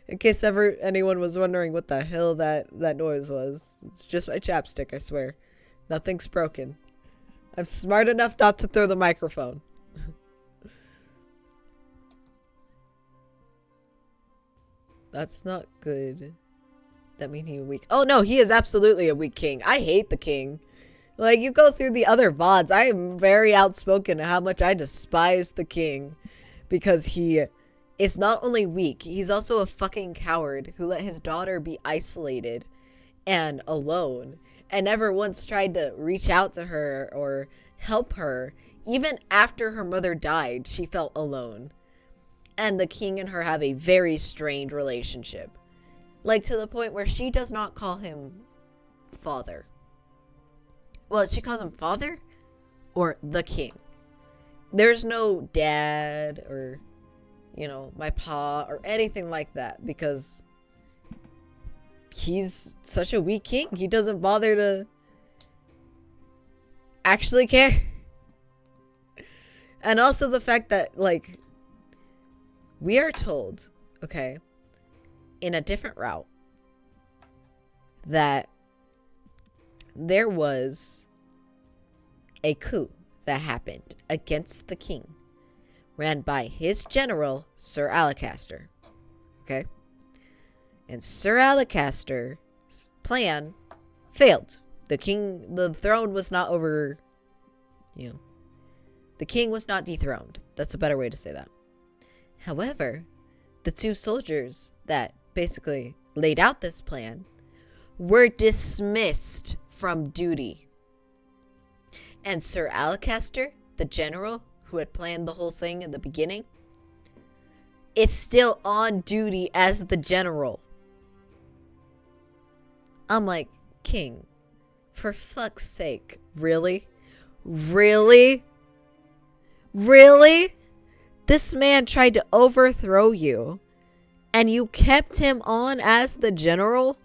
In case ever anyone was wondering what the hell that noise was. It's just my chapstick, I swear. Nothing's broken. I'm smart enough not to throw the microphone. That's not good. That mean he weak. Oh no, he is absolutely a weak king. I hate the king. Like, you go through the other VODs, I am very outspoken how much I despise the king. Because he is not only weak, he's also a fucking coward who let his daughter be isolated and alone. And never once tried to reach out to her or help her. Even after her mother died, she felt alone. And the king and her have a very strained relationship. Like, to the point where she does not call him father. Well, she calls him father or the king. There's no dad or, you know, my pa or anything like that. Because he's such a weak king. He doesn't bother to actually care. And also the fact that, like, we are told, okay, in a different route, that there was a coup that happened against the king, ran by his general, Sir Alacaster. Okay? And Sir Alacaster's plan failed. The throne was not over, you know, the king was not dethroned. That's a better way to say that. However, the two soldiers that basically laid out this plan were dismissed from duty. And Sir Alacaster, the general who had planned the whole thing in the beginning, is still on duty as the general. I'm like, king, for fuck's sake, really? Really? Really? This man tried to overthrow you, and you kept him on as the general?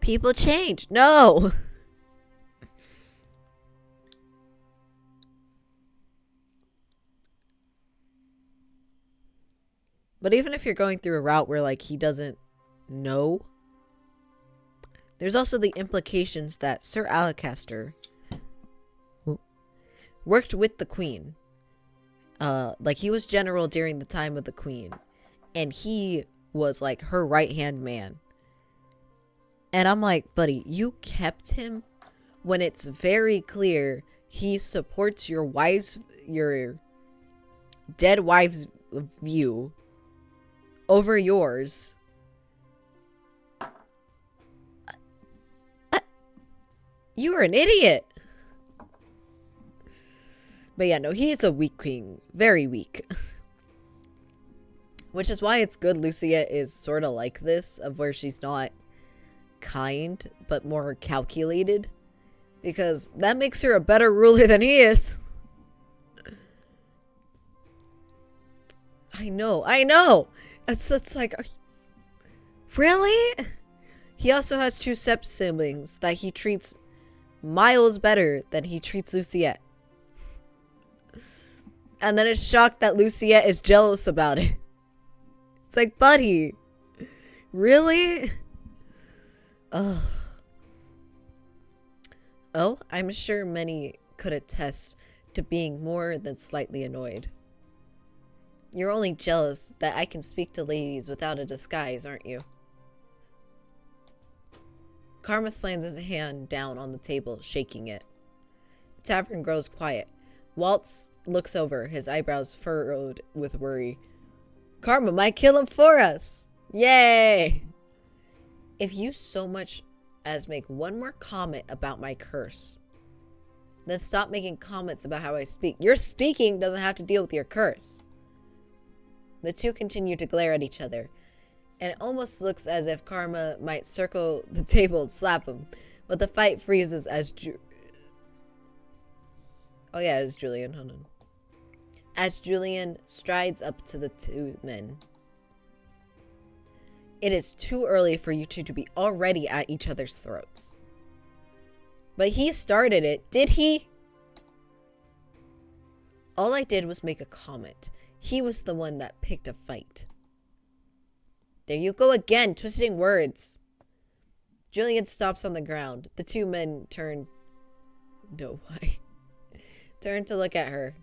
People change. No! But even if you're going through a route where, like, he doesn't know, there's also the implications that Sir Alacaster worked with the queen. Like, he was general during the time of the queen, and he was, like, her right-hand man. And I'm like, buddy, you kept him when it's very clear he supports your dead wife's view over yours. You are an idiot. But yeah, no, he is a weak king. Very weak. Which is why it's good Lucia is sort of like this, of where she's not kind, but more calculated. Because that makes her a better ruler than he is. I know. It's like, really? He also has two step-siblings that he treats miles better than he treats Luciette. And then it's shocked that Luciette is jealous about it. It's like, buddy, really? Ugh. Oh, I'm sure many could attest to being more than slightly annoyed. You're only jealous that I can speak to ladies without a disguise, aren't you? Karma slams his hand down on the table, shaking it. The tavern grows quiet. Waltz looks over, his eyebrows furrowed with worry. Karma might kill him for us! Yay! If you so much as make one more comment about my curse, then stop making comments about how I speak. Your speaking doesn't have to deal with your curse. The two continue to glare at each other, and it almost looks as if Karma might circle the table and slap him, but the fight freezes as oh yeah, it's Julian. Hold on. As Julian strides up to the two men. It is too early for you two to be already at each other's throats. But he started it, did he? All I did was make a comment. He was the one that picked a fight. There you go again, twisting words. Julian stops on the ground. The two men turn... No, why? Turn to look at her.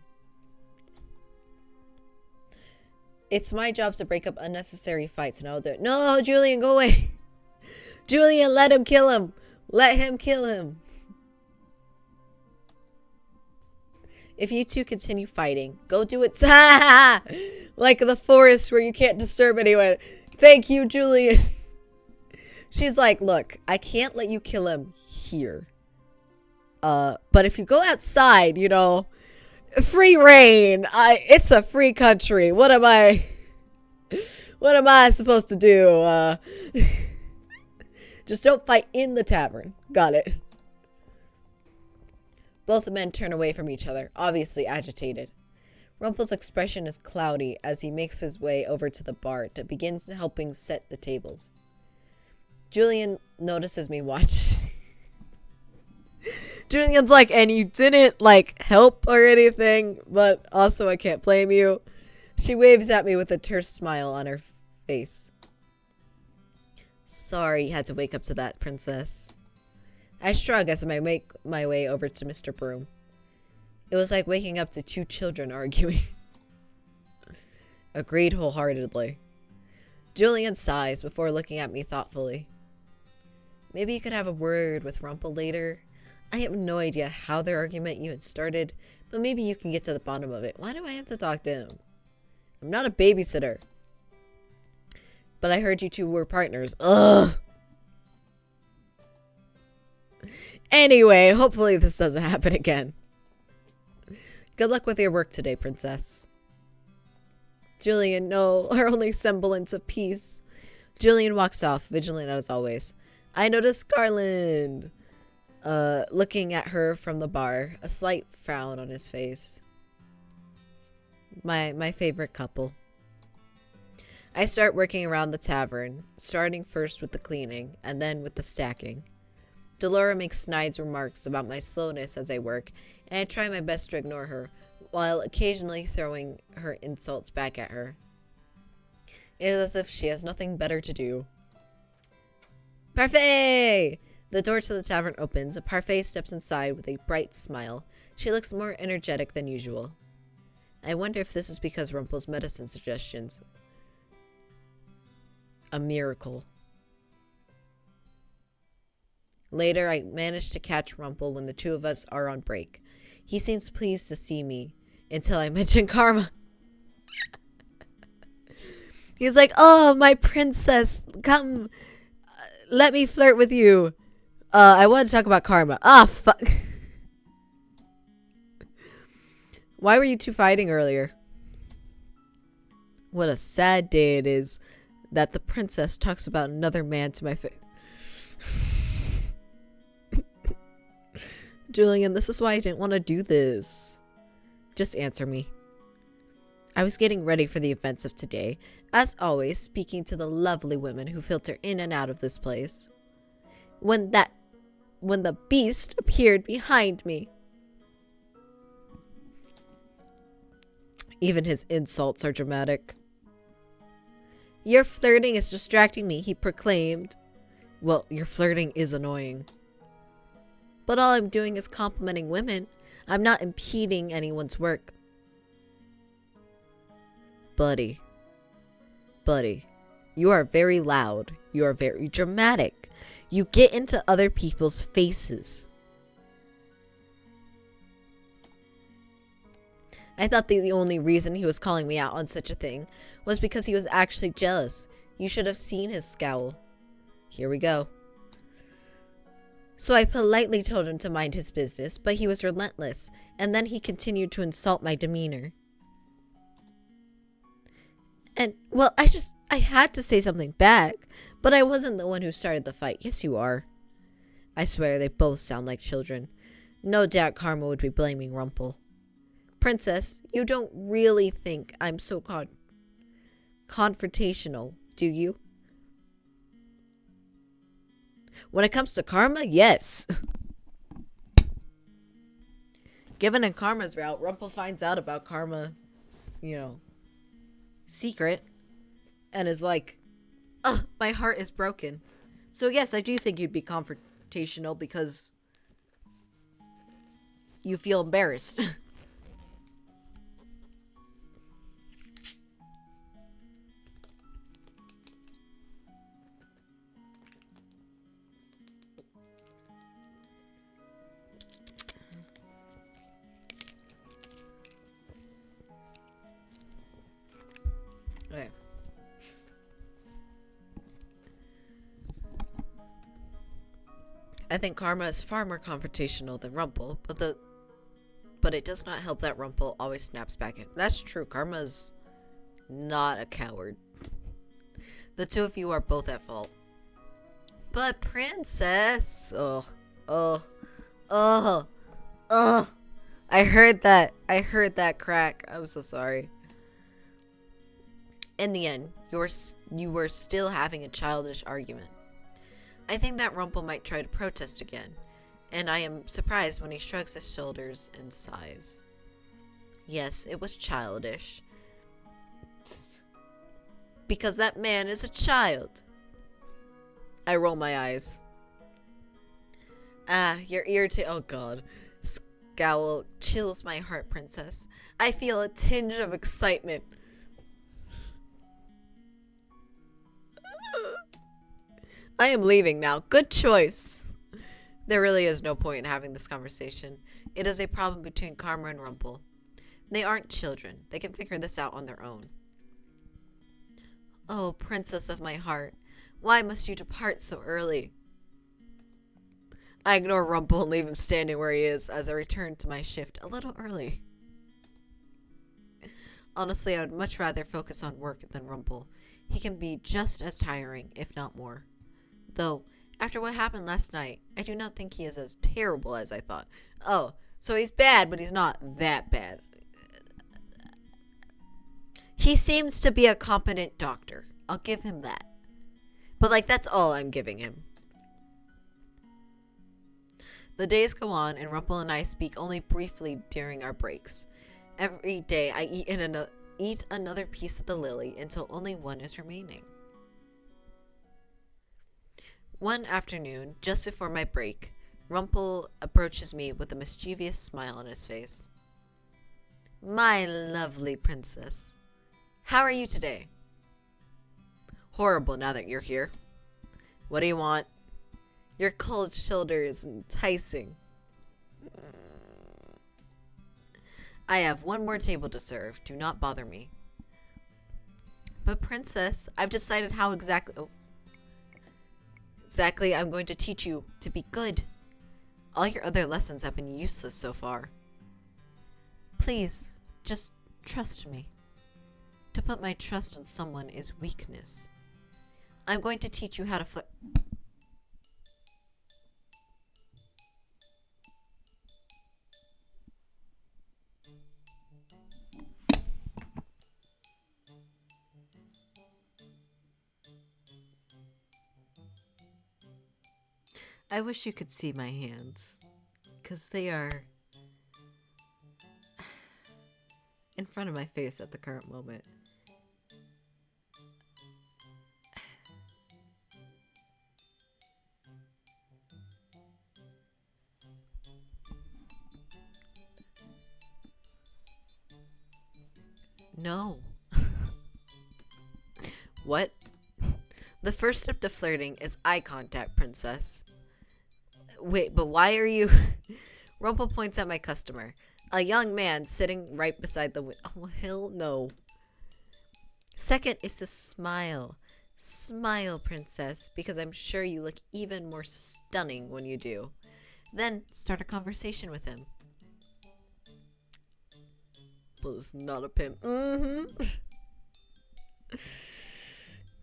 It's my job to break up unnecessary fights, and I'll do it. No, Julian, go away. Julian, let him kill him. Let him kill him. If you two continue fighting, go do it. Like the forest where you can't disturb anyone. Thank you, Julian. She's like, look, I can't let you kill him here. But if you go outside, you know, free reign. It's a free country. What am I supposed to do? Just don't fight in the tavern. Got it. Both men turn away from each other, obviously agitated. Rumple's expression is cloudy as he makes his way over to the bar to begin helping set the tables. Julian notices me watch. Julian's like, and you didn't, like, help or anything, but also I can't blame you. She waves at me with a terse smile on her face. Sorry you had to wake up to that, princess. I shrug as I make my way over to Mr. Broom. It was like waking up to two children arguing. Agreed wholeheartedly. Julian sighs before looking at me thoughtfully. Maybe you could have a word with Rumple later. I have no idea how their argument even started, but maybe you can get to the bottom of it. Why do I have to talk to him? I'm not a babysitter. But I heard you two were partners. Ugh. Anyway, hopefully this doesn't happen again. Good luck with your work today, princess. Julian, no, our only semblance of peace. Julian walks off, vigilant as always. I notice Garland. Looking at her from the bar, a slight frown on his face. My favorite couple. I start working around the tavern, starting first with the cleaning, and then with the stacking. Delora makes snide remarks about my slowness as I work, and I try my best to ignore her, while occasionally throwing her insults back at her. It is as if she has nothing better to do. Parfait! The door to the tavern opens. Parfait steps inside with a bright smile. She looks more energetic than usual. I wonder if this is because Rumple's medicine suggestions. A miracle. Later, I manage to catch Rumple when the two of us are on break. He seems pleased to see me until I mention Karma. He's like, oh, my princess, come, let me flirt with you. I want to talk about Karma. Ah, fuck. Why were you two fighting earlier? What a sad day it is that the princess talks about another man to my face. Julian, this is why I didn't want to do this. Just answer me. I was getting ready for the events of today, as always, speaking to the lovely women who filter in and out of this place. When the beast appeared behind me. Even his insults are dramatic. Your flirting is distracting me, he proclaimed. Well, your flirting is annoying. But all I'm doing is complimenting women. I'm not impeding anyone's work. Buddy, you are very loud. You are very dramatic. You get into other people's faces. I thought the only reason he was calling me out on such a thing was because he was actually jealous. You should have seen his scowl. Here we go. So I politely told him to mind his business, but he was relentless, and then he continued to insult my demeanor. And, well, I had to say something back, but I wasn't the one who started the fight. Yes, you are. I swear they both sound like children. No doubt Karma would be blaming Rumple. Princess, you don't really think I'm so confrontational, do you? When it comes to Karma, yes. Given in Karma's route, Rumple finds out about Karma's, secret and is like, ugh, my heart is broken. So yes, I do think you'd be confrontational because you feel embarrassed. Okay. I think Karma is far more confrontational than Rumple, but it does not help that Rumple always snaps back in. That's true. Karma's not a coward. The two of you are both at fault. But Princess, I heard that. I heard that crack. I'm so sorry. In the end, you were still having a childish argument. I think that Rumple might try to protest again, and I am surprised when he shrugs his shoulders and sighs. Yes, it was childish. Because that man is a child. I roll my eyes. Your irritating. Oh god. Scowl chills my heart, Princess. I feel a tinge of excitement. I am leaving now. Good choice. There really is no point in having this conversation. It is a problem between Karma and Rumple. They aren't children. They can figure this out on their own. Oh, princess of my heart, why must you depart so early? I ignore Rumple and leave him standing where he is as I return to my shift a little early. Honestly, I would much rather focus on work than Rumple. He can be just as tiring, if not more. Though, after what happened last night, I do not think he is as terrible as I thought. Oh, so he's bad, but he's not that bad. He seems to be a competent doctor. I'll give him that. But, that's all I'm giving him. The days go on, and Rumple and I speak only briefly during our breaks. Every day, I eat another piece of the lily until only one is remaining. One afternoon, just before my break, Rumple approaches me with a mischievous smile on his face. My lovely princess, how are you today? Horrible now that you're here. What do you want? Your cold shoulder is enticing. I have one more table to serve. Do not bother me. But princess, I've decided how exactly I'm going to teach you to be good. All your other lessons have been useless so far. Please, just trust me. To put my trust in someone is weakness. I'm going to teach you how to flirt. I wish you could see my hands, because they are in front of my face at the current moment. No. What? The first step to flirting is eye contact, princess. Wait, but why are you... Rumple points at my customer. A young man sitting right beside the window. Oh, hell no. Second is to smile. Smile, princess, because I'm sure you look even more stunning when you do. Then start a conversation with him. Well, it's not a pimp.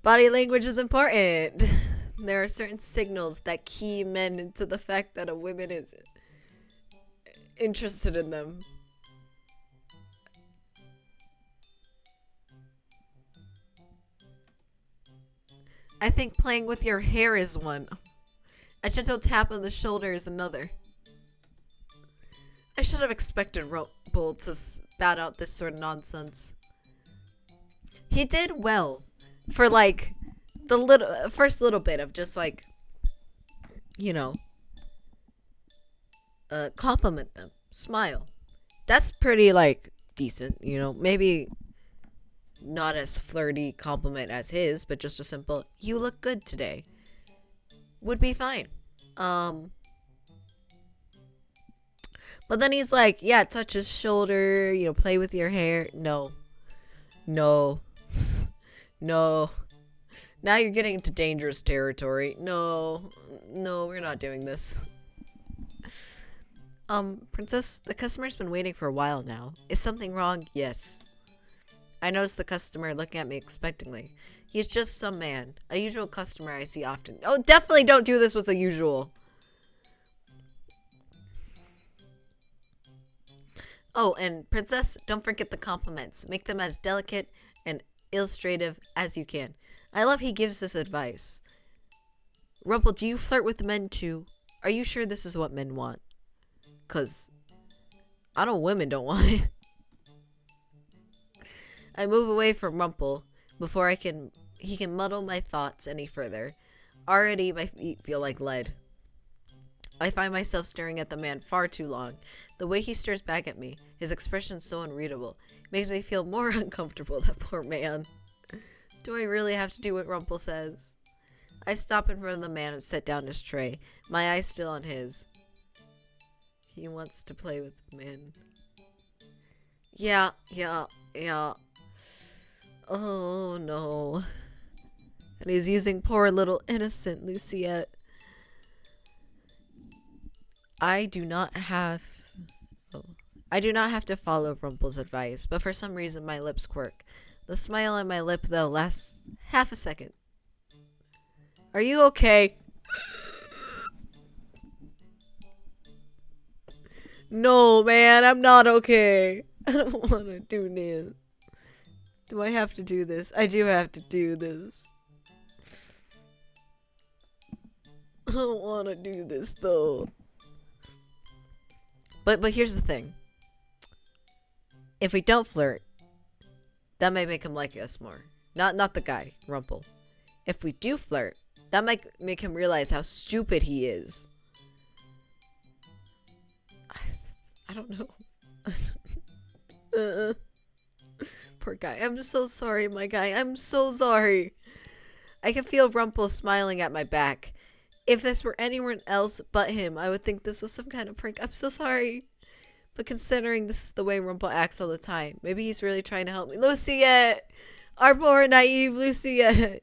Body language is important. There are certain signals that key men into the fact that a woman is interested in them. I think playing with your hair is one. A gentle tap on the shoulder is another. I should have expected Rumple to spout out this sort of nonsense. He did well for like the first little bit of just like, you know, compliment them, smile. That's pretty like decent, you know. Maybe not as flirty compliment as his, but just a simple "you look good today" would be fine. But then he's like, yeah, touch his shoulder, you know, play with your hair. No. No. No. Now you're getting into dangerous territory. No. No, we're not doing this. Princess, the customer's been waiting for a while now. Is something wrong? Yes. I noticed the customer looking at me expectantly. He's just some man. A usual customer I see often. Oh, definitely don't do this with the usual. Oh, and princess, don't forget the compliments. Make them as delicate and illustrative as you can. I love he gives this advice. Rumple, do you flirt with men too? Are you sure this is what men want? 'Cause I know women don't want it. I move away from Rumple before he can muddle my thoughts any further. Already my feet feel like lead. I find myself staring at the man far too long. The way he stares back at me, his expression so unreadable, makes me feel more uncomfortable. That poor man. Do I really have to do what Rumple says? I stop in front of the man and set down his tray, my eyes still on his. He wants to play with men. Yeah. Oh no. And he's using poor little innocent Luciette. I do not have to follow Rumple's advice, but for some reason my lips quirk. The smile on my lip, though, lasts half a second. Are you okay? No, man, I'm not okay. I don't want to do this. Do I have to do this? I do have to do this. I don't want to do this, though. But here's the thing. If we don't flirt, that might make him like us more. Not the guy, Rumple. If we do flirt, that might make him realize how stupid he is. I don't know. Poor guy. I'm so sorry, my guy. I'm so sorry. I can feel Rumple smiling at my back. If this were anyone else but him, I would think this was some kind of prank. I'm so sorry. But considering this is the way Rumple acts all the time, maybe he's really trying to help me. Luciette! Our poor naive Luciette!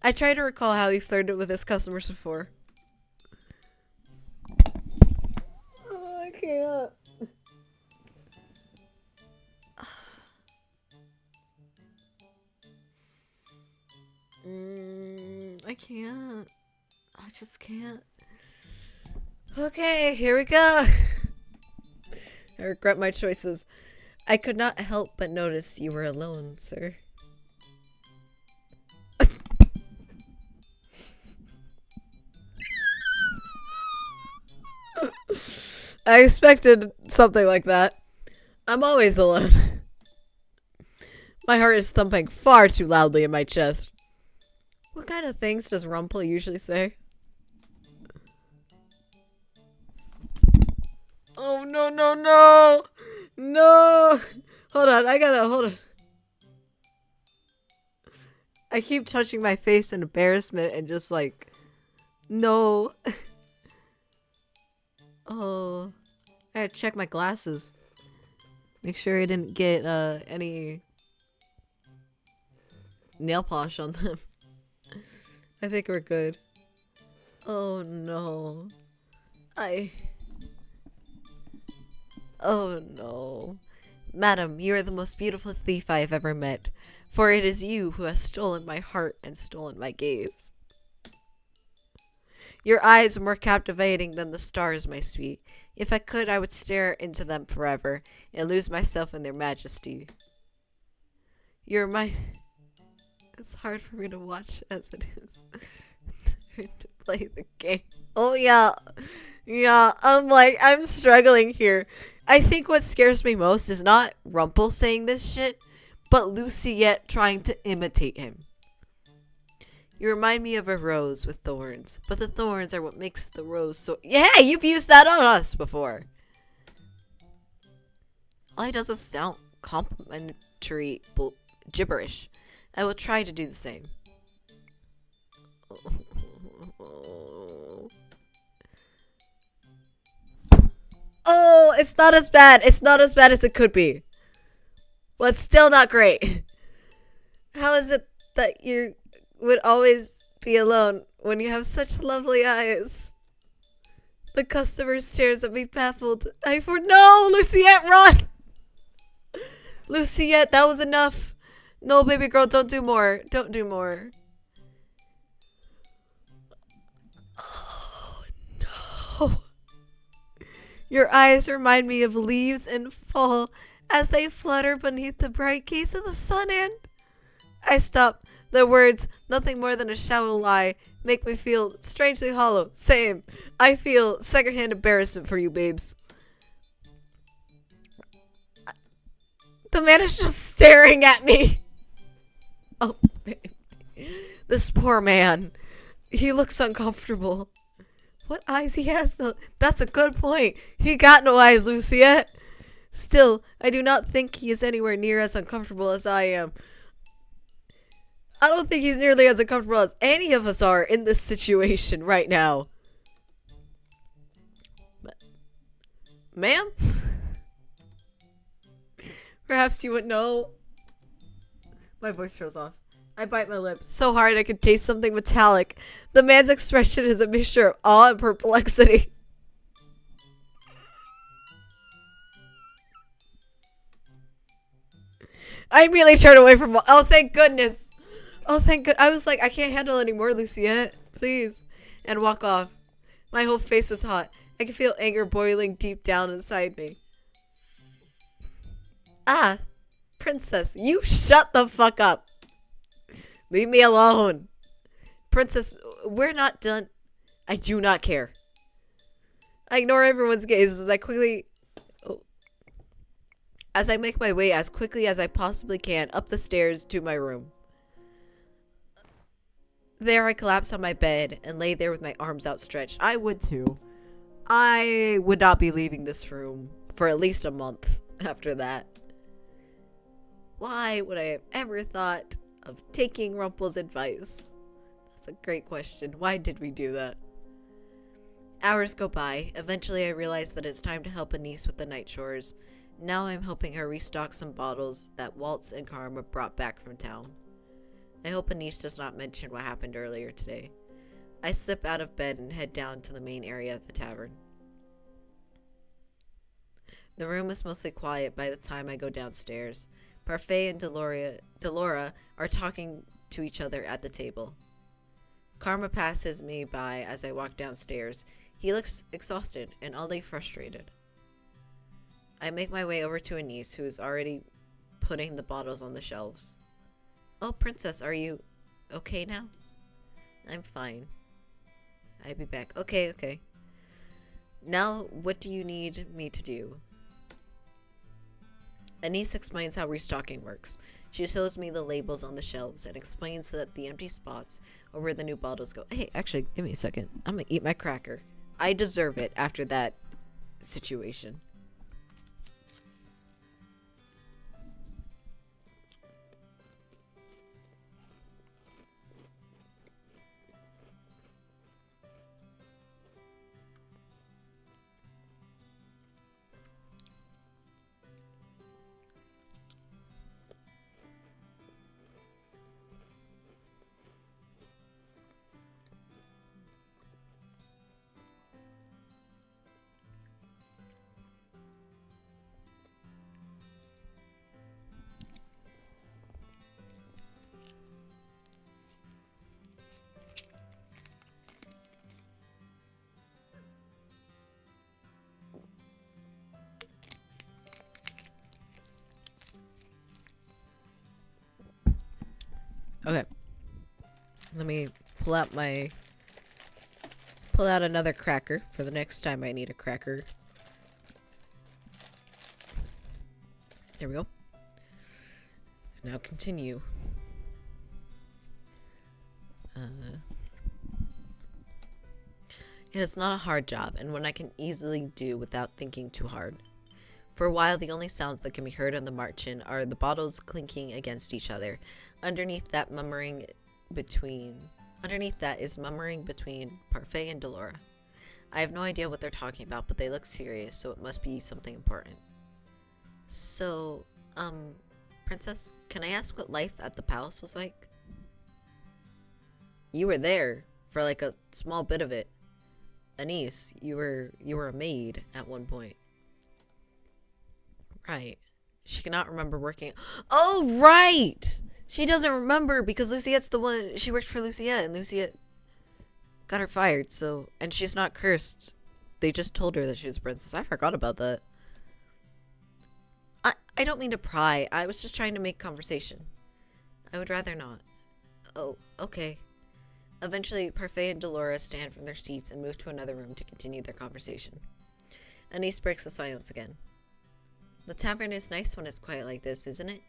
I try to recall how he flirted with his customers before. Oh, I can't. I can't. I just can't. Okay, here we go. I regret my choices. I could not help but notice you were alone, sir. I expected something like that. I'm always alone. My heart is thumping far too loudly in my chest. What kind of things does Rumple usually say? Oh, no. No! Hold on, hold on. I keep touching my face in embarrassment and just like, no. Oh, I gotta check my glasses. Make sure I didn't get any nail polish on them. I think we're good. Oh no. Oh no. Madam, you are the most beautiful thief I have ever met, for it is you who has stolen my heart and stolen my gaze. Your eyes are more captivating than the stars, my sweet. If I could, I would stare into them forever and lose myself in their majesty. You're my... It's hard for me to watch as it is to play the game. Oh yeah. Yeah, I'm struggling here. I think what scares me most is not Rumple saying this shit, but Luciette trying to imitate him. You remind me of a rose with thorns, but the thorns are what makes the rose so... Yeah, you've used that on us before. All he does is sound complimentary gibberish. I will try to do the same. Oh, it's not as bad. It's not as bad as it could be. But it's still not great. How is it that you would always be alone when you have such lovely eyes? The customer stares at me baffled. No, Luciette, run! Luciette, that was enough. No, baby girl, don't do more. Don't do more. Oh, no. Your eyes remind me of leaves in fall as they flutter beneath the bright gaze of the sun and... I stop. The words, nothing more than a shallow lie, make me feel strangely hollow. Same. I feel secondhand embarrassment for you, babes. The man is just staring at me. Oh, baby. This poor man. He looks uncomfortable. What eyes he has, though? That's a good point. He got no eyes, Luciette. Still, I do not think he is anywhere near as uncomfortable as I am. I don't think he's nearly as uncomfortable as any of us are in this situation right now. Ma'am? Perhaps you would know. My voice throws off. I bite my lip so hard I could taste something metallic. The man's expression is a mixture of awe and perplexity. I immediately turned away from... Oh, thank goodness. Oh, thank God. I was like, I can't handle anymore, Luciette. Please. And walk off. My whole face is hot. I can feel anger boiling deep down inside me. Ah, princess, you shut the fuck up. Leave me alone. Princess, we're not done. I do not care. I ignore everyone's gaze as I quickly... As I make my way as quickly as I possibly can up the stairs to my room. There I collapse on my bed and lay there with my arms outstretched. I would too. I would not be leaving this room for at least a month after that. Why would I have ever thought of taking Rumple's advice? That's a great question. Why did we do that? Hours go by. Eventually I realize that it's time to help Anise with the night chores. Now I'm helping her restock some bottles that Waltz and Karma brought back from town. I hope Anise does not mention what happened earlier today. I slip out of bed and head down to the main area of the tavern. The room is mostly quiet by the time I go downstairs. Parfait and Delora are talking to each other at the table. Karma passes me by as I walk downstairs. He looks exhausted and oddly frustrated. I make my way over to Anise, who is already putting the bottles on the shelves. Oh, princess, are you okay now? I'm fine. I'll be back. Okay. Now, what do you need me to do? Anise explains how restocking works. She shows me the labels on the shelves and explains that the empty spots are where the new bottles go. Hey, actually, give me a second. I'm gonna eat my cracker. I deserve it after that situation. Okay. Let me pull out another cracker for the next time I need a cracker. There we go. Now continue. It is not a hard job, and one I can easily do without thinking too hard. For a while, the only sounds that can be heard on the margin are the bottles clinking against each other. Underneath that is murmuring between Parfait and Delora. I have no idea what they're talking about, but they look serious, so it must be something important. So, Princess, can I ask what life at the palace was like? You were there for like a small bit of it. Anise, you were a maid at one point. Right. She cannot remember working. Oh, right! She doesn't remember because Luciette's the one. She worked for Luciette, and Luciette got her fired, so. And she's not cursed. They just told her that she was a princess. I forgot about that. I don't mean to pry. I was just trying to make conversation. I would rather not. Oh, okay. Eventually, Parfait and Delora stand from their seats and move to another room to continue their conversation. Anise breaks the silence again. The tavern is nice when it's quiet like this, isn't it?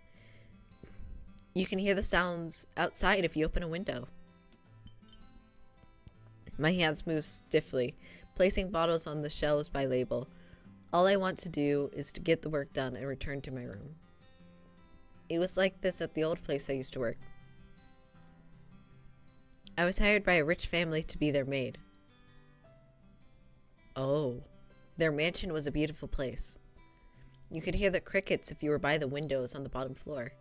You can hear the sounds outside if you open a window. My hands move stiffly, placing bottles on the shelves by label. All I want to do is to get the work done and return to my room. It was like this at the old place I used to work. I was hired by a rich family to be their maid. Oh, their mansion was a beautiful place. You could hear the crickets if you were by the windows on the bottom floor.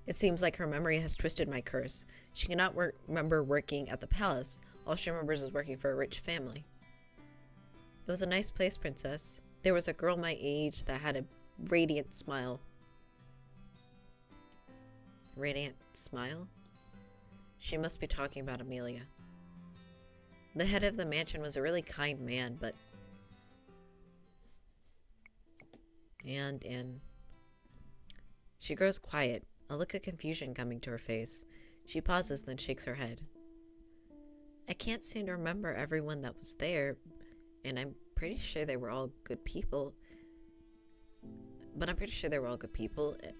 It seems like her memory has twisted my curse. She cannot remember working at the palace. All she remembers is working for a rich family. It was a nice place, Princess. There was a girl my age that had a radiant smile. Radiant smile? She must be talking about Amelia. The head of the mansion was a really kind man, but... And... She grows quiet, a look of confusion coming to her face. She pauses, then shakes her head. I can't seem to remember everyone that was there, and I'm pretty sure they were all good people.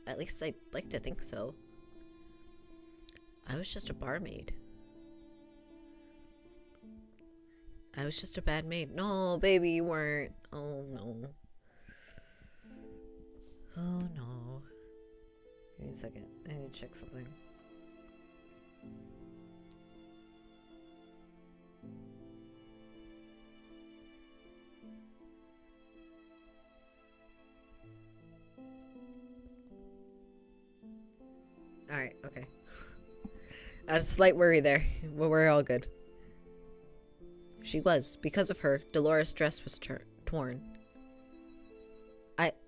At least I'd like to think so. I was just a barmaid. I was just a bad maid. No, baby, you weren't. Oh, no. Oh, no. Give me a second. I need to check something. Alright, okay. A slight worry there, but we're all good. She was. Because of her, Dolores' dress was torn.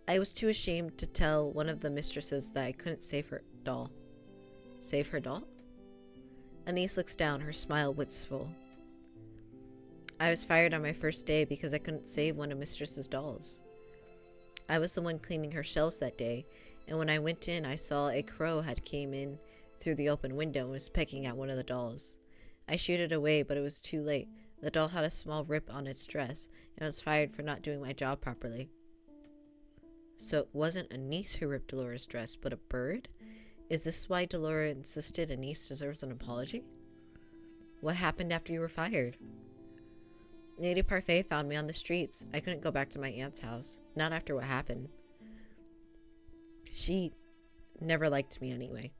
I was too ashamed to tell one of the mistresses that I couldn't save her doll. Save her doll? Anise looks down, her smile wistful. I was fired on my first day because I couldn't save one of Mistress's dolls. I was the one cleaning her shelves that day, and when I went in, I saw a crow had came in through the open window and was pecking at one of the dolls. I shooed it away, but it was too late. The doll had a small rip on its dress, and I was fired for not doing my job properly. So it wasn't Anise who ripped Dolores' dress, but a bird? Is this why Delora insisted Anise deserves an apology? What happened after you were fired? Lady Parfait found me on the streets. I couldn't go back to my aunt's house. Not after what happened. She never liked me anyway.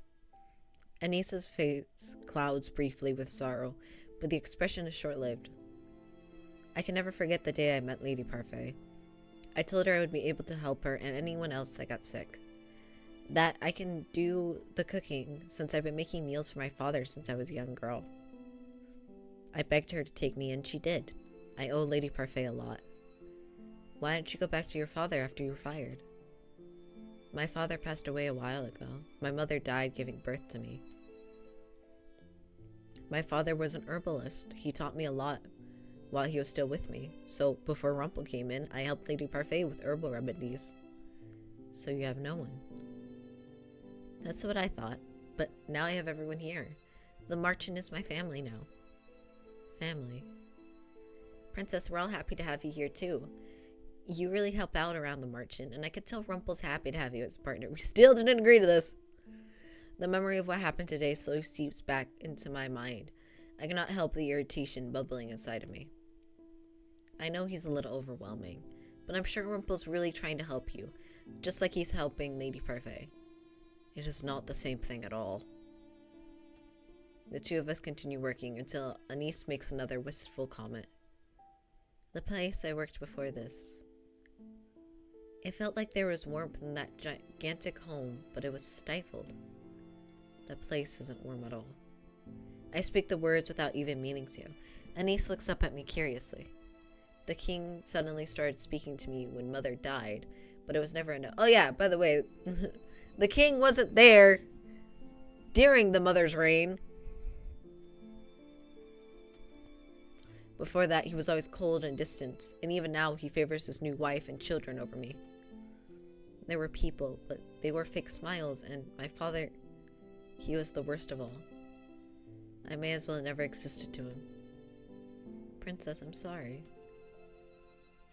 Anise's face clouds briefly with sorrow, but the expression is short-lived. I can never forget the day I met Lady Parfait. I told her I would be able to help her and anyone else that got sick. That I can do the cooking, since I've been making meals for my father since I was a young girl. I begged her to take me, and she did. I owe Lady Parfait a lot. Why didn't you go back to your father after you were fired? My father passed away a while ago. My mother died giving birth to me. My father was an herbalist. He taught me a lot while he was still with me. So before Rumple came in, I helped Lady Parfait with herbal remedies. So you have no one. That's what I thought. But now I have everyone here. The Marchand is my family now. Family. Princess, we're all happy to have you here too. You really help out around the Marchand, and I could tell Rumple's happy to have you as a partner. We still didn't agree to this. The memory of what happened today slowly seeps back into my mind. I cannot help the irritation bubbling inside of me. I know he's a little overwhelming, but I'm sure Rumple's really trying to help you, just like he's helping Lady Parfait. It is not the same thing at all. The two of us continue working until Anise makes another wistful comment. The place I worked before this. It felt like there was warmth in that gigantic home, but it was stifled. The place isn't warm at all. I speak the words without even meaning to. Anise looks up at me curiously. The king suddenly started speaking to me when Mother died, but it was never enough. Oh yeah, by the way, the king wasn't there during the mother's reign. Before that, he was always cold and distant, and even now he favors his new wife and children over me. There were people, but they were fake smiles, and my father, he was the worst of all. I may as well have never existed to him. Princess, I'm sorry.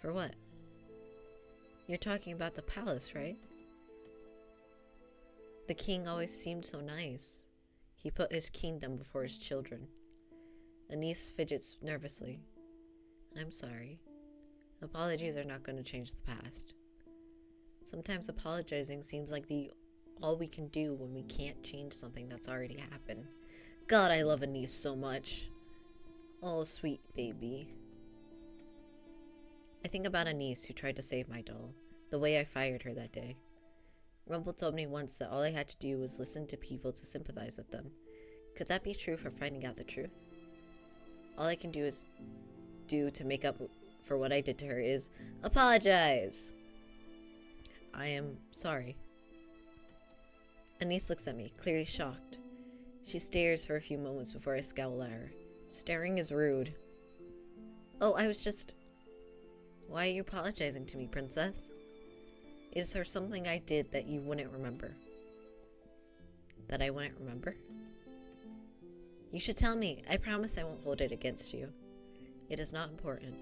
For what? You're talking about the palace, right? The king always seemed so nice. He put his kingdom before his children. Anise fidgets nervously. I'm sorry. Apologies are not going to change the past. Sometimes apologizing seems like all we can do when we can't change something that's already happened. God, I love Anise so much. Oh, sweet baby. I think about Anise who tried to save my doll, the way I fired her that day. Rumple told me once that all I had to do was listen to people to sympathize with them. Could that be true for finding out the truth? All I can do to make up for what I did to her is apologize. I am sorry. Anise looks at me, clearly shocked. She stares for a few moments before I scowl at her. Staring is rude. Oh, Why are you apologizing to me, princess? Is there something I did that you wouldn't remember? That I wouldn't remember? You should tell me. I promise I won't hold it against you. It is not important.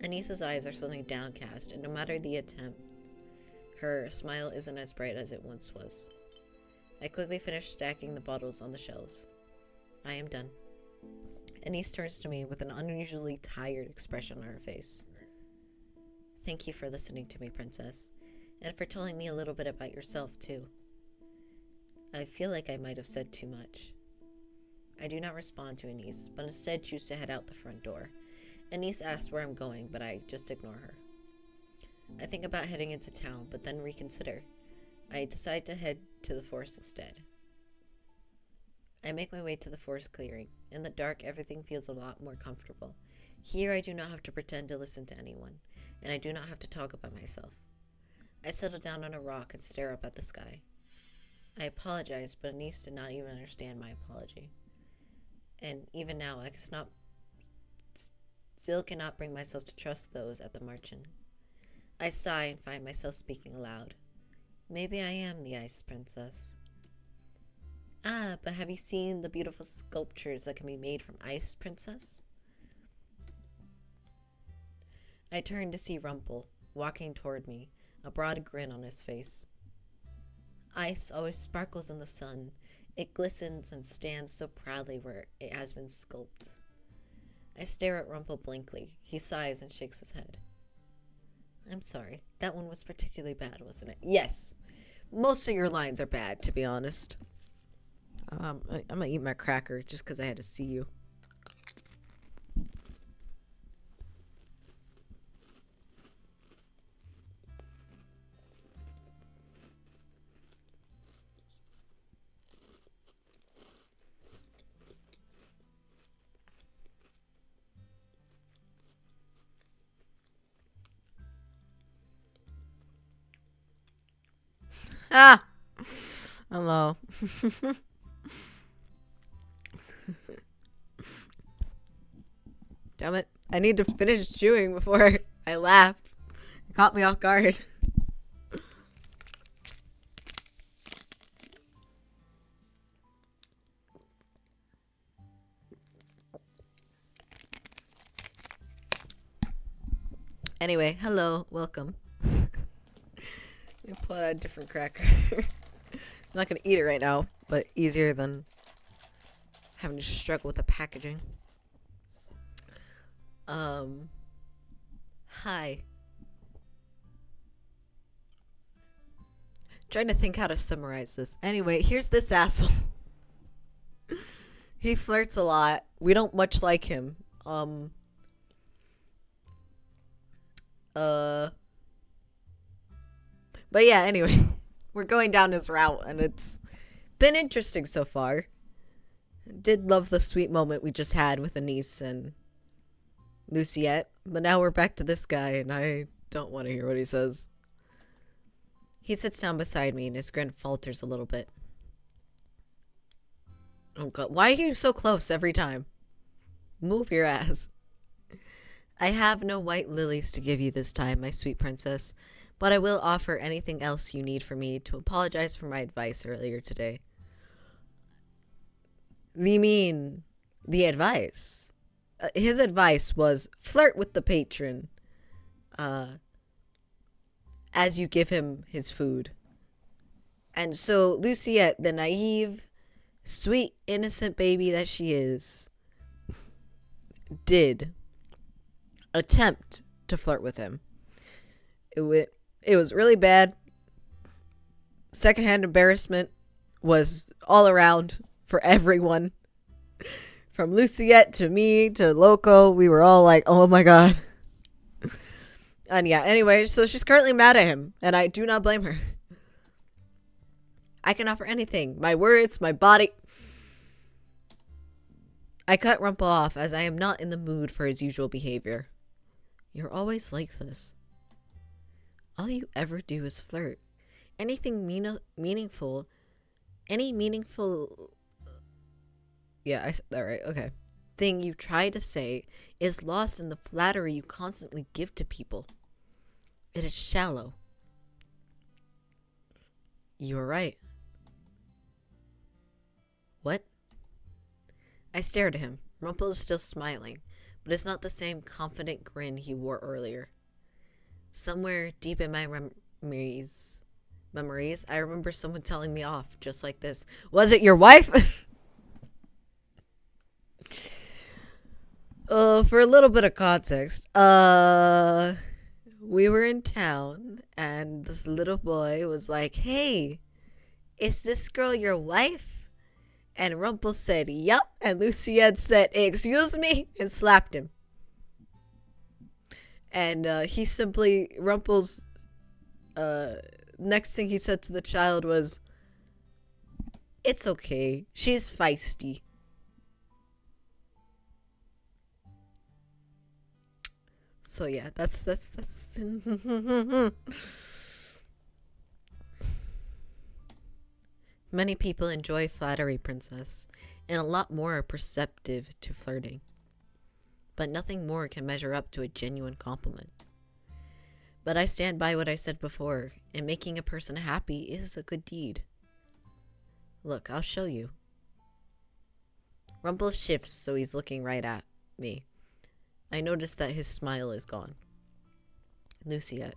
Anise's eyes are suddenly downcast, and no matter the attempt, her smile isn't as bright as it once was. I quickly finish stacking the bottles on the shelves. I am done. Anise turns to me with an unusually tired expression on her face. Thank you for listening to me, princess, and for telling me a little bit about yourself, too. I feel like I might have said too much. I do not respond to Anise, but instead choose to head out the front door. Anise asks where I'm going, but I just ignore her. I think about heading into town, but then reconsider. I decide to head to the forest instead. I make my way to the forest clearing. In the dark, everything feels a lot more comfortable. Here, I do not have to pretend to listen to anyone, and I do not have to talk about myself. I settle down on a rock and stare up at the sky. I apologize, but Anise did not even understand my apology. And even now, I still cannot bring myself to trust those at the Marchand. I sigh and find myself speaking aloud. Maybe I am the Ice Princess. Ah, but have you seen the beautiful sculptures that can be made from ice, princess? I turn to see Rumple, walking toward me, a broad grin on his face. Ice always sparkles in the sun. It glistens and stands so proudly where it has been sculpted. I stare at Rumple blankly. He sighs and shakes his head. I'm sorry. That one was particularly bad, wasn't it? Yes. Most of your lines are bad, to be honest. I'm gonna eat my cracker just because I had to see you. Ah! Hello. Damn it. I need to finish chewing before I laugh. It caught me off guard. Anyway, hello, welcome. Let me pull out a different cracker. I'm not gonna eat it right now, but easier than having to struggle with the packaging. Hi. Trying to think how to summarize this. Anyway, here's this asshole. He flirts a lot. We don't much like him. But yeah, anyway, we're going down his route, and it's been interesting so far. Did love the sweet moment we just had with Anise and Luciette, but now we're back to this guy, and I don't want to hear what he says. He sits down beside me, and his grin falters a little bit. Oh god, why are you so close every time? Move your ass. I have no white lilies to give you this time, my sweet princess, but I will offer anything else you need from me to apologize for my advice earlier today. You mean the advice? His advice was flirt with the patron as you give him his food. And so Luciette, the naive, sweet, innocent baby that she is, did attempt to flirt with him. It was really bad. Secondhand embarrassment was all around for everyone. From Luciette to me to Loco, we were all like, oh my god. And yeah, anyway, so she's currently mad at him, and I do not blame her. I can offer anything. My words, my body. I cut Rumple off as I am not in the mood for his usual behavior. You're always like this. All you ever do is flirt. Anything meaningful. Any meaningful... Yeah, I said that right. Okay. Thing you try to say is lost in the flattery you constantly give to people. It is shallow. You're right. What? I stared at him. Rumple is still smiling, but it's not the same confident grin he wore earlier. Somewhere deep in my memories, I remember someone telling me off just like this. Was it your wife? For a little bit of context, we were in town, and this little boy was like, hey, is this girl your wife? And Rumple said, yup. And Luciette said, excuse me, and slapped him. And he simply, Rumple's next thing he said to the child was, it's okay, she's feisty. So yeah, that's Many people enjoy flattery, princess, and a lot more are perceptive to flirting. But nothing more can measure up to a genuine compliment. But I stand by what I said before, and making a person happy is a good deed. Look, I'll show you. Rumple shifts so he's looking right at me. I notice that his smile is gone. Luciette,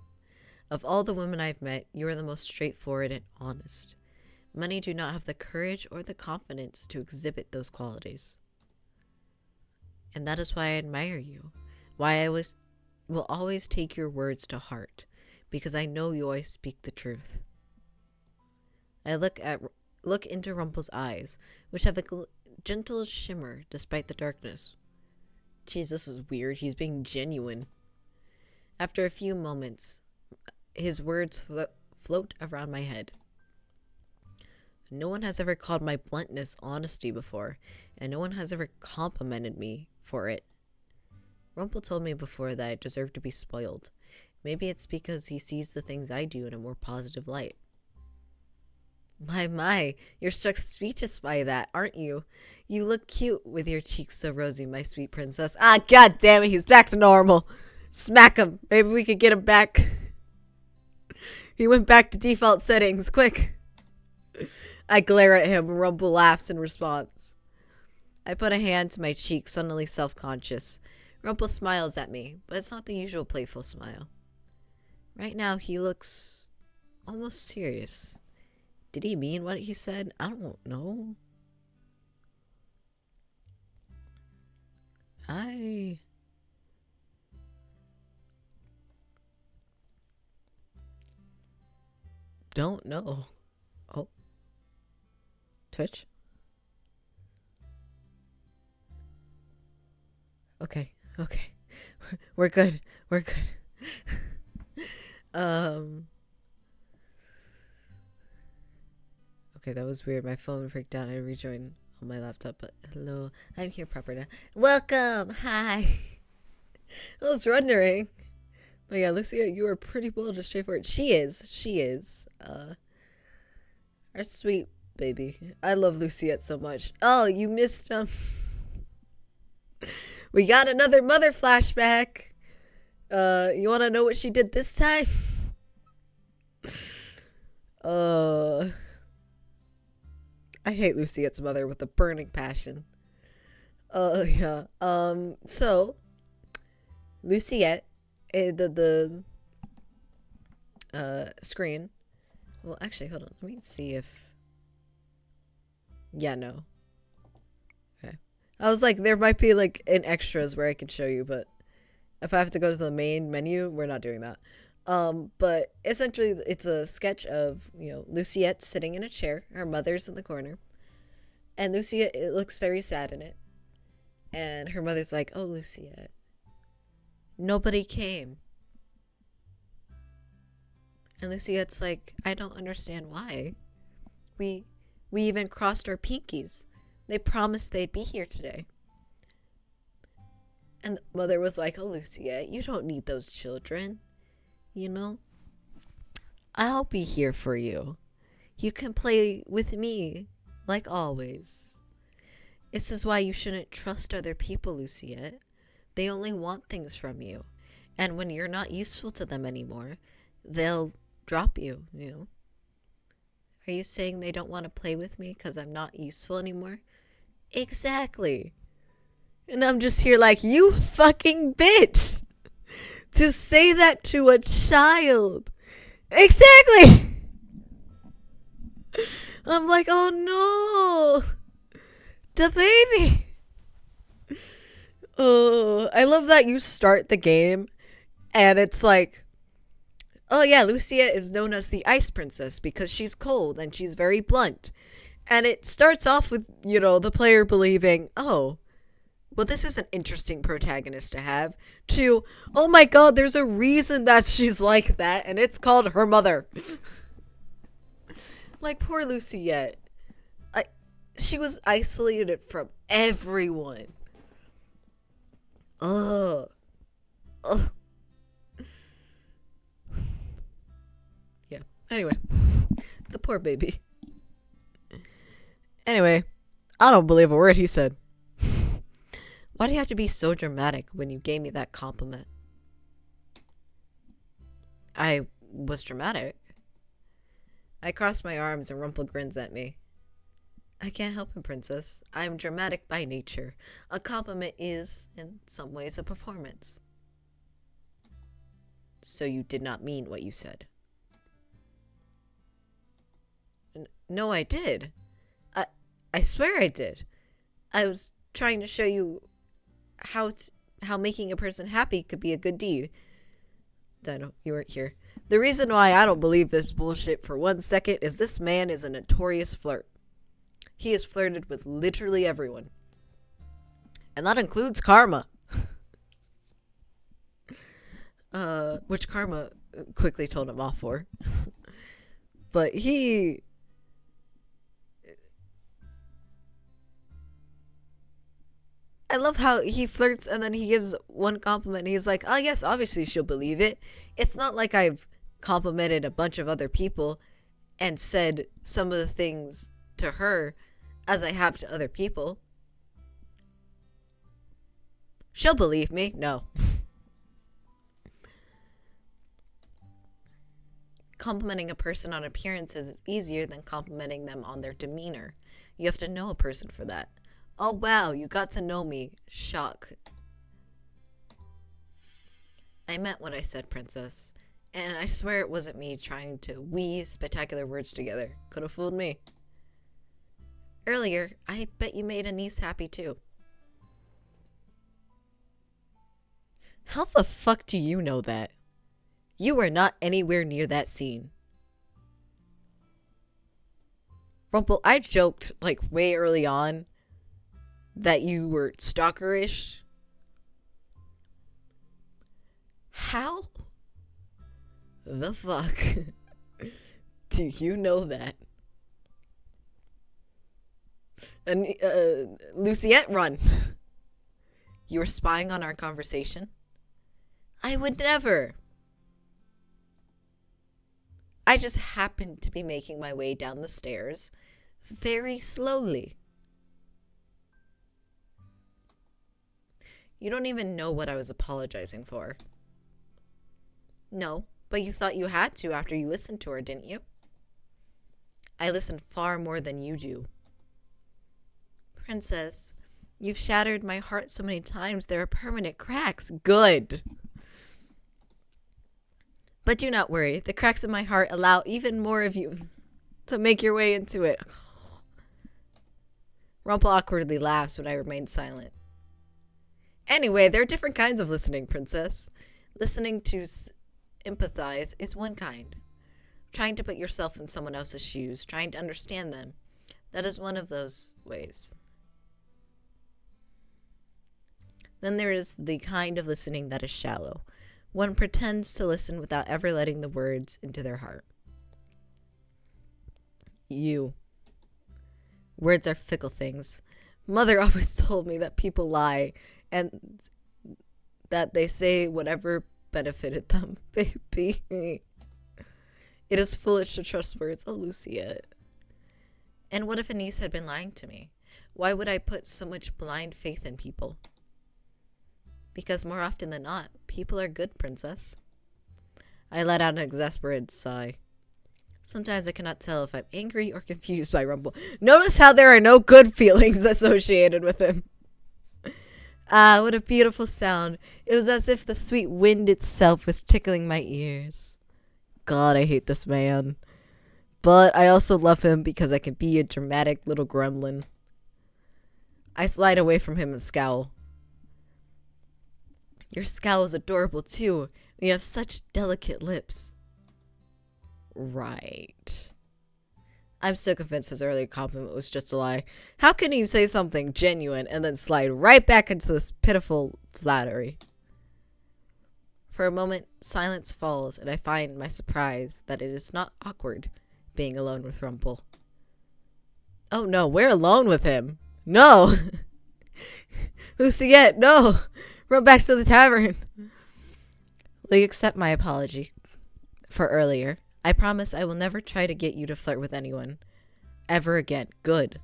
of all the women I've met, you are the most straightforward and honest. Many do not have the courage or the confidence to exhibit those qualities. And that is why I admire you. Why I will always take your words to heart, because I know you always speak the truth. I look into Rumple's eyes, which have a gentle shimmer despite the darkness. Jeez, this is weird. He's being genuine. After a few moments, his words float around my head. No one has ever called my bluntness honesty before, and no one has ever complimented me for it. Rumple told me before that I deserve to be spoiled. Maybe it's because he sees the things I do in a more positive light. My, you're struck speechless by that, aren't you? You look cute with your cheeks so rosy, my sweet princess. Ah, god damn it, he's back to normal. Smack him. Maybe we could get him back. He went back to default settings, quick. I glare at him. Rumple laughs in response. I put a hand to my cheek, suddenly self-conscious. Rumple smiles at me, but it's not the usual playful smile. Right now, he looks almost serious. Did he mean what he said? I don't know. I don't know. Oh. Twitch? Okay. Okay. We're good. We're good. Okay, that was weird. My phone freaked out. I rejoined on my laptop, but hello. I'm here proper now. Welcome. Hi. I was wondering. But yeah, Lucia, you are pretty bold and straightforward. She is. She is. Our sweet baby. I love Luciette so much. Oh, you missed we got another mother flashback. You wanna know what she did this time? I hate Luciette's mother with a burning passion. Yeah. So Luciette, the screen. Well, actually, hold on. Let me see if. Yeah, no. Okay. I was like, there might be like an extras where I can show you, but if I have to go to the main menu, we're not doing that. But essentially, it's a sketch of, you know, Luciette sitting in a chair. Her mother's in the corner. And Luciette, it looks very sad in it. And her mother's like, oh, Luciette, nobody came. And Luciette's like, I don't understand why. We even crossed our pinkies. They promised they'd be here today. And the mother was like, oh, Luciette, you don't need those children. You know, I'll be here for you. You can play with me, like always. This is why you shouldn't trust other people, Luciette. They only want things from you. And when you're not useful to them anymore, they'll drop you, you know. Are you saying they don't want to play with me because I'm not useful anymore? Exactly. And I'm just here like, you fucking bitch! To say that to a child. Exactly! I'm like, oh no! The baby! Oh, I love that you start the game and it's like, oh yeah, Lucia is known as the Ice Princess because she's cold and she's very blunt. And it starts off with, you know, the player believing, oh, well, this is an interesting protagonist to have. To, oh my god, there's a reason that she's like that, and it's called her mother. Like, poor Luciette. She was isolated from everyone. Ugh. Ugh. Yeah. Anyway. The poor baby. Anyway. I don't believe a word he said. Why do you have to be so dramatic when you gave me that compliment? I was dramatic. I crossed my arms and Rumple grins at me. I can't help it, princess. I'm dramatic by nature. A compliment is, in some ways, a performance. So you did not mean what you said. No, I did. I swear I did. I was trying to show you how making a person happy could be a good deed. Dino, you weren't here. The reason why I don't believe this bullshit for 1 second is this man is a notorious flirt. He has flirted with literally everyone. And that includes Karma. Which Karma quickly told him off for. But I love how he flirts and then he gives one compliment and he's like, oh yes, obviously she'll believe it. It's not like I've complimented a bunch of other people and said some of the things to her as I have to other people. She'll believe me. No. Complimenting a person on appearances is easier than complimenting them on their demeanor. You have to know a person for that. Oh wow, you got to know me. Shock. I meant what I said, princess. And I swear it wasn't me trying to weave spectacular words together. Could have fooled me. Earlier, I bet you made a niece happy too. How the fuck do you know that? You were not anywhere near that scene. Rumple, I joked, like, way early on that you were stalkerish. How the fuck do you know that? And, Luciette, run. You were spying on our conversation? I would never. I just happened to be making my way down the stairs very slowly. You don't even know what I was apologizing for. No, but you thought you had to after you listened to her, didn't you? I listen far more than you do. Princess, you've shattered my heart so many times there are permanent cracks. Good. But do not worry, the cracks in my heart allow even more of you to make your way into it. Rumple awkwardly laughs when I remain silent. Anyway, there are different kinds of listening, princess. Listening to empathize is one kind. Trying to put yourself in someone else's shoes, trying to understand them. That is one of those ways. Then there is the kind of listening that is shallow. One pretends to listen without ever letting the words into their heart. You. Words are fickle things. Mother always told me that people lie and that they say whatever benefited them, baby. It is foolish to trust words, oh, Luciette. And what if Anise had been lying to me? Why would I put so much blind faith in people? Because more often than not, people are good, princess. I let out an exasperated sigh. Sometimes I cannot tell if I'm angry or confused by Rumple. Notice how there are no good feelings associated with him. Ah, what a beautiful sound. It was as if the sweet wind itself was tickling my ears. God, I hate this man. But I also love him because I can be a dramatic little gremlin. I slide away from him and scowl. Your scowl is adorable too, and you have such delicate lips. Right. I'm still convinced his earlier compliment was just a lie. How can you say something genuine and then slide right back into this pitiful flattery? For a moment, silence falls, and I find my surprise that it is not awkward being alone with Rumple. Oh no, we're alone with him. No! Luciette, no! Run back to the tavern. Will you accept my apology for earlier? I promise I will never try to get you to flirt with anyone. Ever again. Good.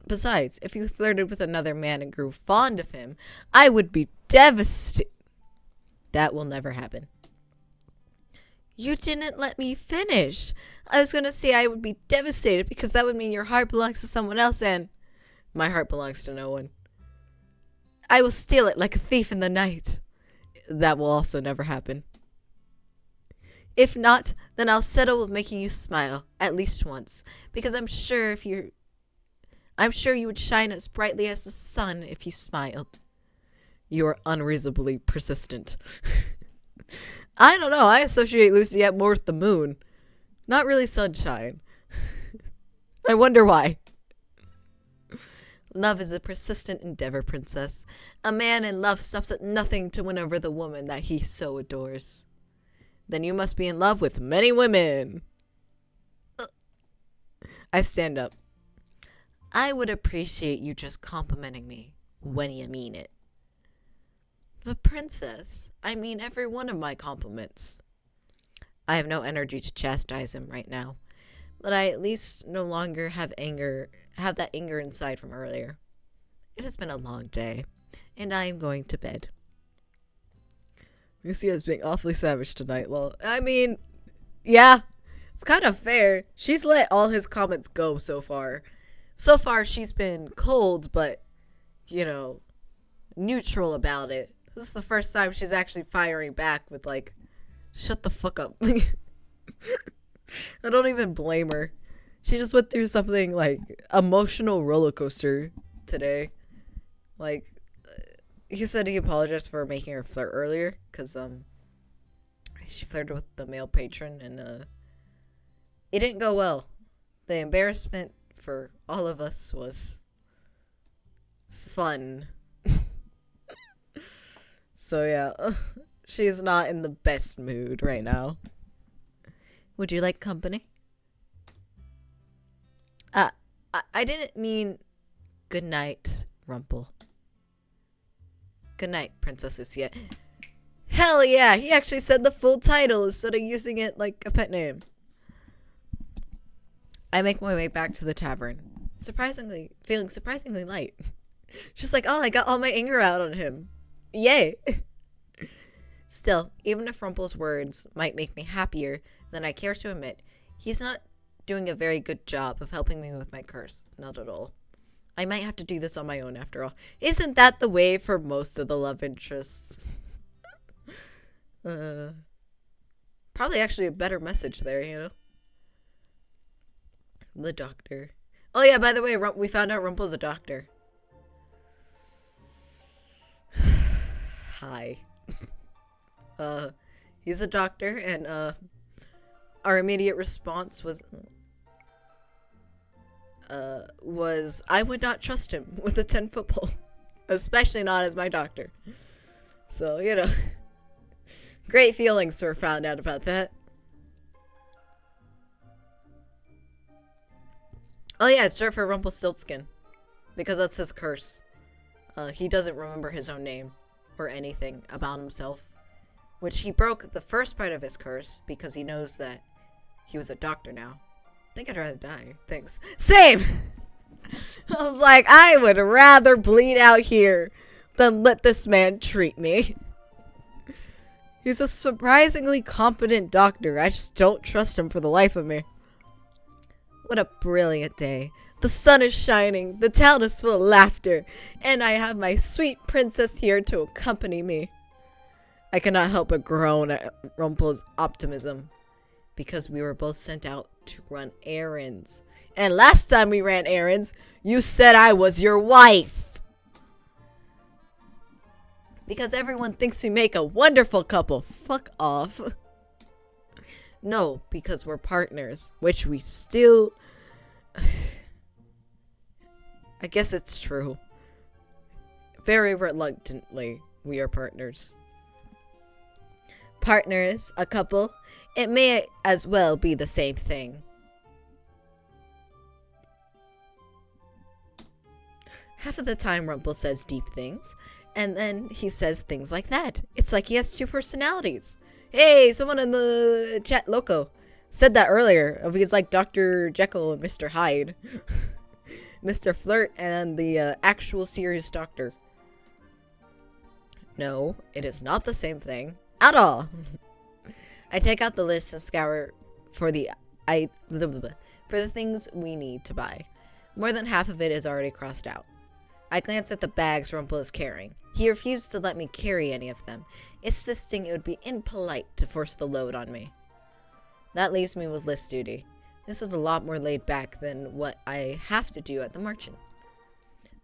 Besides, if you flirted with another man and grew fond of him, I would be devastated. That will never happen. You didn't let me finish. I was going to say I would be devastated because that would mean your heart belongs to someone else and my heart belongs to no one. I will steal it like a thief in the night. That will also never happen. If not, then I'll settle with making you smile at least once, because I'm sure you would shine as brightly as the sun if you smiled. You are unreasonably persistent. I don't know. I associate Luciette more with the moon, not really sunshine. I wonder why. Love is a persistent endeavor, princess. A man in love stops at nothing to win over the woman that he so adores. Then you must be in love with many women. I stand up. I would appreciate you just complimenting me when you mean it. But princess, I mean every one of my compliments. I have no energy to chastise him right now, but I at least no longer have that anger inside from earlier. It has been a long day, and I am going to bed. Lucia's being awfully savage tonight, lol. I mean, yeah, it's kind of fair. She's let all his comments go so far. So far, she's been cold, but, neutral about it. This is the first time she's actually firing back with, like, shut the fuck up. I don't even blame her. She just went through something, like, emotional roller coaster today. Like, he said he apologized for making her flirt earlier, because, she flirted with the male patron, and, it didn't go well. The embarrassment for all of us was fun. So yeah, she's not in the best mood right now. Would you like company? I didn't mean good night, Rumple. Good night, Princess Lucia. Hell yeah, he actually said the full title instead of using it like a pet name. I make my way back to the tavern, feeling surprisingly light. Just like, oh, I got all my anger out on him. Yay! Still, even if Rumple's words might make me happier than I care to admit, he's not doing a very good job of helping me with my curse. Not at all. I might have to do this on my own after all. Isn't that the way for most of the love interests? Probably actually a better message there, you know? The doctor. Oh yeah, by the way, we found out Rumple's a doctor. Hi. He's a doctor, and our immediate response was I would not trust him with a 10-foot pole, especially not as my doctor. So, you know, great feelings were found out about that. Oh yeah, it's short for Rumpelstiltskin, because that's his curse. He doesn't remember his own name or anything about himself, which he broke the first part of his curse because he knows that he was a doctor now. I think I'd rather die. Thanks. Same! I was like, I would rather bleed out here than let this man treat me. He's a surprisingly competent doctor. I just don't trust him for the life of me. What a brilliant day. The sun is shining, the town is full of laughter, and I have my sweet princess here to accompany me. I cannot help but groan at Rumple's optimism, because we were both sent out to run errands. And last time we ran errands, you said I was your wife. Because everyone thinks we make a wonderful couple. Fuck off. No, because we're partners, which we still... I guess it's true. Very reluctantly, we are partners. Partners, a couple, it may as well be the same thing. Half of the time Rumple says deep things, and then he says things like that. It's like he has two personalities. Hey, someone in the chat loco said that earlier. He's like Dr. Jekyll and Mr. Hyde. Mr. Flirt and the actual serious doctor. No, it is not the same thing at all. I take out the list and scour for the things we need to buy. More than half of it is already crossed out. I glance at the bags Rumple is carrying. He refused to let me carry any of them, insisting it would be impolite to force the load on me. That leaves me with list duty. This is a lot more laid back than what I have to do at the merchant.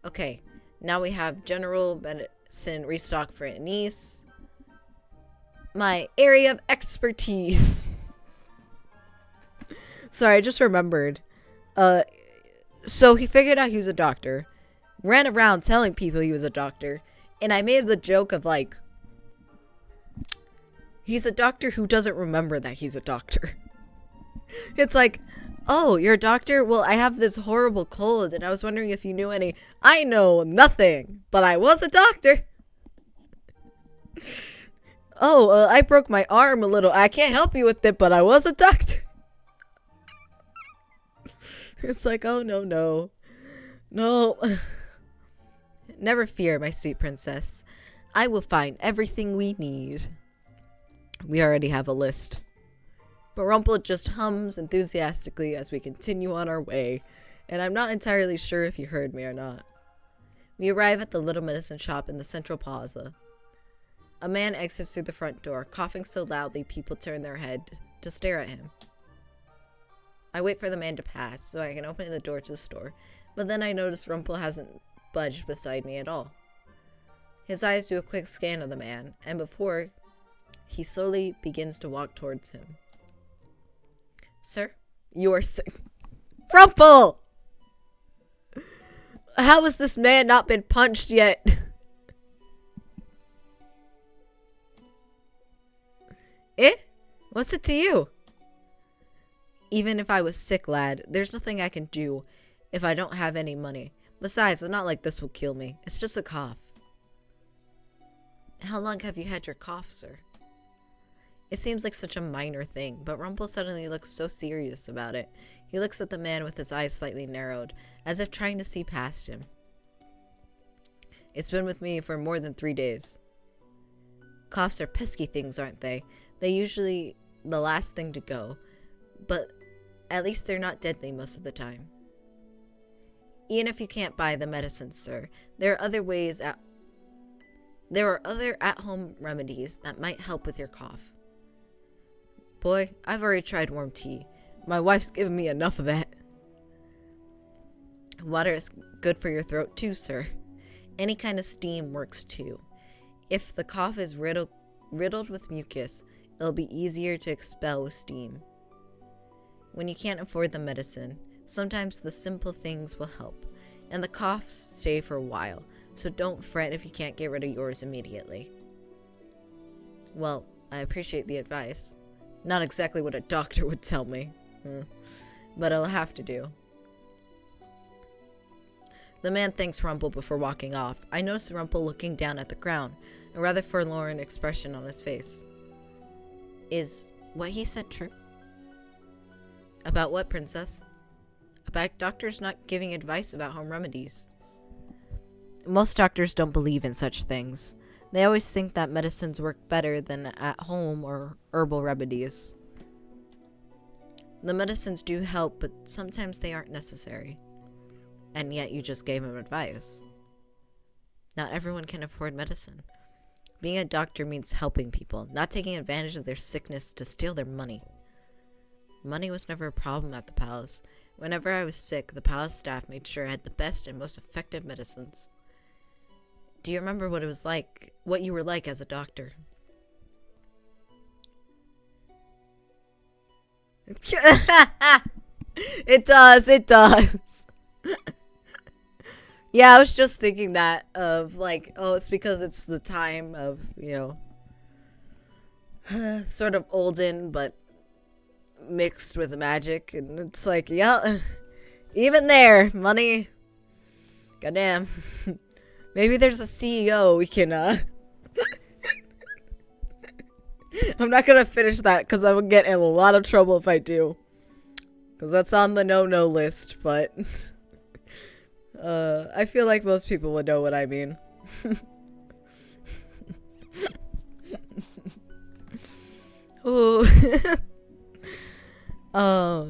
Okay, now we have general medicine restock for Anise. My area of expertise. Sorry, I just remembered. So he figured out he was a doctor, ran around telling people he was a doctor, and I made the joke of like, he's a doctor who doesn't remember that he's a doctor. It's like, oh, you're a doctor? Well, I have this horrible cold, and I was wondering if you knew any. I know nothing, but I was a doctor. Oh, I broke my arm a little. I can't help you with it, but I was a doctor. It's like, oh, no, no. No. Never fear, my sweet princess. I will find everything we need. We already have a list. But Rumple just hums enthusiastically as we continue on our way, and I'm not entirely sure if you heard me or not. We arrive at the little medicine shop in the central plaza. A man exits through the front door, coughing so loudly people turn their head to stare at him. I wait for the man to pass so I can open the door to the store, but then I notice Rumple hasn't budged beside me at all. His eyes do a quick scan of the man, and before he slowly begins to walk towards him. Sir, you are sick. Rumple! How has this man not been punched yet? Eh? What's it to you? Even if I was sick, lad, there's nothing I can do if I don't have any money. Besides, it's not like this will kill me. It's just a cough. How long have you had your cough, sir? It seems like such a minor thing, but Rumple suddenly looks so serious about it. He looks at the man with his eyes slightly narrowed, as if trying to see past him. It's been with me for more than 3 days. Coughs are pesky things, aren't they? They're usually the last thing to go, but at least they're not deadly most of the time. Even if you can't buy the medicines, sir, there are other at-home remedies that might help with your cough. Boy, I've already tried warm tea. My wife's given me enough of that. Water is good for your throat too, sir. Any kind of steam works too. If the cough is riddled with mucus, it'll be easier to expel with steam. When you can't afford the medicine, sometimes the simple things will help, and the coughs stay for a while, so don't fret if you can't get rid of yours immediately. Well, I appreciate the advice. Not exactly what a doctor would tell me, but I'll have to do. The man thanks Rumple before walking off. I notice Rumple looking down at the ground, a rather forlorn expression on his face. Is what he said true? About what, princess? About doctors not giving advice about home remedies. Most doctors don't believe in such things. They always think that medicines work better than at-home or herbal remedies. The medicines do help, but sometimes they aren't necessary. And yet you just gave him advice. Not everyone can afford medicine. Being a doctor means helping people, not taking advantage of their sickness to steal their money. Money was never a problem at the palace. Whenever I was sick, the palace staff made sure I had the best and most effective medicines. Do you remember what it was like, what you were like as a doctor? It does. Yeah, I was just thinking that of like, oh, it's because it's the time of, sort of olden, but mixed with magic. And it's like, yeah, even there, money. Goddamn. Maybe there's a CEO we can, I'm not gonna finish that because I would get in a lot of trouble if I do. Because that's on the no-no list, but I feel like most people would know what I mean. Ooh. I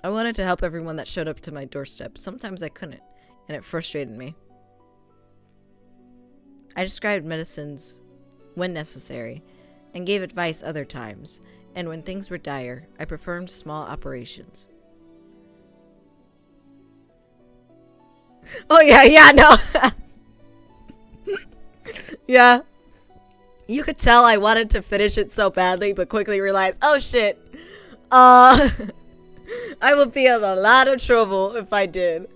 wanted to help everyone that showed up to my doorstep. Sometimes I couldn't, and it frustrated me. I described medicines when necessary, and gave advice other times, and when things were dire, I performed small operations. Oh yeah, no. Yeah. You could tell I wanted to finish it so badly, but quickly realized, oh shit. I would be in a lot of trouble if I did.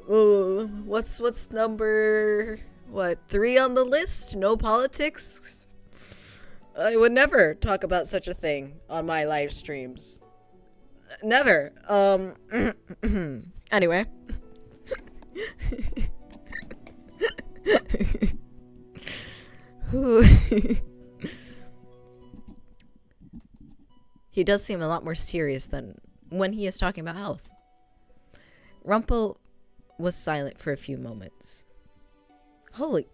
Ooh, what's number 3 on the list? No politics? I would never talk about such a thing on my live streams. Never. Anyway. He does seem a lot more serious than when he is talking about health. Rumple was silent for a few moments. Holy.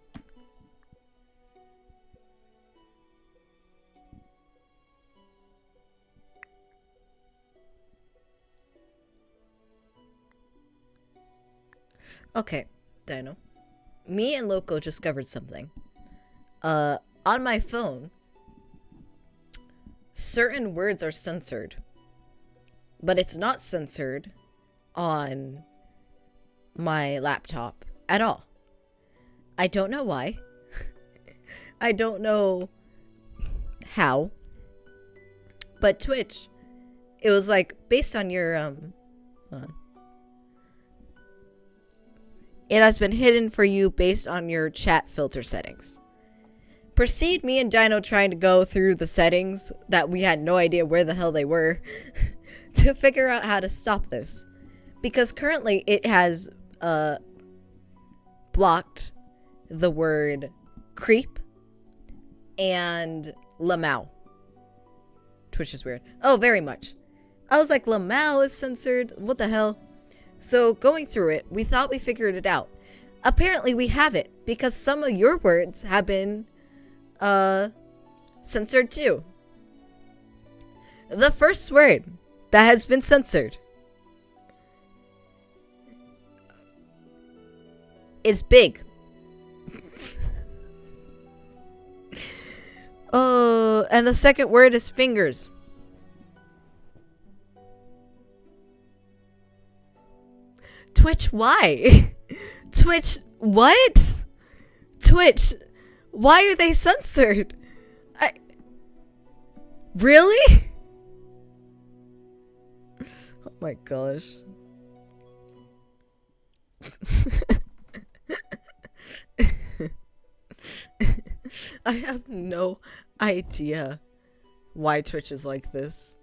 Okay, Dino. Me and Loco discovered something. on my phone, certain words are censored, but it's not censored on my laptop at all. I don't know why. I don't know how. But Twitch, it was like based on your hold on. It has been hidden for you based on your chat filter settings. Proceed, me and Dino trying to go through the settings that we had no idea where the hell they were to figure out how to stop this. Because currently it has blocked the word creep and lamau. Twitch is weird. Oh, very much. I was like, lamau is censored? What the hell? So going through it, we thought we figured it out. Apparently we haven't, because some of your words have been censored too. The first word that has been censored is big. And the second word is fingers. Twitch, why? Twitch, what? Twitch, why are they censored? Really? Oh my gosh. I have no idea why Twitch is like this.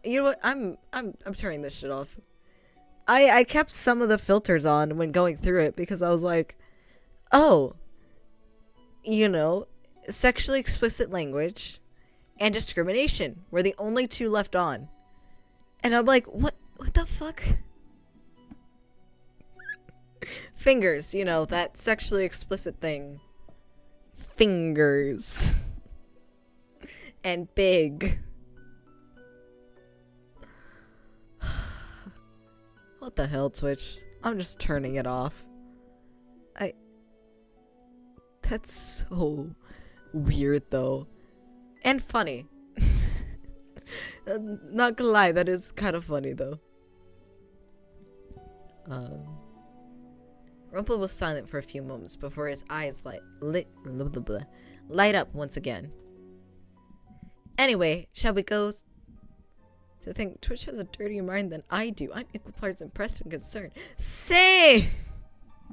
You know what? I'm turning this shit off. I kept some of the filters on when going through it because I was like, oh, you know, sexually explicit language and discrimination were the only two left on. And I'm like, what the fuck? Fingers, you know, that sexually explicit thing. Fingers. And big. What the hell, Twitch? I'm just turning it off. That's so weird, though. And funny. Not gonna lie, that is kind of funny, though. Rumple was silent for a few moments before his eyes light up once again. Anyway, shall we go to think Twitch has a dirtier mind than I do? I'm equal parts impressed and concerned. Say!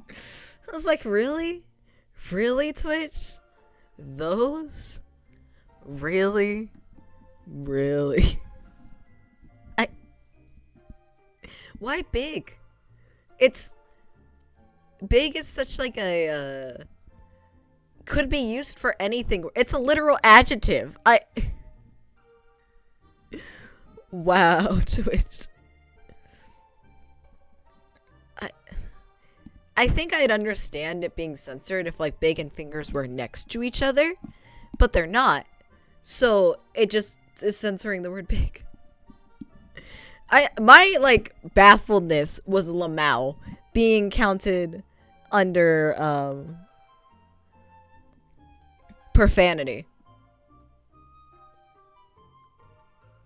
I was like, really? Really, Twitch? Those? Really? Really? Why big? It's... Big is such like a, could be used for anything. It's a literal adjective. Wow, Twitch. I think I'd understand it being censored if like big and fingers were next to each other, but they're not. So it just is censoring the word big. My like baffledness was lamau being counted under profanity.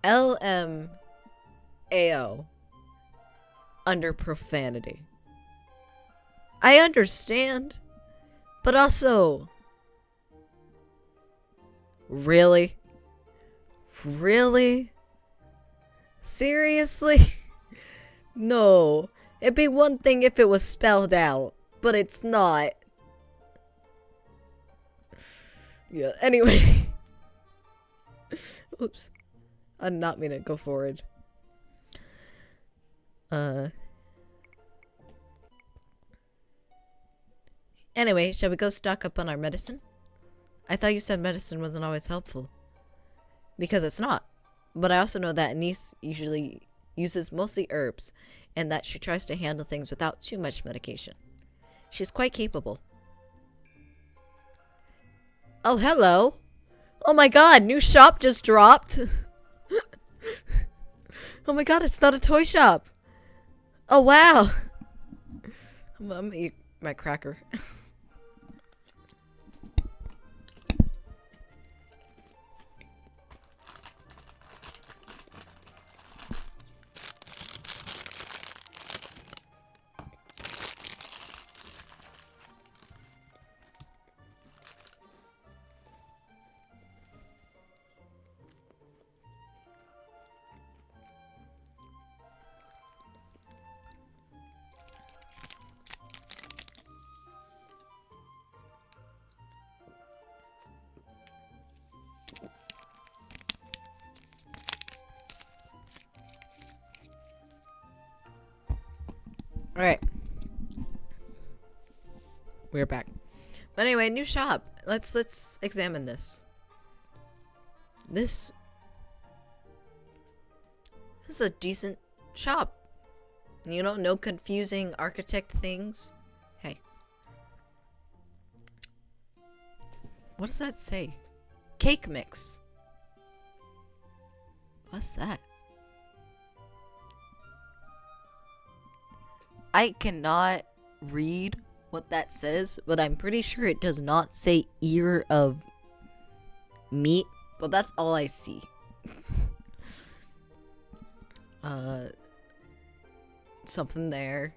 LMAO under profanity. I understand, but also, really? Really? Seriously? No. It'd be one thing if it was spelled out, but it's not. Yeah, anyway. Oops. I did not mean to go forward. Anyway, shall we go stock up on our medicine? I thought you said medicine wasn't always helpful. Because it's not. But I also know that Niece usually uses mostly herbs, and that she tries to handle things without too much medication. She's quite capable. Oh, hello. Oh my god, new shop just dropped. Oh my god, it's not a toy shop. Oh wow. I'm gonna eat my cracker. Alright. We're back. But anyway, new shop. Let's examine this. This is a decent shop. You know, no confusing architect things. Hey. What does that say? Cake mix. What's that? I cannot read what that says, but I'm pretty sure it does not say ear of meat, but that's all I see. Something there.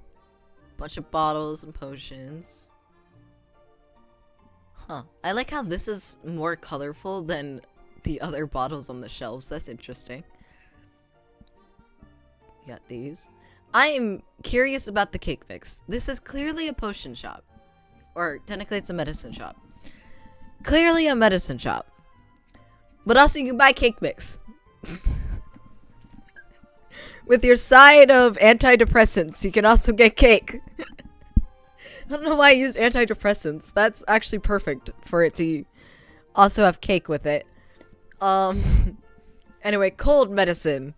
Bunch of bottles and potions. Huh. I like how this is more colorful than the other bottles on the shelves. That's interesting. You got these. I am curious about the cake mix. This is clearly a potion shop. Or technically it's a medicine shop. Clearly a medicine shop. But also you can buy cake mix. With your side of antidepressants, you can also get cake. I don't know why I used antidepressants. That's actually perfect for it to also have cake with it. Anyway, cold medicine.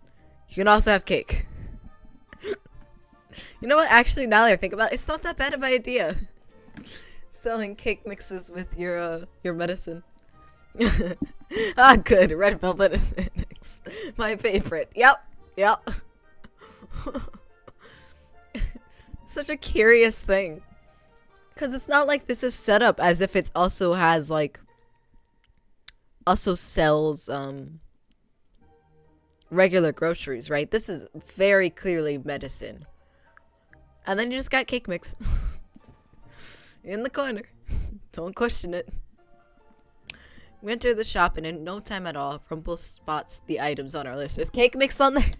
You can also have cake. You know what? Actually, now that I think about it, it's not that bad of an idea. Selling cake mixes with your medicine. Ah, good. Red velvet. My favorite. Yep. Such a curious thing. Because it's not like this is set up as if it also has, like, also sells, regular groceries, right? This is very clearly medicine. And then you just got cake mix. In the corner. Don't question it. We enter the shop and in no time at all, Rumple spots the items on our list. There's cake mix on there.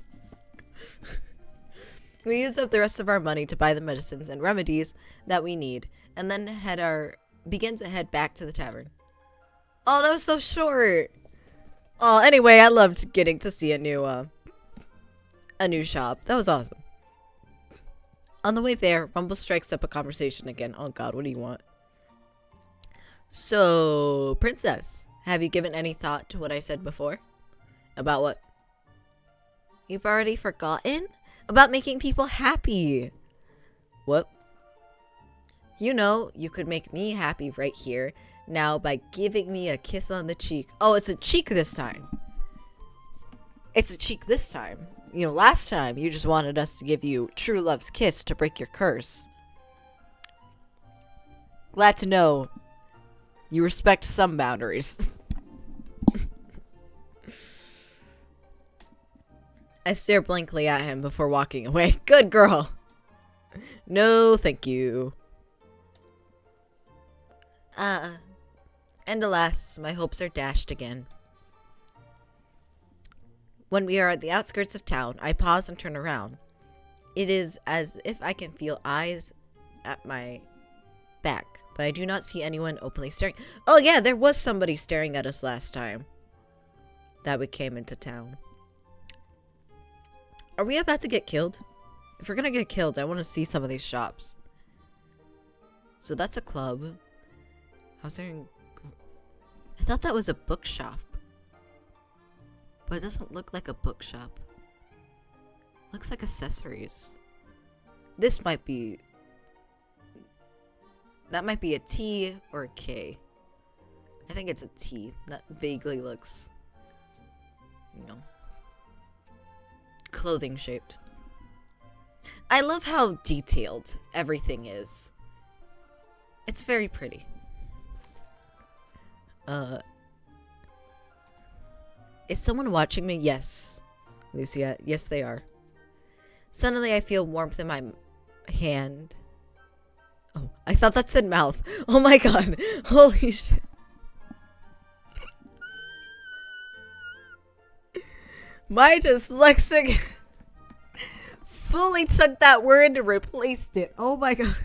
We use up the rest of our money to buy the medicines and remedies that we need, and then begin to head back to the tavern. Oh, that was so short. Oh, anyway, I loved getting to see a new shop. That was awesome. On the way there, Rumple strikes up a conversation again. Oh god, what do you want? So, princess, have you given any thought to what I said before? About what? You've already forgotten? About making people happy. What? You know, you could make me happy right here, now by giving me a kiss on the cheek. Oh, it's a cheek this time. It's a cheek this time. You know, last time you just wanted us to give you true love's kiss to break your curse. Glad to know you respect some boundaries. I stare blankly at him before walking away. Good girl. No, thank you. And alas, my hopes are dashed again. When we are at the outskirts of town, I pause and turn around. It is as if I can feel eyes at my back, but I do not see anyone openly staring. Oh yeah, there was somebody staring at us last time that we came into town. Are we about to get killed? If we're gonna get killed, I want to see some of these shops. So that's a club. I thought that was a bookshop. But it doesn't look like a bookshop. Looks like accessories. This might be... That might be a T or a K. I think it's a T. That vaguely looks... You know... Clothing shaped. I love how detailed everything is. It's very pretty. Is someone watching me? Yes. Lucia, yes they are. Suddenly I feel warmth in my hand. Oh, I thought that said mouth. Oh my god. Holy shit. My dyslexic fully took that word and replaced it. Oh my god.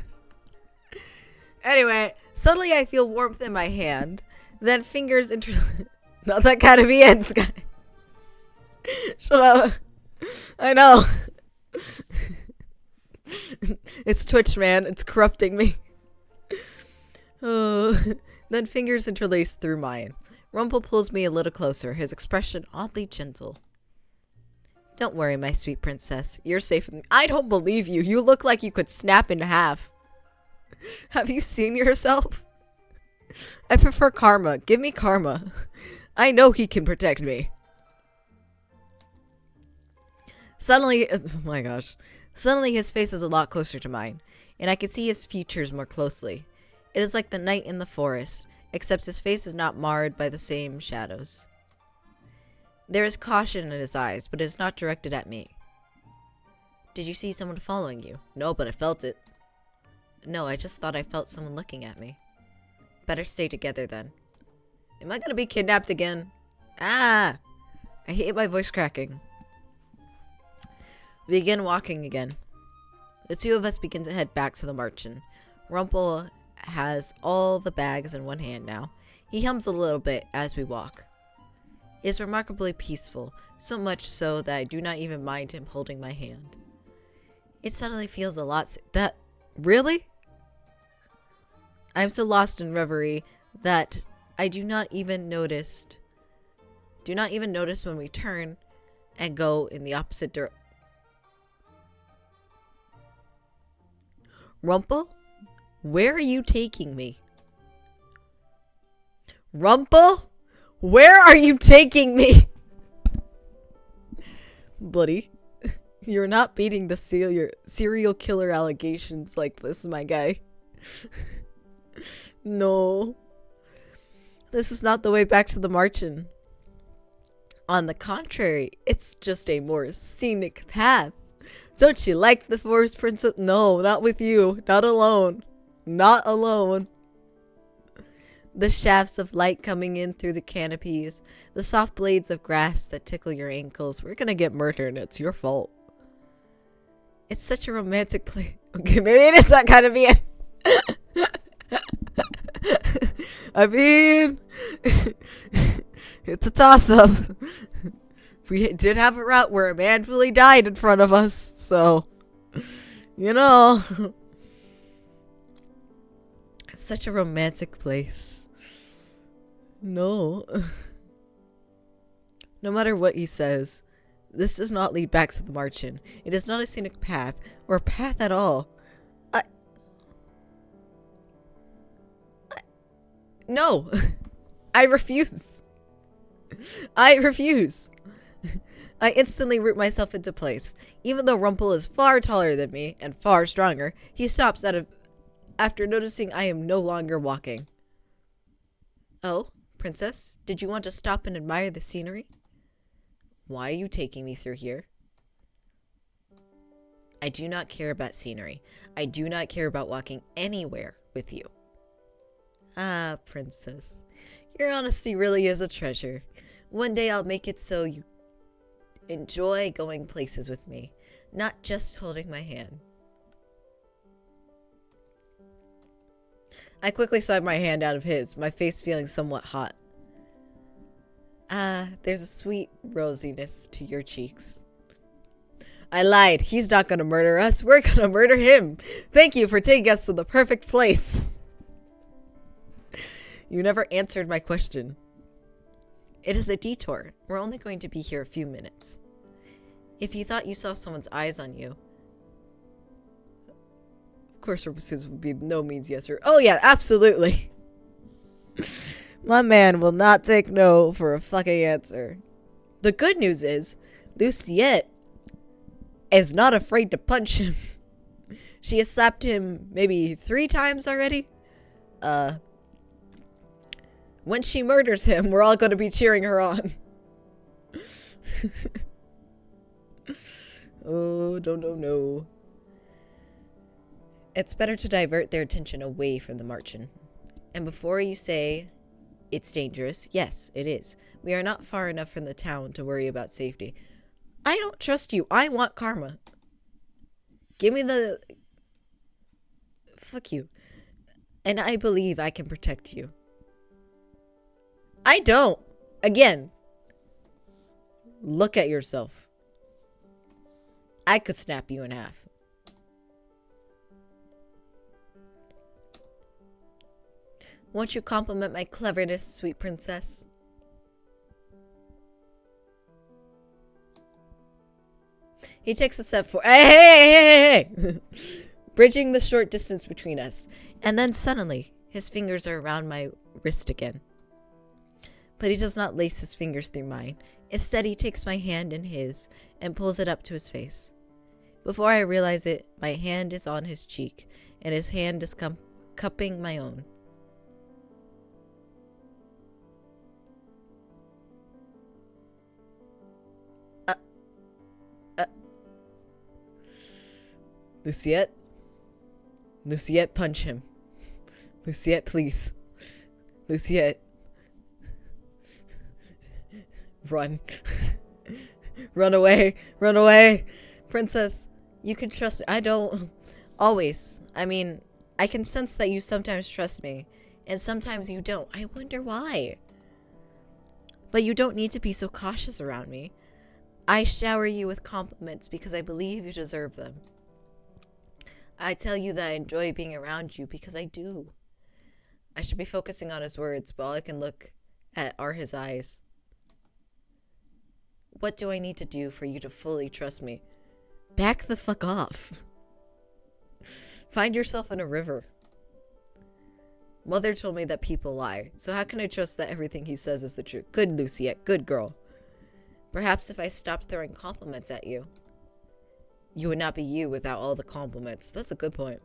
Anyway, suddenly I feel warmth in my hand. Then fingers Not that kind of ends, guy. Shut up. I know. It's Twitch, man. It's corrupting me. Oh. Then fingers interlace through mine. Rumple pulls me a little closer, his expression oddly gentle. Don't worry, my sweet princess. You're safe with me. I don't believe you. You look like you could snap in half. Have you seen yourself? I prefer Karma. Give me Karma. I know he can protect me. Suddenly, oh my gosh. Suddenly his face is a lot closer to mine, and I can see his features more closely. It is like the night in the forest, except his face is not marred by the same shadows. There is caution in his eyes, but it is not directed at me. Did you see someone following you? No, but I felt it. No, I just thought I felt someone looking at me. Better stay together then. Am I gonna be kidnapped again? Ah! I hate my voice cracking. We begin walking again. The two of us begin to head back to the marchen. Rumple has all the bags in one hand now. He hums a little bit as we walk. It is remarkably peaceful, so much so that I do not even mind him holding my hand. It suddenly feels a lot Really? I'm so lost in reverie that I do not even notice when we turn and go in the opposite direction. Rumple? Where are you taking me? Rumple? Where are you taking me? Buddy, you're not beating the serial killer allegations like this, my guy. No. This is not the way back to the marchen. On the contrary, it's just a more scenic path. Don't you like the forest princess? No, not with you. Not alone. Not alone. The shafts of light coming in through the canopies. The soft blades of grass that tickle your ankles. We're gonna get murdered and it's your fault. It's such a romantic place. Okay, maybe it's not gonna be it. I mean, it's a toss-up. We did have a route where a man really died in front of us, so, you know. It's such a romantic place. No. No matter what he says, this does not lead back to the marchen. It is not a scenic path, or a path at all. No! I refuse. I refuse. I instantly root myself into place. Even though Rumple is far taller than me and far stronger, he stops after noticing I am no longer walking. Oh, princess, did you want to stop and admire the scenery? Why are you taking me through here? I do not care about scenery. I do not care about walking anywhere with you. Ah, princess, your honesty really is a treasure. One day I'll make it so you enjoy going places with me, not just holding my hand. I quickly slide my hand out of his, my face feeling somewhat hot. Ah, there's a sweet rosiness to your cheeks. I lied. He's not gonna murder us. We're gonna murder him. Thank you for taking us to the perfect place. You never answered my question. It is a detour. We're only going to be here a few minutes. If you thought you saw someone's eyes on you... Of course, responses would be no means yes or... Oh yeah, absolutely. My man will not take no for a fucking answer. The good news is, Luciette is not afraid to punch him. She has slapped him maybe 3 times already. When she murders him, we're all going to be cheering her on. Oh, no. It's better to divert their attention away from the marchen. And before you say it's dangerous, yes, it is. We are not far enough from the town to worry about safety. I don't trust you. I want karma. Give me the... Fuck you. And I believe I can protect you. I don't. Again. Look at yourself. I could snap you in half. Won't you compliment my cleverness, sweet princess? He takes a step forward. Hey! Bridging the short distance between us. And then suddenly, his fingers are around my wrist again. But he does not lace his fingers through mine. Instead, he takes my hand in his and pulls it up to his face. Before I realize it, my hand is on his cheek, and his hand is cupping my own. Luciette? Luciette, punch him. Luciette, please. Luciette. Run. Run away. Run away. Princess, you can trust me. I don't. Always. I mean, I can sense that you sometimes trust me, and sometimes you don't. I wonder why. But you don't need to be so cautious around me. I shower you with compliments because I believe you deserve them. I tell you that I enjoy being around you because I do. I should be focusing on his words, but all I can look at are his eyes. What do I need to do for you to fully trust me? Back the fuck off. Find yourself in a river. Mother told me that people lie, so how can I trust that everything he says is the truth? Good, Luciette, good girl. Perhaps if I stopped throwing compliments at you, you would not be you without all the compliments. That's a good point.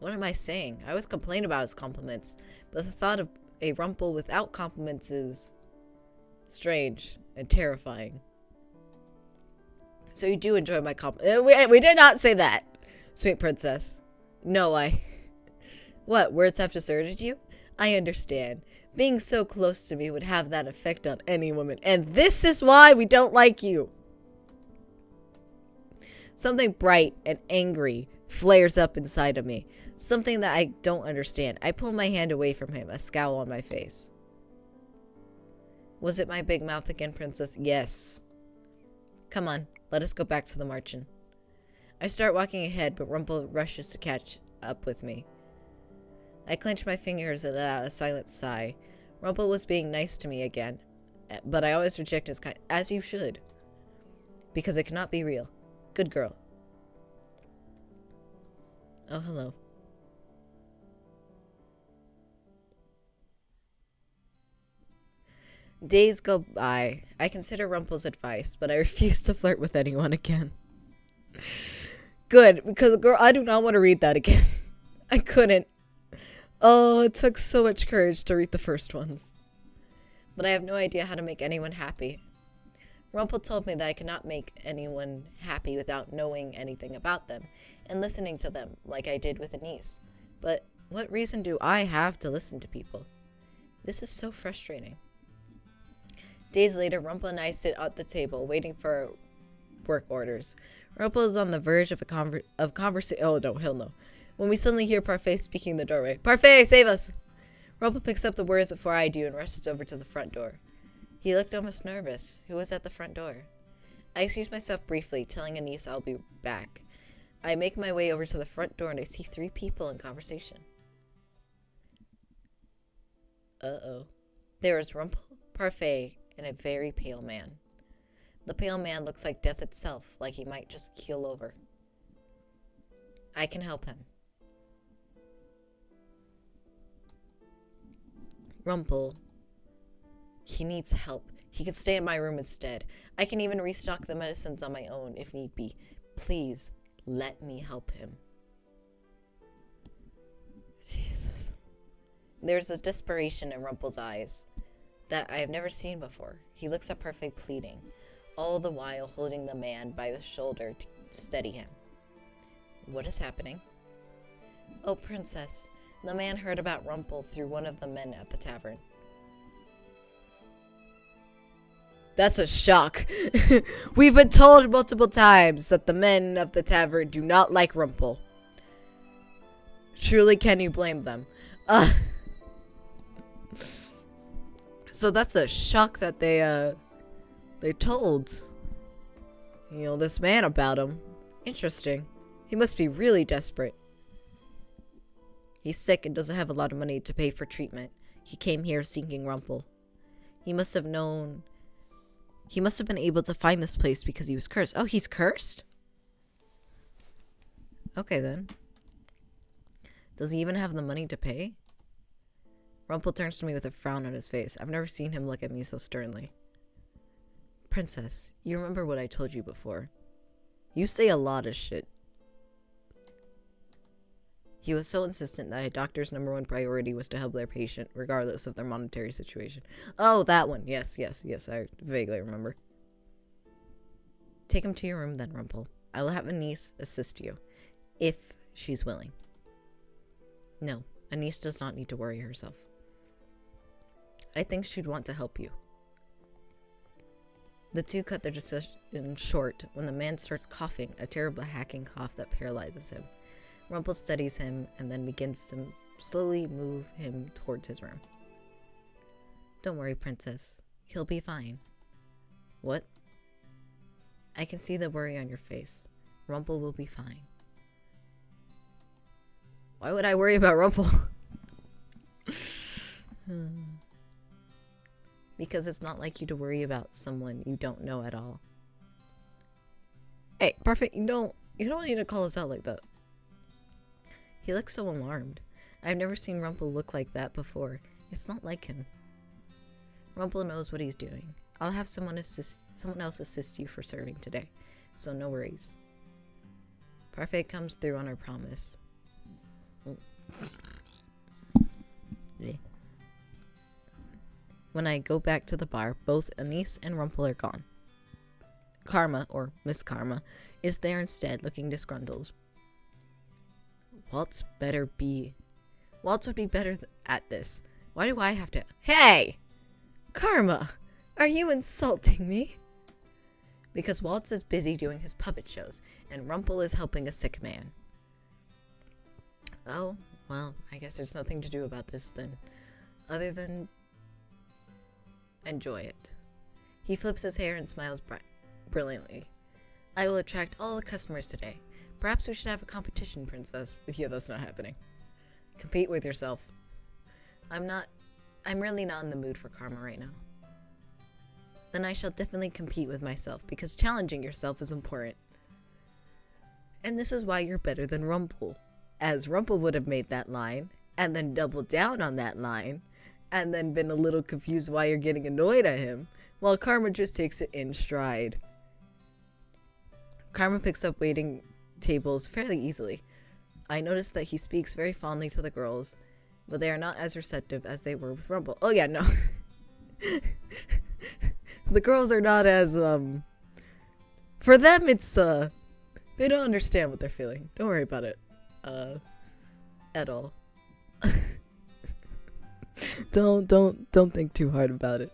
What am I saying? I always complain about his compliments, but the thought of a Rumple without compliments is strange and terrifying. So you do enjoy my compliments. We did not say that, sweet princess. No, What, words have deserted you? I understand. Being so close to me would have that effect on any woman, and this is why we don't like you. Something bright and angry flares up inside of me. Something that I don't understand. I pull my hand away from him, a scowl on my face. Was it my big mouth again, princess? Yes. Come on, let us go back to the marchen. I start walking ahead, but Rumple rushes to catch up with me. I clench my fingers and let out a silent sigh. Rumple was being nice to me again, but I always reject his kind, as you should. Because it cannot be real. Good girl. Oh, hello. Days go by. I consider Rumple's advice, but I refuse to flirt with anyone again. Good, because girl, I do not want to read that again. I couldn't. Oh, it took so much courage to read the first ones. But I have no idea how to make anyone happy. Rumple told me that I cannot make anyone happy without knowing anything about them and listening to them like I did with Anise. But what reason do I have to listen to people? This is so frustrating. Days later, Rumple and I sit at the table waiting for work orders. Rumple is on the verge of a conversation. Oh no, hell no. When we suddenly hear Parfait speaking in the doorway. Parfait, save us! Rumple picks up the words before I do and rushes over to the front door. He looked almost nervous. Who was at the front door? I excuse myself briefly, telling Anise I'll be back. I make my way over to the front door and I see 3 people in conversation. Uh-oh. There is Rumple, Parfait, and a very pale man. The pale man looks like death itself, like he might just keel over. I can help him. Rumple. He needs help. He can stay in my room instead. I can even restock the medicines on my own if need be. Please, let me help him. Jesus. There's a desperation in Rumple's eyes that I have never seen before. He looks at Parfait pleading, all the while holding the man by the shoulder to steady him. What is happening? Oh, princess. The man heard about Rumple through one of the men at the tavern. That's a shock. We've been told multiple times that the men of the tavern do not like Rumple. Truly, can you blame them? So that's a shock that they told, this man about him. Interesting. He must be really desperate. He's sick and doesn't have a lot of money to pay for treatment. He came here seeking Rumple. He must have known... He must have been able to find this place because he was cursed. Oh, he's cursed? Okay, then. Does he even have the money to pay? Rumple turns to me with a frown on his face. I've never seen him look at me so sternly. Princess, you remember what I told you before. You say a lot of shit. He was so insistent that a doctor's #1 priority was to help their patient, regardless of their monetary situation. Oh, that one. Yes, I vaguely remember. Take him to your room then, Rumple. I will have a niece assist you, if she's willing. No, a niece does not need to worry herself. I think she'd want to help you. The two cut their discussion short when the man starts coughing, a terrible hacking cough that paralyzes him. Rumple studies him and then begins to slowly move him towards his room. Don't worry, Princess. He'll be fine. What? I can see the worry on your face. Rumple will be fine. Why would I worry about Rumple? Because it's not like you to worry about someone you don't know at all. Hey, perfect. You don't need to call us out like that. He looks so alarmed. I've never seen Rumple look like that before. It's not like him. Rumple knows what he's doing. I'll have someone else assist you for serving today, so no worries. Parfait comes through on our promise. When I go back to the bar, both Anise and Rumple are gone. Karma, or Miss Karma, is there instead, looking disgruntled. Waltz would be better at this. Why do I have to... Hey! Karma! Are you insulting me? Because Waltz is busy doing his puppet shows, and Rumple is helping a sick man. Oh, well, I guess there's nothing to do about this then, other than enjoy it. He flips his hair and smiles brilliantly. I will attract all the customers today. Perhaps we should have a competition, Princess. Yeah, that's not happening. Compete with yourself. I'm really not in the mood for karma right now. Then I shall definitely compete with myself, because challenging yourself is important. And this is why you're better than Rumple, as Rumple would have made that line, and then doubled down on that line, and then been a little confused why you're getting annoyed at him, while Karma just takes it in stride. Karma picks up waiting tables fairly easily. I notice that he speaks very fondly to the girls, but they are not as receptive as they were with Rumple. Oh yeah, no. The girls are not as, for them it's, they don't understand what they're feeling. Don't worry about it, at all. Don't think too hard about it.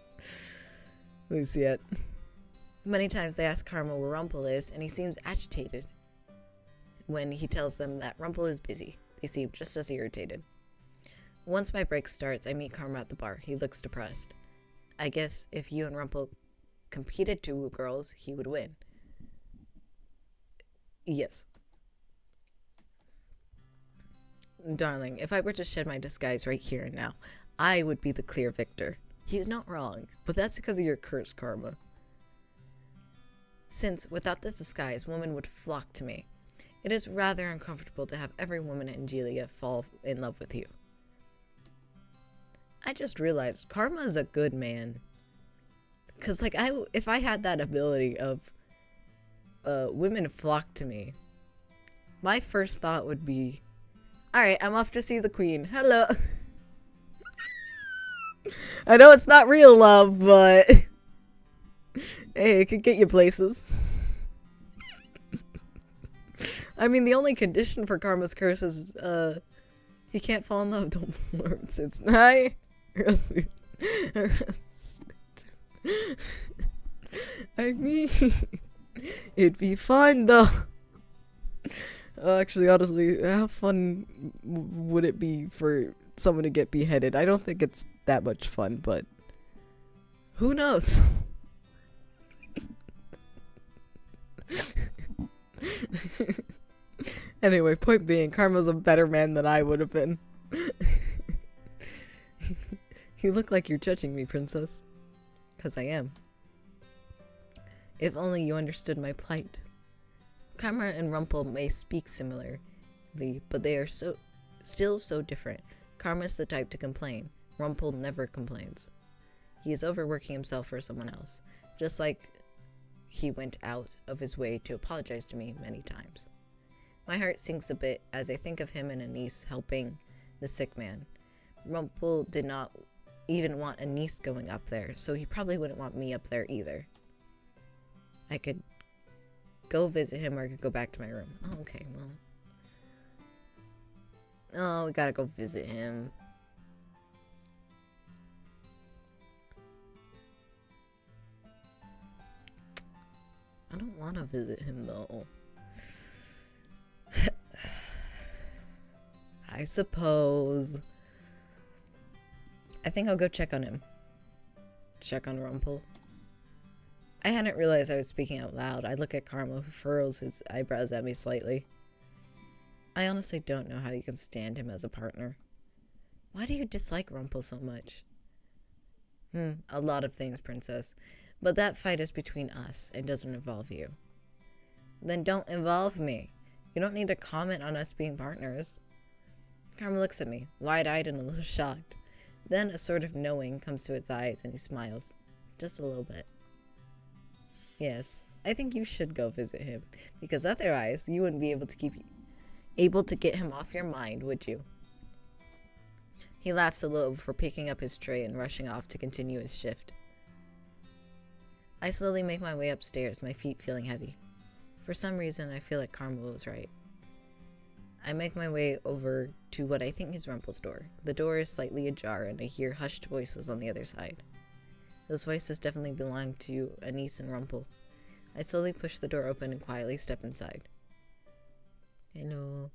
At least yet. Many times they ask Karma where Rumple is, and he seems agitated. When he tells them that Rumple is busy, they seem just as irritated. Once my break starts, I meet Karma at the bar. He looks depressed. I guess if you and Rumple competed two girls, he would win. Yes. Darling, if I were to shed my disguise right here and now, I would be the clear victor. He's not wrong, but that's because of your cursed Karma. Since, without this disguise, women would flock to me. It is rather uncomfortable to have every woman in Angelia fall in love with you. I just realized Karma is a good man. Cause like if I had that ability of women flock to me, my first thought would be, alright, I'm off to see the queen. Hello. I know it's not real love, but hey, it could get you places. I mean, the only condition for Karma's curse is, he can't fall in love. Don't flirt. It's not. I mean, it'd be fun though. Actually, honestly, how fun would it be for someone to get beheaded? I don't think it's that much fun, but who knows? Anyway, point being, Karma's a better man than I would have been. You look like you're judging me, princess. 'Cause I am. If only you understood my plight. Karma and Rumple may speak similarly, but they are still so different. Karma's the type to complain. Rumple never complains. He is overworking himself for someone else, just like he went out of his way to apologize to me many times. My heart sinks a bit as I think of him and Anise helping the sick man. Rumple did not even want Anise going up there, so he probably wouldn't want me up there either. I could go visit him or I could go back to my room. Oh, okay, well. Oh, we gotta go visit him. I don't want to visit him, though. I suppose. I think I'll go check on him. Check on Rumple. I hadn't realized I was speaking out loud. I look at Karma, who furrows his eyebrows at me slightly. I honestly don't know how you can stand him as a partner. Why do you dislike Rumple so much? A lot of things, princess. But that fight is between us and doesn't involve you. Then don't involve me. You don't need to comment on us being partners. Karma looks at me, wide-eyed and a little shocked. Then a sort of knowing comes to his eyes and he smiles. Just a little bit. Yes, I think you should go visit him. Because otherwise, you wouldn't be able to get him off your mind, would you? He laughs a little before picking up his tray and rushing off to continue his shift. I slowly make my way upstairs, my feet feeling heavy. For some reason, I feel like Karma was right. I make my way over to what I think is Rumple's door. The door is slightly ajar, and I hear hushed voices on the other side. Those voices definitely belong to Anise and Rumple. I slowly push the door open and quietly step inside. Hello.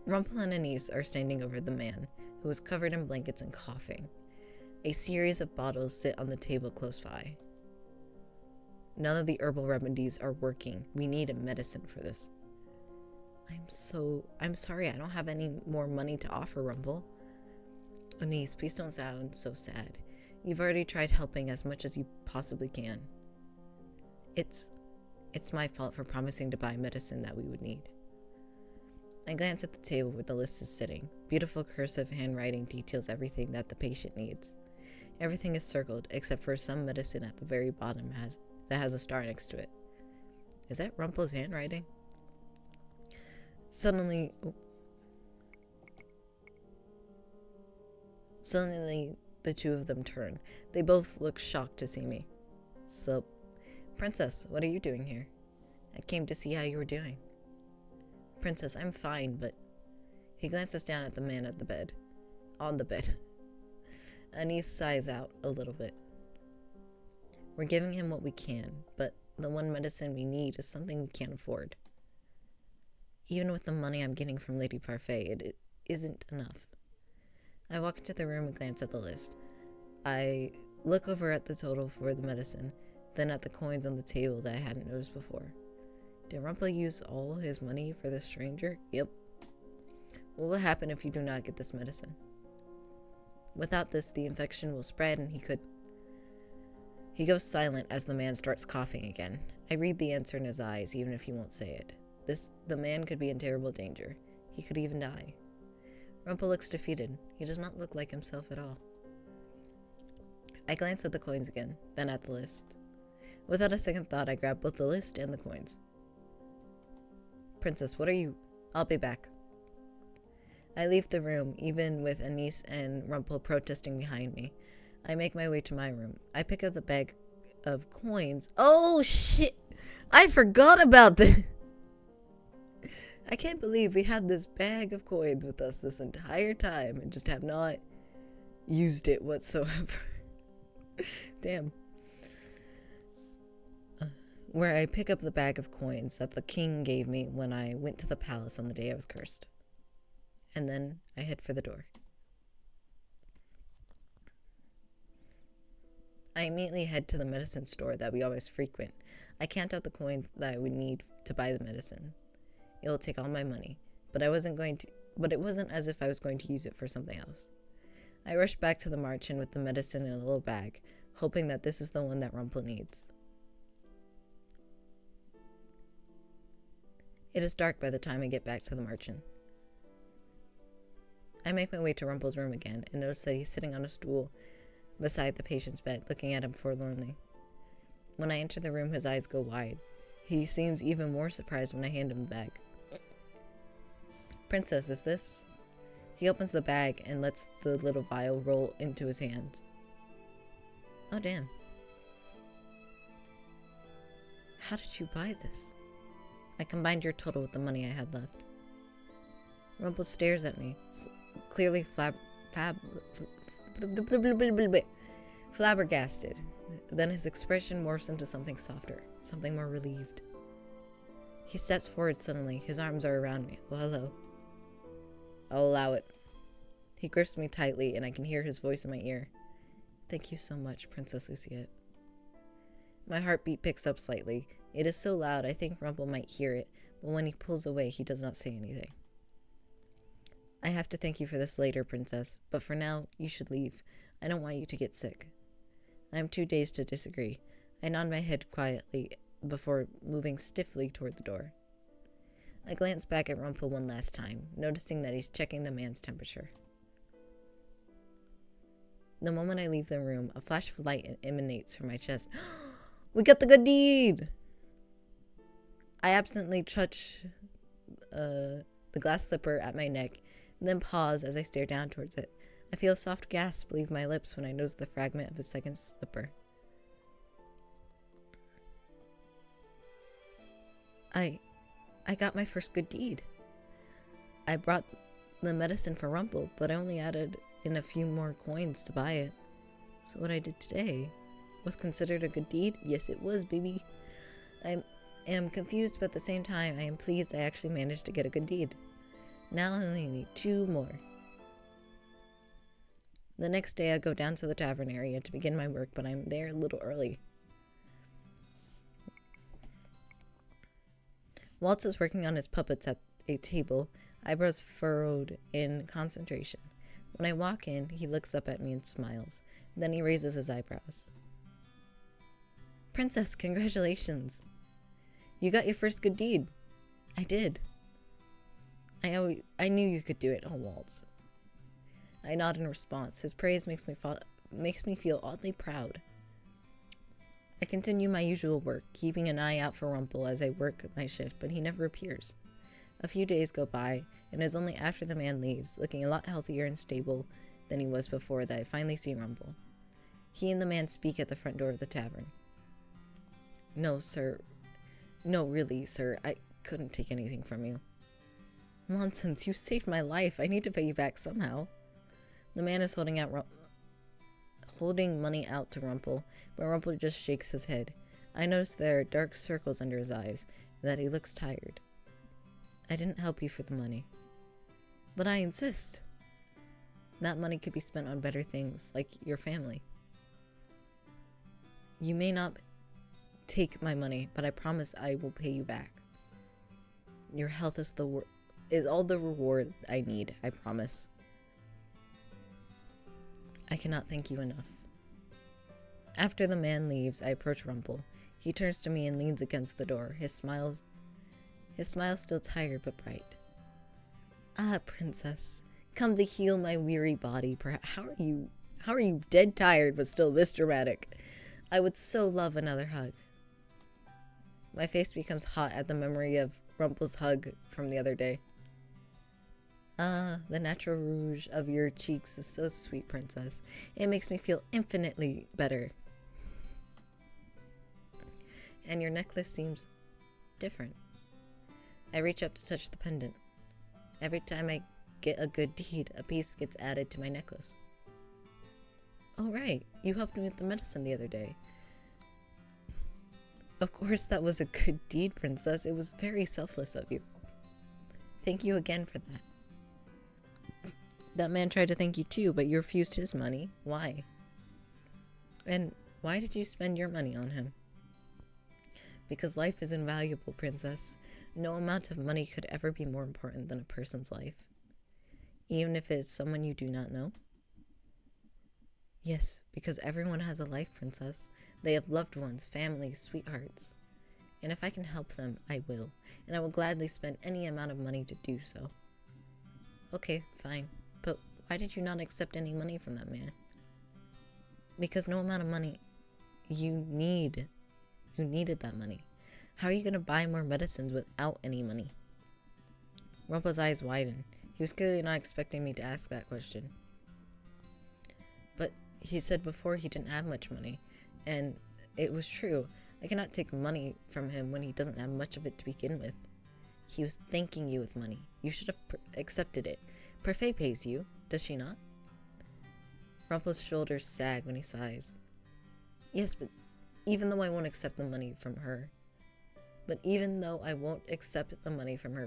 Rumple and Anise are standing over the man, who is covered in blankets and coughing. A series of bottles sit on the table close by. None of the herbal remedies are working. We need a medicine for this. I'm sorry, I don't have any more money to offer, Rumple. Anise, please don't sound so sad. You've already tried helping as much as you possibly can. It's my fault for promising to buy medicine that we would need. I glance at the table where the list is sitting. Beautiful cursive handwriting details everything that the patient needs. Everything is circled, except for some medicine at the very bottom that has a star next to it. Is that Rumple's handwriting? Suddenly, the two of them turn. They both look shocked to see me. So, Princess, what are you doing here? I came to see how you were doing. Princess, I'm fine, but... He glances down at the man at the bed. On the bed. Anise sighs out a little bit. We're giving him what we can, but the one medicine we need is something we can't afford. Even with the money I'm getting from Lady Parfait, it isn't enough. I walk into the room and glance at the list. I look over at the total for the medicine, then at the coins on the table that I hadn't noticed before. Did Rumple use all his money for the stranger? Yep. What will happen if you do not get this medicine? Without this, the infection will spread and he goes silent as the man starts coughing again. I read the answer in his eyes, even if he won't say it. The man could be in terrible danger. He could even die. Rumple looks defeated. He does not look like himself at all. I glance at the coins again, then at the list. Without a second thought, I grab both the list and the coins. Princess, what are you? I'll be back. I leave the room, even with Anise and Rumple protesting behind me. I make my way to my room. I pick up the bag of coins. Oh, shit! I forgot about this! I can't believe we had this bag of coins with us this entire time and just have not used it whatsoever. Damn. Where I pick up the bag of coins that the king gave me when I went to the palace on the day I was cursed. And then I head for the door. I immediately head to the medicine store that we always frequent. I count out the coins that I would need to buy the medicine. It will take all my money, but it wasn't as if I was going to use it for something else. I rush back to the march with the medicine in a little bag, hoping that this is the one that Rumple needs. It is dark by the time I get back to the marchand. I make my way to Rumple's room again and notice that he's sitting on a stool beside the patient's bed, looking at him forlornly. When I enter the room, his eyes go wide. He seems even more surprised when I hand him the bag. Princess, is this? He opens the bag and lets the little vial roll into his hand. Oh, damn. How did you buy this? I combined your total with the money I had left. Rumple stares at me, clearly flabbergasted. Then his expression morphs into something softer, something more relieved. He steps forward suddenly. His arms are around me. Well, hello. I'll allow it. He grips me tightly, and I can hear his voice in my ear. Thank you so much, Princess Luciette. My heartbeat picks up slightly. It is so loud I think Rumple might hear it, but when he pulls away, he does not say anything. I have to thank you for this later, Princess, but for now, you should leave. I don't want you to get sick. I am too dazed to disagree. I nod my head quietly before moving stiffly toward the door. I glance back at Rumple one last time, noticing that he's checking the man's temperature. The moment I leave the room, a flash of light emanates from my chest. We got the good deed! I absently touch the glass slipper at my neck, then pause as I stare down towards it. I feel a soft gasp leave my lips when I notice the fragment of a second slipper. I got my first good deed. I brought the medicine for Rumple, but I only added in a few more coins to buy it. So what I did today was considered a good deed? Yes, it was, baby. I am confused, but at the same time, I am pleased I actually managed to get a good deed. Now I only need 2 more. The next day, I go down to the tavern area to begin my work, but I'm there a little early. Waltz is working on his puppets at a table, eyebrows furrowed in concentration. When I walk in, he looks up at me and smiles. Then he raises his eyebrows. Princess, congratulations. You got your first good deed. I did. I knew you could do it, oh Waltz. I nod in response. His praise makes me feel oddly proud. I continue my usual work, keeping an eye out for Rumple as I work my shift, but he never appears. A few days go by, and it is only after the man leaves, looking a lot healthier and stable than he was before, that I finally see Rumple. He and the man speak at the front door of the tavern. No, sir. No, really, sir. I couldn't take anything from you. Nonsense, you saved my life. I need to pay you back somehow. The man is holding money out to Rumple, but Rumple just shakes his head. I notice there are dark circles under his eyes, and that he looks tired. I didn't help you for the money. But I insist. That money could be spent on better things, like your family. You may not take my money, but I promise I will pay you back. Your health is all the reward I need, I promise. I cannot thank you enough. After the man leaves, I approach Rumple. He turns to me and leans against the door, his smile still tired but bright. Ah, Princess, come to heal my weary body. How are you dead tired but still this dramatic? I would so love another hug. My face becomes hot at the memory of Rumple's hug from the other day. Ah, the natural rouge of your cheeks is so sweet, Princess. It makes me feel infinitely better. And your necklace seems different. I reach up to touch the pendant. Every time I get a good deed, a piece gets added to my necklace. Oh right, you helped me with the medicine the other day. Of course that was a good deed, Princess. It was very selfless of you. Thank you again for that. That man tried to thank you too, but you refused his money. Why? And why did you spend your money on him? Because life is invaluable, Princess. No amount of money could ever be more important than a person's life. Even if it's someone you do not know. Yes, because everyone has a life, Princess. They have loved ones, families, sweethearts. And if I can help them, I will. And I will gladly spend any amount of money to do so. Okay, fine. But why did you not accept any money from that man? Because no amount of money you needed that money. How are you going to buy more medicines without any money? Rumple's eyes widened. He was clearly not expecting me to ask that question. But he said before he didn't have much money. And it was true. I cannot take money from him when he doesn't have much of it to begin with. He was thanking you with money. You should have accepted it. Parfait pays you, does she not? Rumple's shoulders sag when he sighs. Yes, but even though I won't accept the money from her,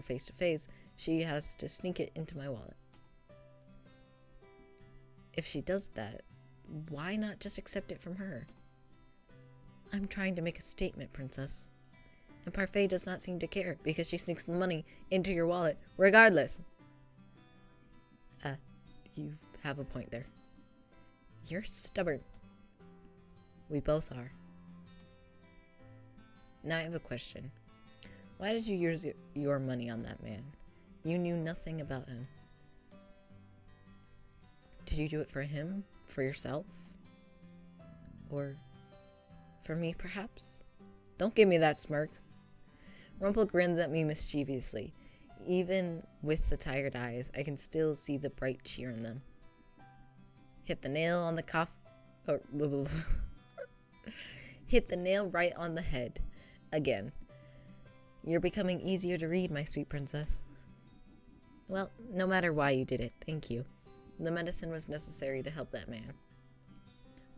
face to face, she has to sneak it into my wallet. If she does that, why not just accept it from her? I'm trying to make a statement, Princess. And Parfait does not seem to care because she sneaks the money into your wallet regardless. You have a point there. You're stubborn. We both are. Now I have a question. Why did you use your money on that man? You knew nothing about him. Did you do it for him? For yourself? Or for me, perhaps? Don't give me that smirk. Rumple grins at me mischievously. Even with the tired eyes, I can still see the bright cheer in them. Hit the nail on the hit the nail right on the head. Again. You're becoming easier to read, my sweet princess. Well, no matter why you did it, thank you. The medicine was necessary to help that man.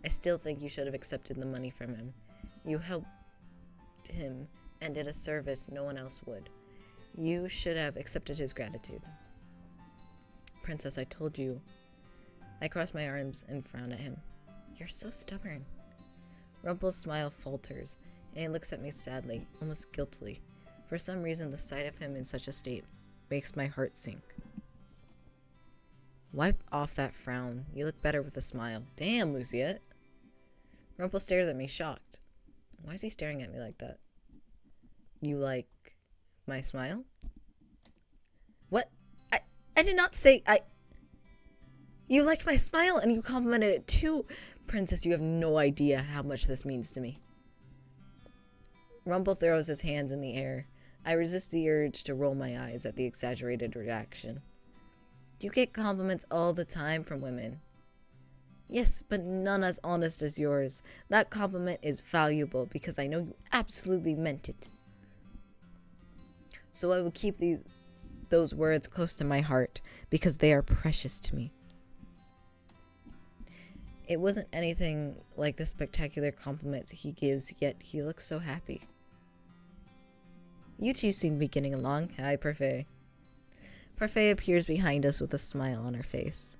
I still think you should have accepted the money from him. You helped him and did a service no one else would. You should have accepted his gratitude. Princess, I told you. I crossed my arms and frowned at him. You're so stubborn. Rumple's smile falters, and he looks at me sadly, almost guiltily. For some reason, the sight of him in such a state makes my heart sink. Wipe off that frown. You look better with a smile. Damn, Luciette. Rumple stares at me, shocked. Why is he staring at me like that? You like my smile? What? I did not say You like my smile and you complimented it too. Princess, you have no idea how much this means to me. Rumple throws his hands in the air. I resist the urge to roll my eyes at the exaggerated reaction. You get compliments all the time from women. Yes, but none as honest as yours. That compliment is valuable because I know you absolutely meant it. So I will keep those words close to my heart because they are precious to me. It wasn't anything like the spectacular compliments he gives, yet he looks so happy. You two seem to be getting along. Hi, Parfait. Parfait appears behind us with a smile on her face.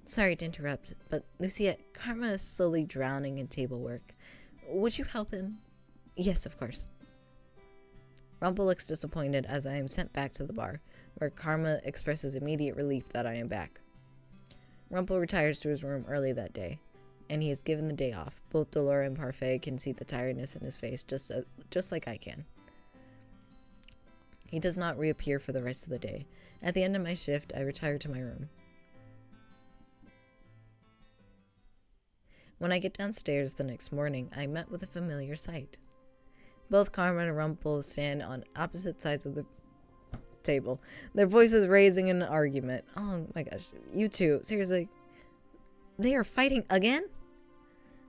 Sorry to interrupt, but Luciette, Karma is slowly drowning in table work. Would you help him? Yes, of course. Rumple looks disappointed as I am sent back to the bar, where Karma expresses immediate relief that I am back. Rumple retires to his room early that day, and he is given the day off. Both Delora and Parfait can see the tiredness in his face, just like I can. He does not reappear for the rest of the day. At the end of my shift, I retire to my room. When I get downstairs the next morning, I met with a familiar sight. Both Karma and Rumple stand on opposite sides of the table, their voices raising in an argument. Oh my gosh, you two, seriously, they are fighting again?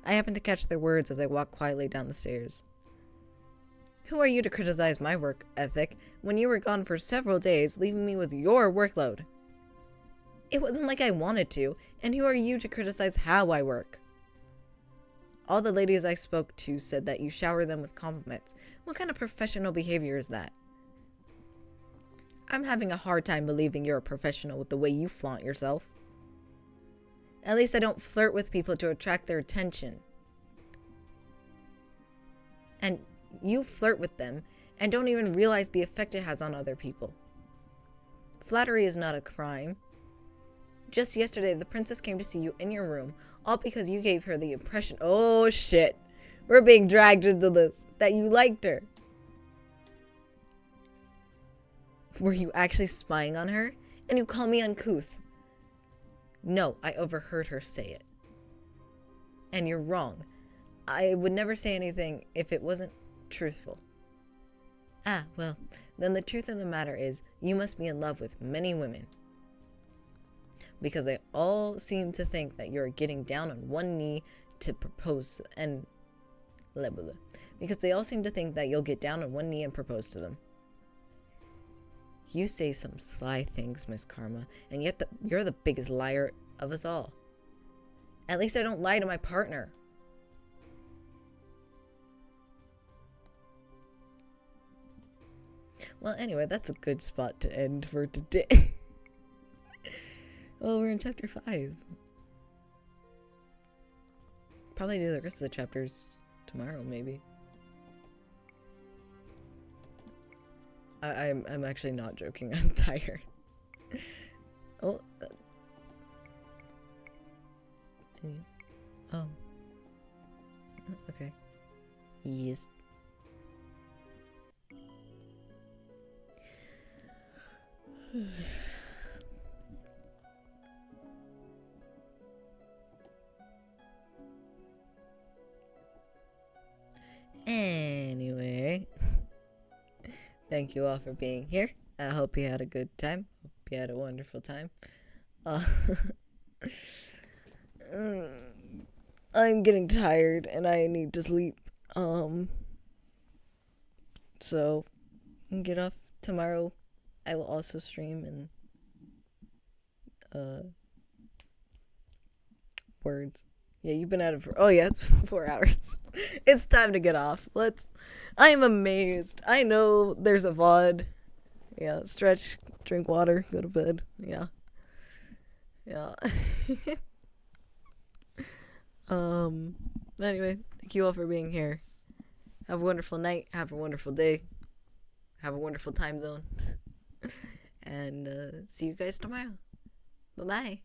I happen to catch their words as I walk quietly down the stairs. Who are you to criticize my work ethic when you were gone for several days, leaving me with your workload? It wasn't like I wanted to, and who are you to criticize how I work? All the ladies I spoke to said that you shower them with compliments. What kind of professional behavior is that? I'm having a hard time believing you're a professional with the way you flaunt yourself. At least I don't flirt with people to attract their attention. And you flirt with them and don't even realize the effect it has on other people. Flattery is not a crime. Just yesterday, the princess came to see you in your room, all because you gave her the impression— oh shit, we're being dragged into this— that you liked her. Were you actually spying on her? And you call me uncouth. No, I overheard her say it. And you're wrong. I would never say anything if it wasn't truthful. Ah, well, then the truth of the matter is, you must be in love with many women. Because they all seem to think that you're getting down on one knee to propose and— blah, blah, blah. Because they all seem to think that you'll get down on one knee and propose to them. You say some sly things, Miss Karma, and yet you're the biggest liar of us all. At least I don't lie to my partner. Well, anyway, that's a good spot to end for today. Well, we're in chapter 5. Probably do the rest of the chapters tomorrow, maybe. I'm actually not joking. I'm tired. Oh. Oh. Okay. Yes. Anyway, thank you all for being here. I hope you had a good time. Hope you had a wonderful time. I'm getting tired and I need to sleep. So get off tomorrow. I will also stream and words. Yeah, you've been at it for— oh yeah, it's 4 hours. It's time to get off. I am amazed. I know there's a VOD. Yeah, stretch, drink water, go to bed. Yeah. Yeah. Anyway, thank you all for being here. Have a wonderful night. Have a wonderful day. Have a wonderful time zone. And see you guys tomorrow. Bye-bye.